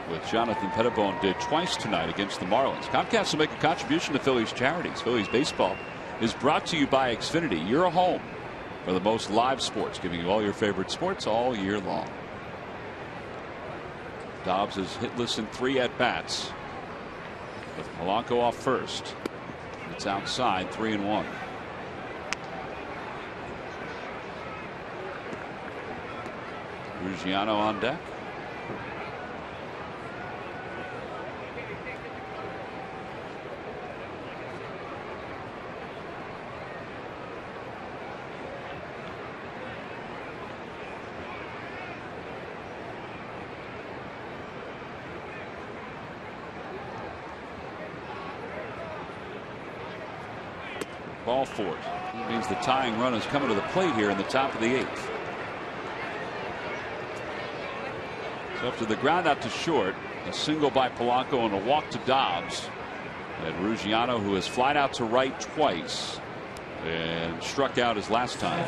which Jonathan Pettibone did twice tonight against the Marlins. Comcast will make a contribution to Phillies charities. Phillies baseball is brought to you by Xfinity, your home for the most live sports, giving you all your favorite sports all year long. Dobbs is hitless in 3 at-bats, with Polanco off first. It's outside, 3-1. Ruggiano on deck. Ball 4. That means the tying run is coming to the plate here in the top of the 8th. So after the ground out to short, a single by Polanco and a walk to Dobbs. And Ruggiano, who has flied out to right twice and struck out his last time.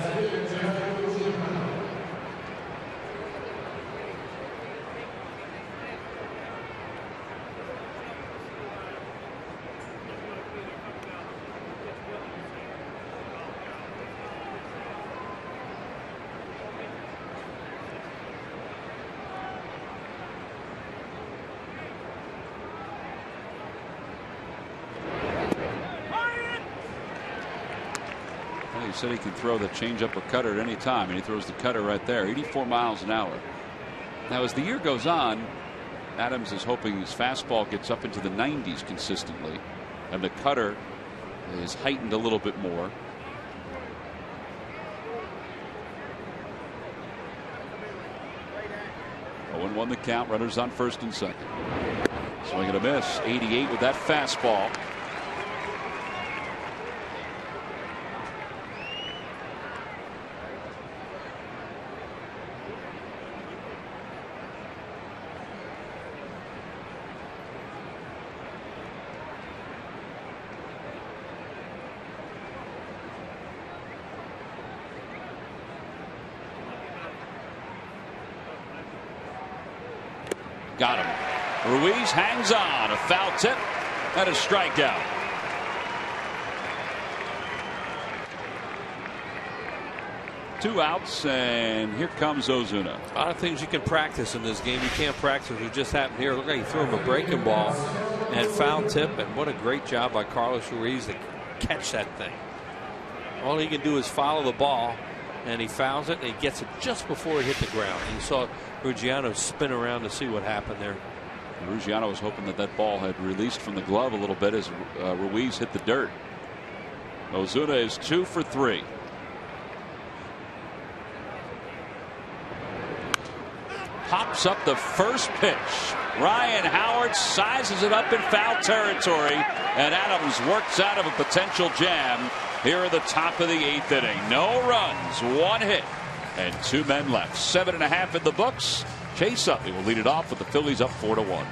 He said he can throw the changeup or cutter at any time, and he throws the cutter right there, 84 miles an hour. Now, as the year goes on, Adams is hoping his fastball gets up into the 90s consistently, and the cutter is heightened a little bit more. Owen won the count, runners on first and second. Swing and a miss, 88 with that fastball. Got him. Ruiz hangs on. A foul tip and a strikeout. Two outs, and here comes Ozuna. A lot of things you can practice in this game. You can't practice what just happened here. Look like he threw him a breaking ball and foul tip, and what a great job by Carlos Ruiz to catch that thing. All he can do is follow the ball, and he fouls it, and he gets it just before it hit the ground. And you saw Ruggiano spin around to see what happened there. Ruggiano was hoping that that ball had released from the glove a little bit as Ruiz hit the dirt. Ozuna is 2 for 3. Pops up the first pitch. Ryan Howard sizes it up in foul territory, and Adams works out of a potential jam here at the top of the 8th inning. No runs, 1 hit, and 2 men left. 7.5 in the books. Chase Utley will lead it off with the Phillies up 4-1.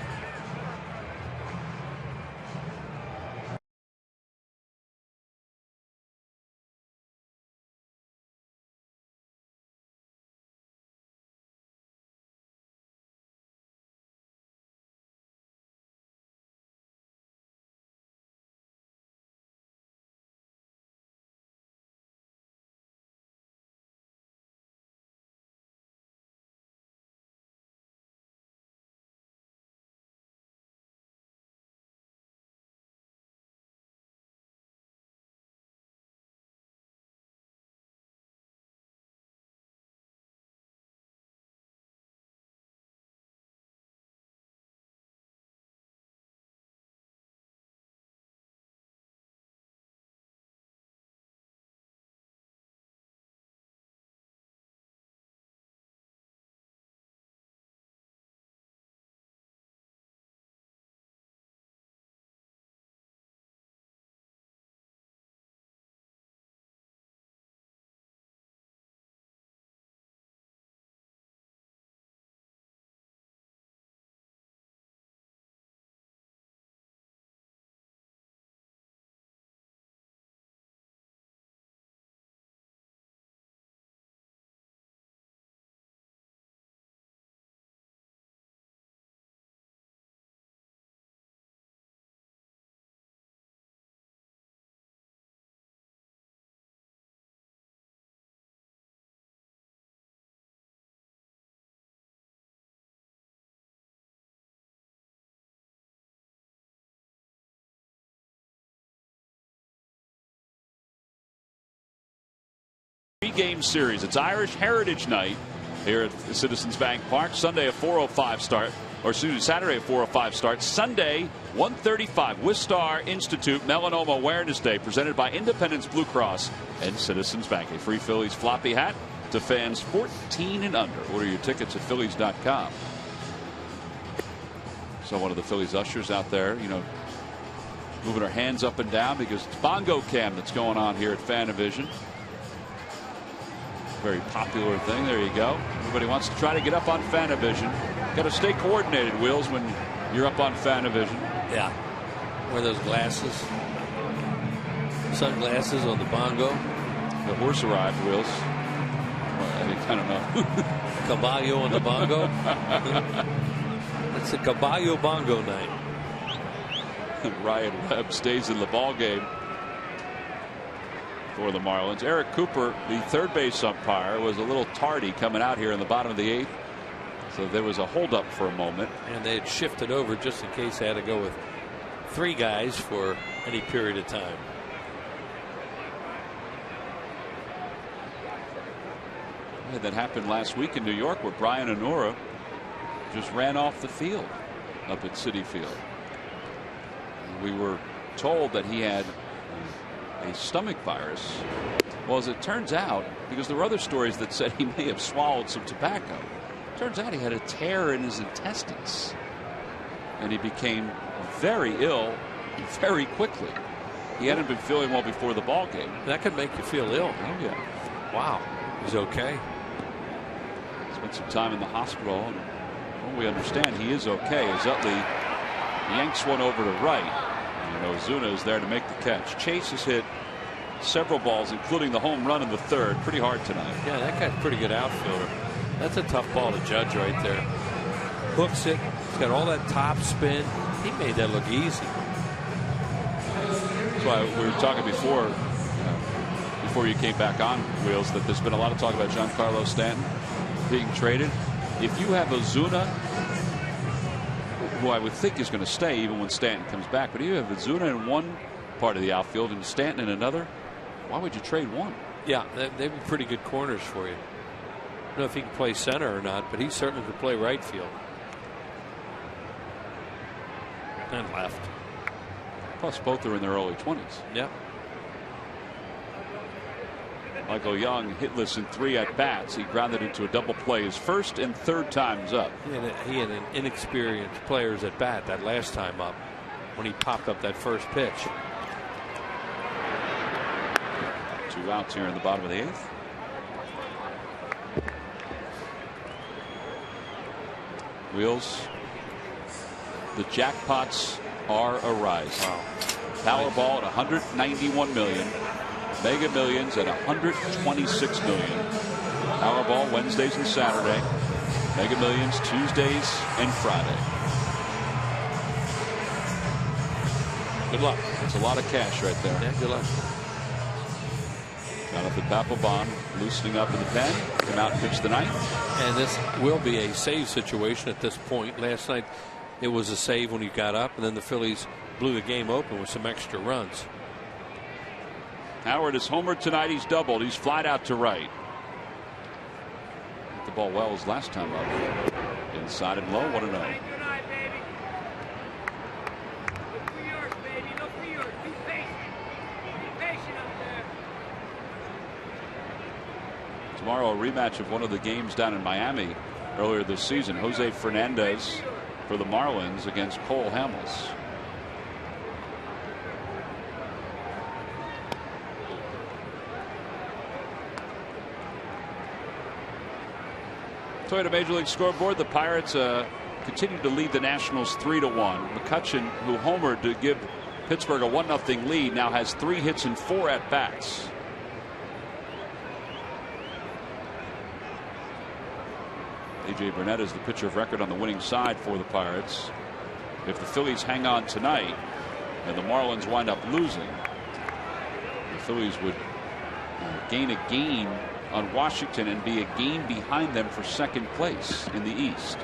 3-game series. It's Irish Heritage Night here at Citizens Bank Park. Sunday a 4:05 start. Or Saturday at 4:05 start. Sunday, 1:35, Wistar Institute Melanoma Awareness Day, presented by Independence Blue Cross and Citizens Bank. A free Phillies floppy hat to fans 14 and under. Order your tickets at Phillies.com. So one of the Phillies ushers out there, moving her hands up and down because it's Bongo Cam that's going on here at Fanavision. Very popular thing. There you go. Everybody wants to try to get up on Fanavision. Got to stay coordinated, Wheels, when you're up on Fanavision. Yeah. Wear those glasses. Sunglasses on the bongo. The horse arrived, Wheels. Well, I don't know. Caballo on the bongo. It's a Caballo bongo night. Ryan Webb stays in the ball game for the Marlins. Eric Cooper, the third base umpire, was a little tardy coming out here in the bottom of the 8th. So there was a holdup for a moment. And they had shifted over just in case they had to go with 3 guys for any period of time. Yeah, that happened last week in New York where Brian Onora just ran off the field up at Citi Field. We were told that he had a stomach virus. Well, as it turns out, because there were other stories that said he may have swallowed some tobacco, turns out he had a tear in his intestines and he became very ill very quickly. He hadn't been feeling well before the ball game. That could make you feel ill. Oh yeah. Wow. He's okay. Spent some time in the hospital, and well, we understand he is okay. As Utley yanks one over to right. Ozuna is there to make the catch. Chase has hit several balls, including the home run in the 3rd, pretty hard tonight. Yeah, that guy's a pretty good outfielder. That's a tough ball to judge right there. Hooks it. He's got all that top spin. He made that look easy. That's why we were talking before you came back on, Wheels, that there's been a lot of talk about Giancarlo Stanton being traded. If you have Ozuna, who I would think is going to stay even when Stanton comes back, but if you have Ozuna in one part of the outfield and Stanton in another, why would you trade one? Yeah, they'd be pretty good corners for you. I don't know if he can play center or not, but he certainly could play right field. And left. Plus, both are in their early 20s. Yep. Michael Young hitless in 3 at-bats. He grounded into a double play his first and 3rd times up. He had an inexperienced player's at bat that last time up when he popped up that first pitch. 2 outs here in the bottom of the 8th. Wheels. The jackpots are arising. Wow. Powerball at $191 million. Mega Millions at $126 million. Powerball Wednesdays and Saturday. Mega Millions Tuesdays and Friday. Good luck. That's a lot of cash right there. Yeah, good luck. Jonathan Papelbon loosening up in the pen. Come out and pitch the 9th. And this will be a save situation at this point. Last night it was a save when he got up, and then the Phillies blew the game open with some extra runs. Howard is homered tonight. He's doubled. He's flied out to right. Hit the ball well his last time up. Inside and low. 1-0. Tomorrow, a rematch of one of the games down in Miami earlier this season. Jose Fernandez for the Marlins against Cole Hamels. Toyota Major League Scoreboard. The Pirates continue to lead the Nationals 3-1. McCutchen, who homered to give Pittsburgh a 1-0 lead, now has 3 hits and 4 at-bats. A.J. Burnett is the pitcher of record on the winning side for the Pirates. If the Phillies hang on tonight and the Marlins wind up losing, the Phillies would gain a game on Washington and be a game behind them for 2nd place in the East.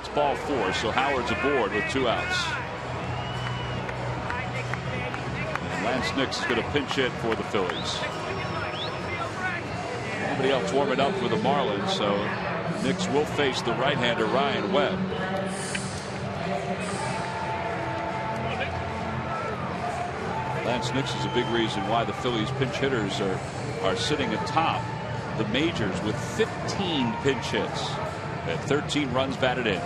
It's ball 4, so Howard's aboard with 2 outs. And Lance Nix is going to pinch hit for the Phillies. Nobody else warming up for the Marlins, so Nix will face the right-hander Ryan Webb. Lance Nix is a big reason why the Phillies pinch hitters are sitting atop the majors with 15 pinch hits and 13 runs batted in.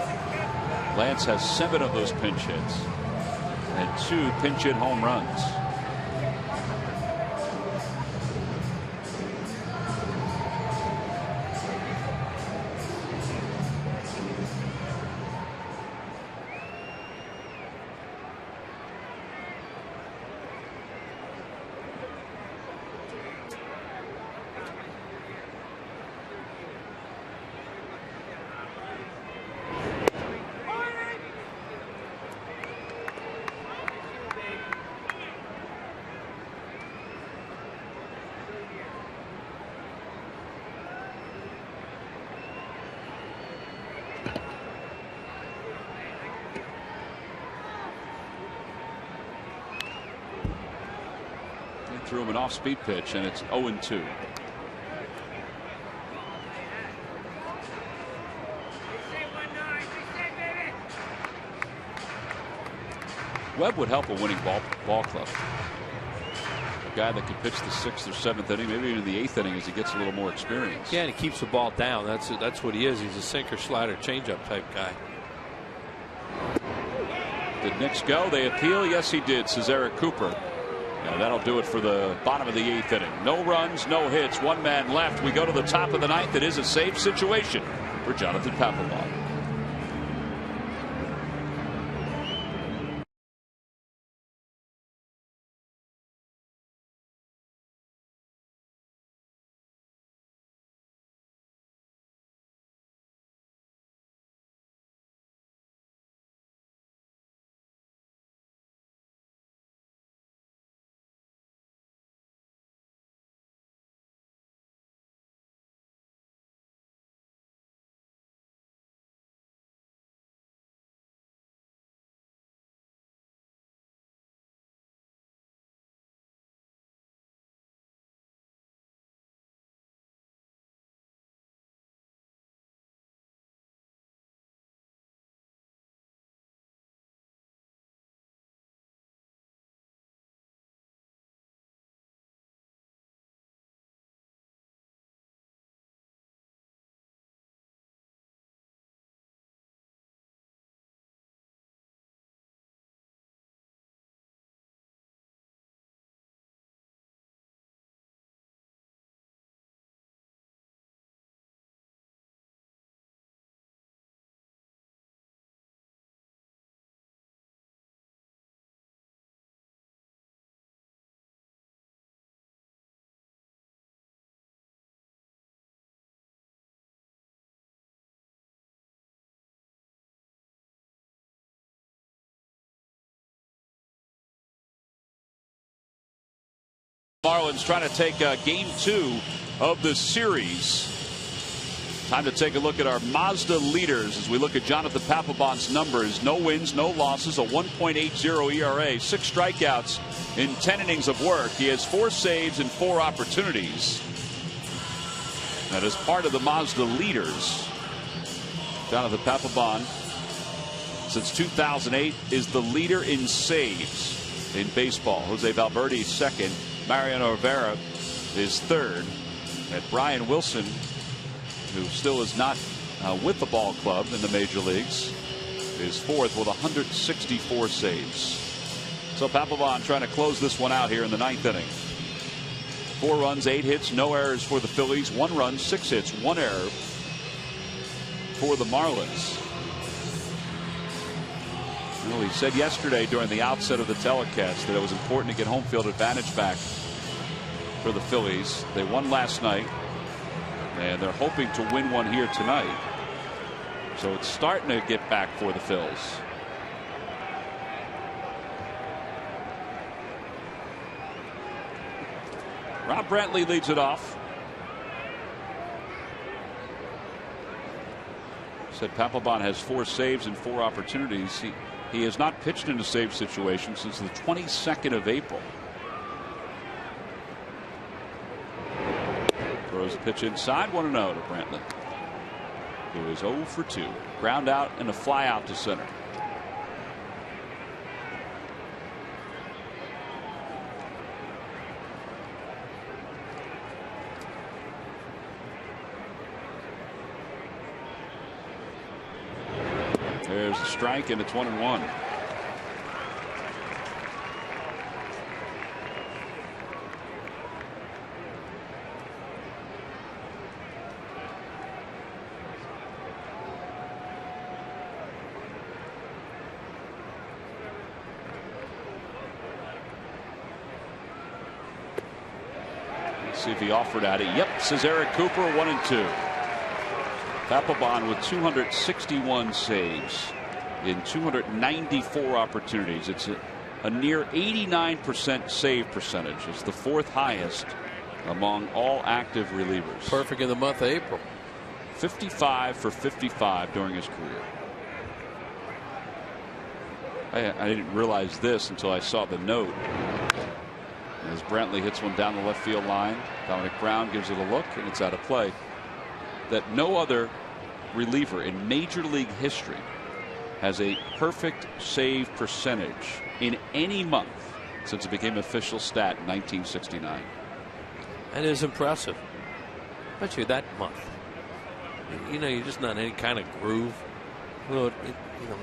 Lance has 7 of those pinch hits and 2 pinch hit home runs. Threw him an off-speed pitch, and it's 0-2. Webb would help a winning ball club. A guy that could pitch the 6th or 7th inning, maybe even the 8th inning as he gets a little more experience. Yeah, and he keeps the ball down. That's what he is. He's a sinker, slider, changeup type guy. Did Nix go? They appeal. Yes, he did, says Eric Cooper. And that'll do it for the bottom of the 8th inning. No runs, no hits, 1 man left. We go to the top of the 9th. It is a safe situation for Jonathan Papelbon. Marlins trying to take game 2 of the series. Time to take a look at our Mazda leaders as we look at Jonathan Papelbon's numbers. No wins, no losses, a 1.80 ERA, 6 strikeouts in 10 innings of work. He has 4 saves and 4 opportunities. That is part of the Mazda leaders. Jonathan Papelbon, since 2008, is the leader in saves in baseball. Jose Valverde is second. Mariano Rivera is third. And Brian Wilson, who still is not with the ball club in the major leagues, is fourth with 164 saves. So Papelbon trying to close this one out here in the 9th inning. 4 runs, 8 hits, no errors for the Phillies. 1 run, 6 hits, 1 error for the Marlins. Well, he said yesterday during the outset of the telecast that it was important to get home field advantage back for the Phillies. They won last night, and they're hoping to win one here tonight. So it's starting to get back for the Phils. Rob Brantley leads it off. Said Papelbon has 4 saves and 4 opportunities. He has not pitched in a save situation since the 22nd of April. Throws the pitch inside, 1-0 to Brantley, who is 0 for 2. Ground out and a fly out to center. There's a strike, and it's 1-1. Let's see if he offered at it. Yep, says Eric Cooper, 1-2. Papelbon with 261 saves in 294 opportunities. It's a near 89% save percentage. It's the 4th highest among all active relievers. Perfect in the month of April. 55 for 55 during his career. I didn't realize this until I saw the note. As Brantley hits one down the left field line, Dominic Brown gives it a look, and it's out of play. That no other reliever in Major League history has a perfect save percentage in any month since it became official stat in 1969. And it is impressive, especially that month. You know, you're just not in any kind of groove. Well,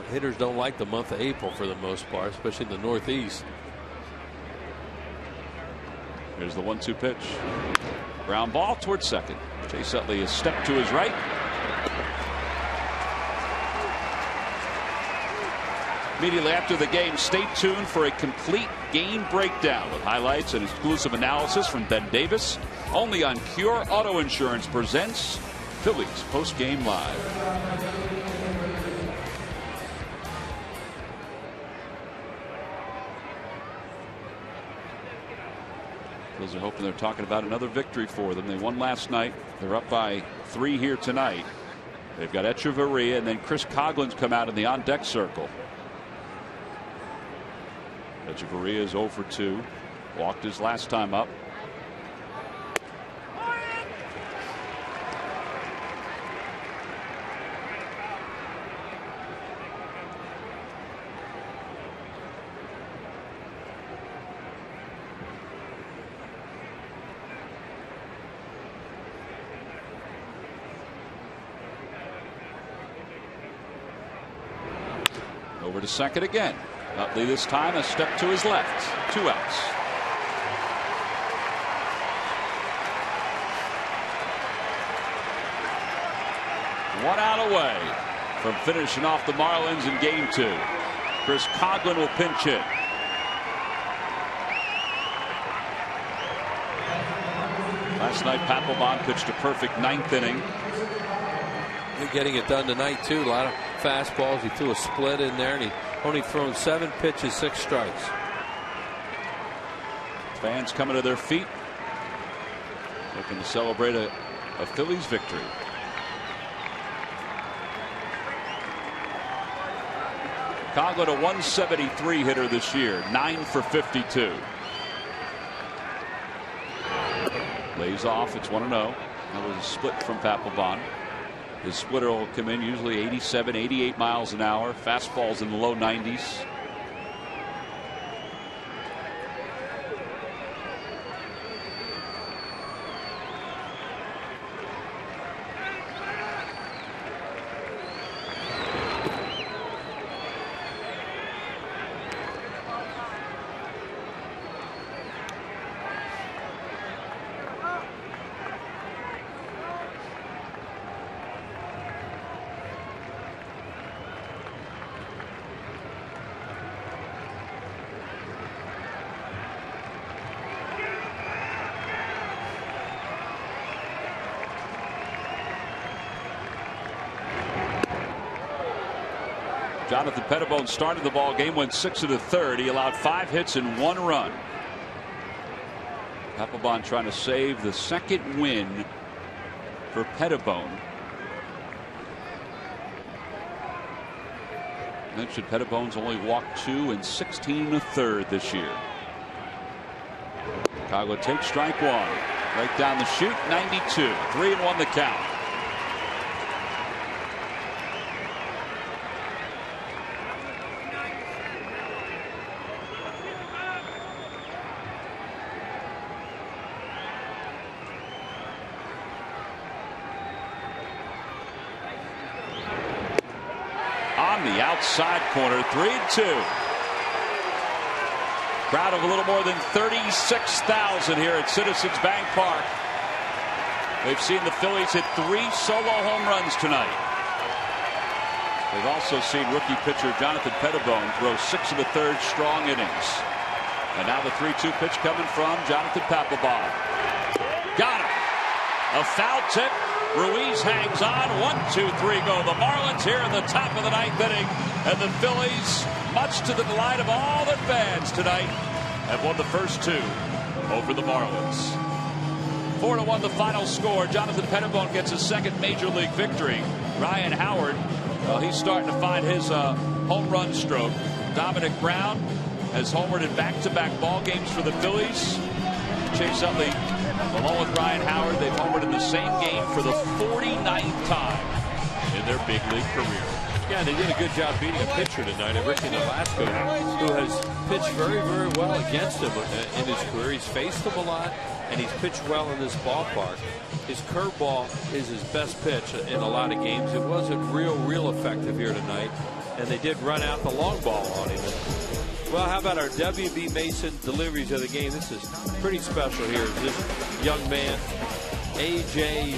hitters don't like the month of April for the most part, especially in the Northeast. Here's the 1-2 pitch. Ground ball towards second. Chase Utley is stepped to his right. Immediately after the game, stay tuned for a complete game breakdown with highlights and exclusive analysis from Ben Davis. Only on Cure Auto Insurance presents Phillies Post-Game Live. Phillies are hoping they're talking about another victory for them. They won last night. They're up by 3 here tonight. They've got Echeverria, and then Chris Coughlin's come out in the on-deck circle. Echeverria is 0 for 2. Walked his last time up. Over to second again. Utley this time a step to his left. 2 outs. One out away from finishing off the Marlins in game 2. Chris Coughlin will pinch hit. Last night Papelbon pitched a perfect 9th inning. You're getting it done tonight too. A lot of fastballs. He threw a split in there, and he only thrown 7 pitches, 6 strikes. Fans coming to their feet, looking to celebrate a Phillies victory. Coughlin, a 173 hitter this year, 9 for 52. Lays off. It's 1-0. That was a split from Papelbon. His splitter will come in usually 87, 88 miles an hour. Fastballs in the low 90s. Jonathan Pettibone started the ball game, went 6 1/3. He allowed 5 hits and 1 run. Papelbon trying to save the second win for Pettibone. Mentioned Pettibone's only walked 2 and 16 1/3 this year. Chicago takes strike 1. Right down the chute, 92. 3-1 the count. On the outside corner, 3-2. Crowd of a little more than 36,000 here at Citizens Bank Park. They've seen the Phillies hit 3 solo home runs tonight. They've also seen rookie pitcher Jonathan Pettibone throw 6 1/3 strong innings. And now the 3-2 pitch coming from Jonathan Papelbon. Got him. A foul tip. Ruiz hangs on. 1-2-3 go. The Marlins here in the top of the 9th inning. And the Phillies, much to the delight of all their fans tonight, have won the first 2 over the Marlins. 4-1 the final score. Jonathan Pettibone gets his second major league victory. Ryan Howard, well, he's starting to find his home run stroke. Dominic Brown has homered in back-to-back ball games for the Phillies. Chase Utley, along with Ryan Howard, they've homered in the same game for the 49th time in their big league career. Yeah, they did a good job beating a pitcher tonight, Ricky Nolasco, who has pitched very, very well against him in his career. He's faced him a lot, and he's pitched well in this ballpark. His curveball is his best pitch in a lot of games. It wasn't real effective here tonight, and they did run out the long ball on him. Well, how about our W.B. Mason deliveries of the game? This is pretty special here. This young man, A.J.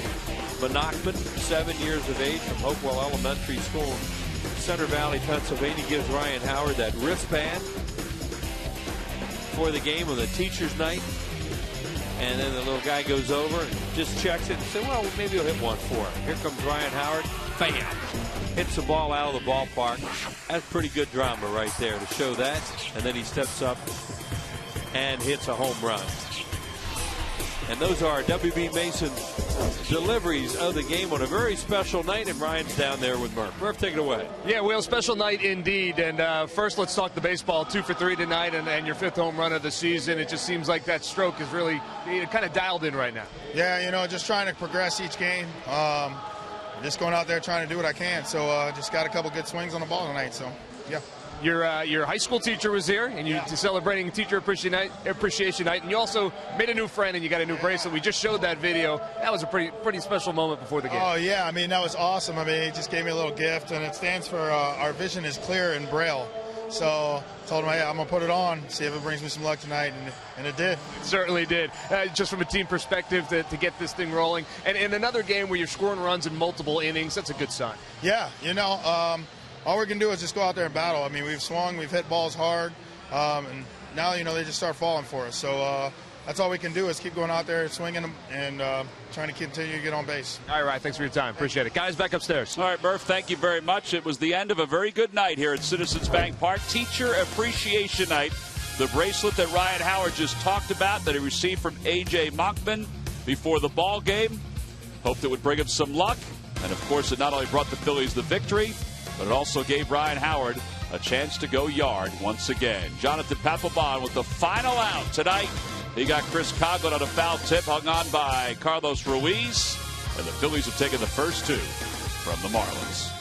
Monachman, 7 years of age, from Hopewell Elementary School in Center Valley, Pennsylvania, gives Ryan Howard that wristband for the game on the teacher's night. And then the little guy goes over and just checks it and says, well, maybe he'll hit one for him. Here comes Ryan Howard. Bam! Hits the ball out of the ballpark. That's pretty good drama right there to show that. And then he steps up and hits a home run. And those are W.B. Mason deliveries of the game on a very special night. And Ryan's down there with Murph. Murph, take it away. Yeah, Will, special night indeed. And first, let's talk the baseball. 2 for 3 tonight, and your 5th home run of the season. It just seems like that stroke is really kind of dialed in right now. Yeah, just trying to progress each game. Just going out there trying to do what I can. So just got a couple good swings on the ball tonight. So, yeah. Your high school teacher was here, and you're celebrating Teacher Appreciation Night, and you also made a new friend, and you got a new bracelet. We just showed that video. That was a pretty special moment before the game. Oh, yeah. I mean, that was awesome. I mean, he just gave me a little gift, and it stands for Our Vision is Clear in Braille. So I told him, hey, I'm going to put it on, see if it brings me some luck tonight, and it did. It certainly did. Just from a team perspective to get this thing rolling. And in another game where you're scoring runs in multiple innings, that's a good sign. Yeah, all we can do is just go out there and battle. I mean, we've swung, we've hit balls hard, and now, they just start falling for us. So that's all we can do is keep going out there, swinging them, and trying to continue to get on base. All right, thanks for your time. Appreciate it. Guys, back upstairs. All right, Murph, thank you very much. It was the end of a very good night here at Citizens Bank Park. Teacher Appreciation Night. The bracelet that Ryan Howard just talked about that he received from A.J. Mockman before the ball game. Hoped it would bring him some luck. And, of course, it not only brought the Phillies the victory, but it also gave Ryan Howard a chance to go yard once again. Jonathan Papelbon with the final out tonight. He got Chris Coughlin on a foul tip, hung on by Carlos Ruiz. And the Phillies have taken the first 2 from the Marlins.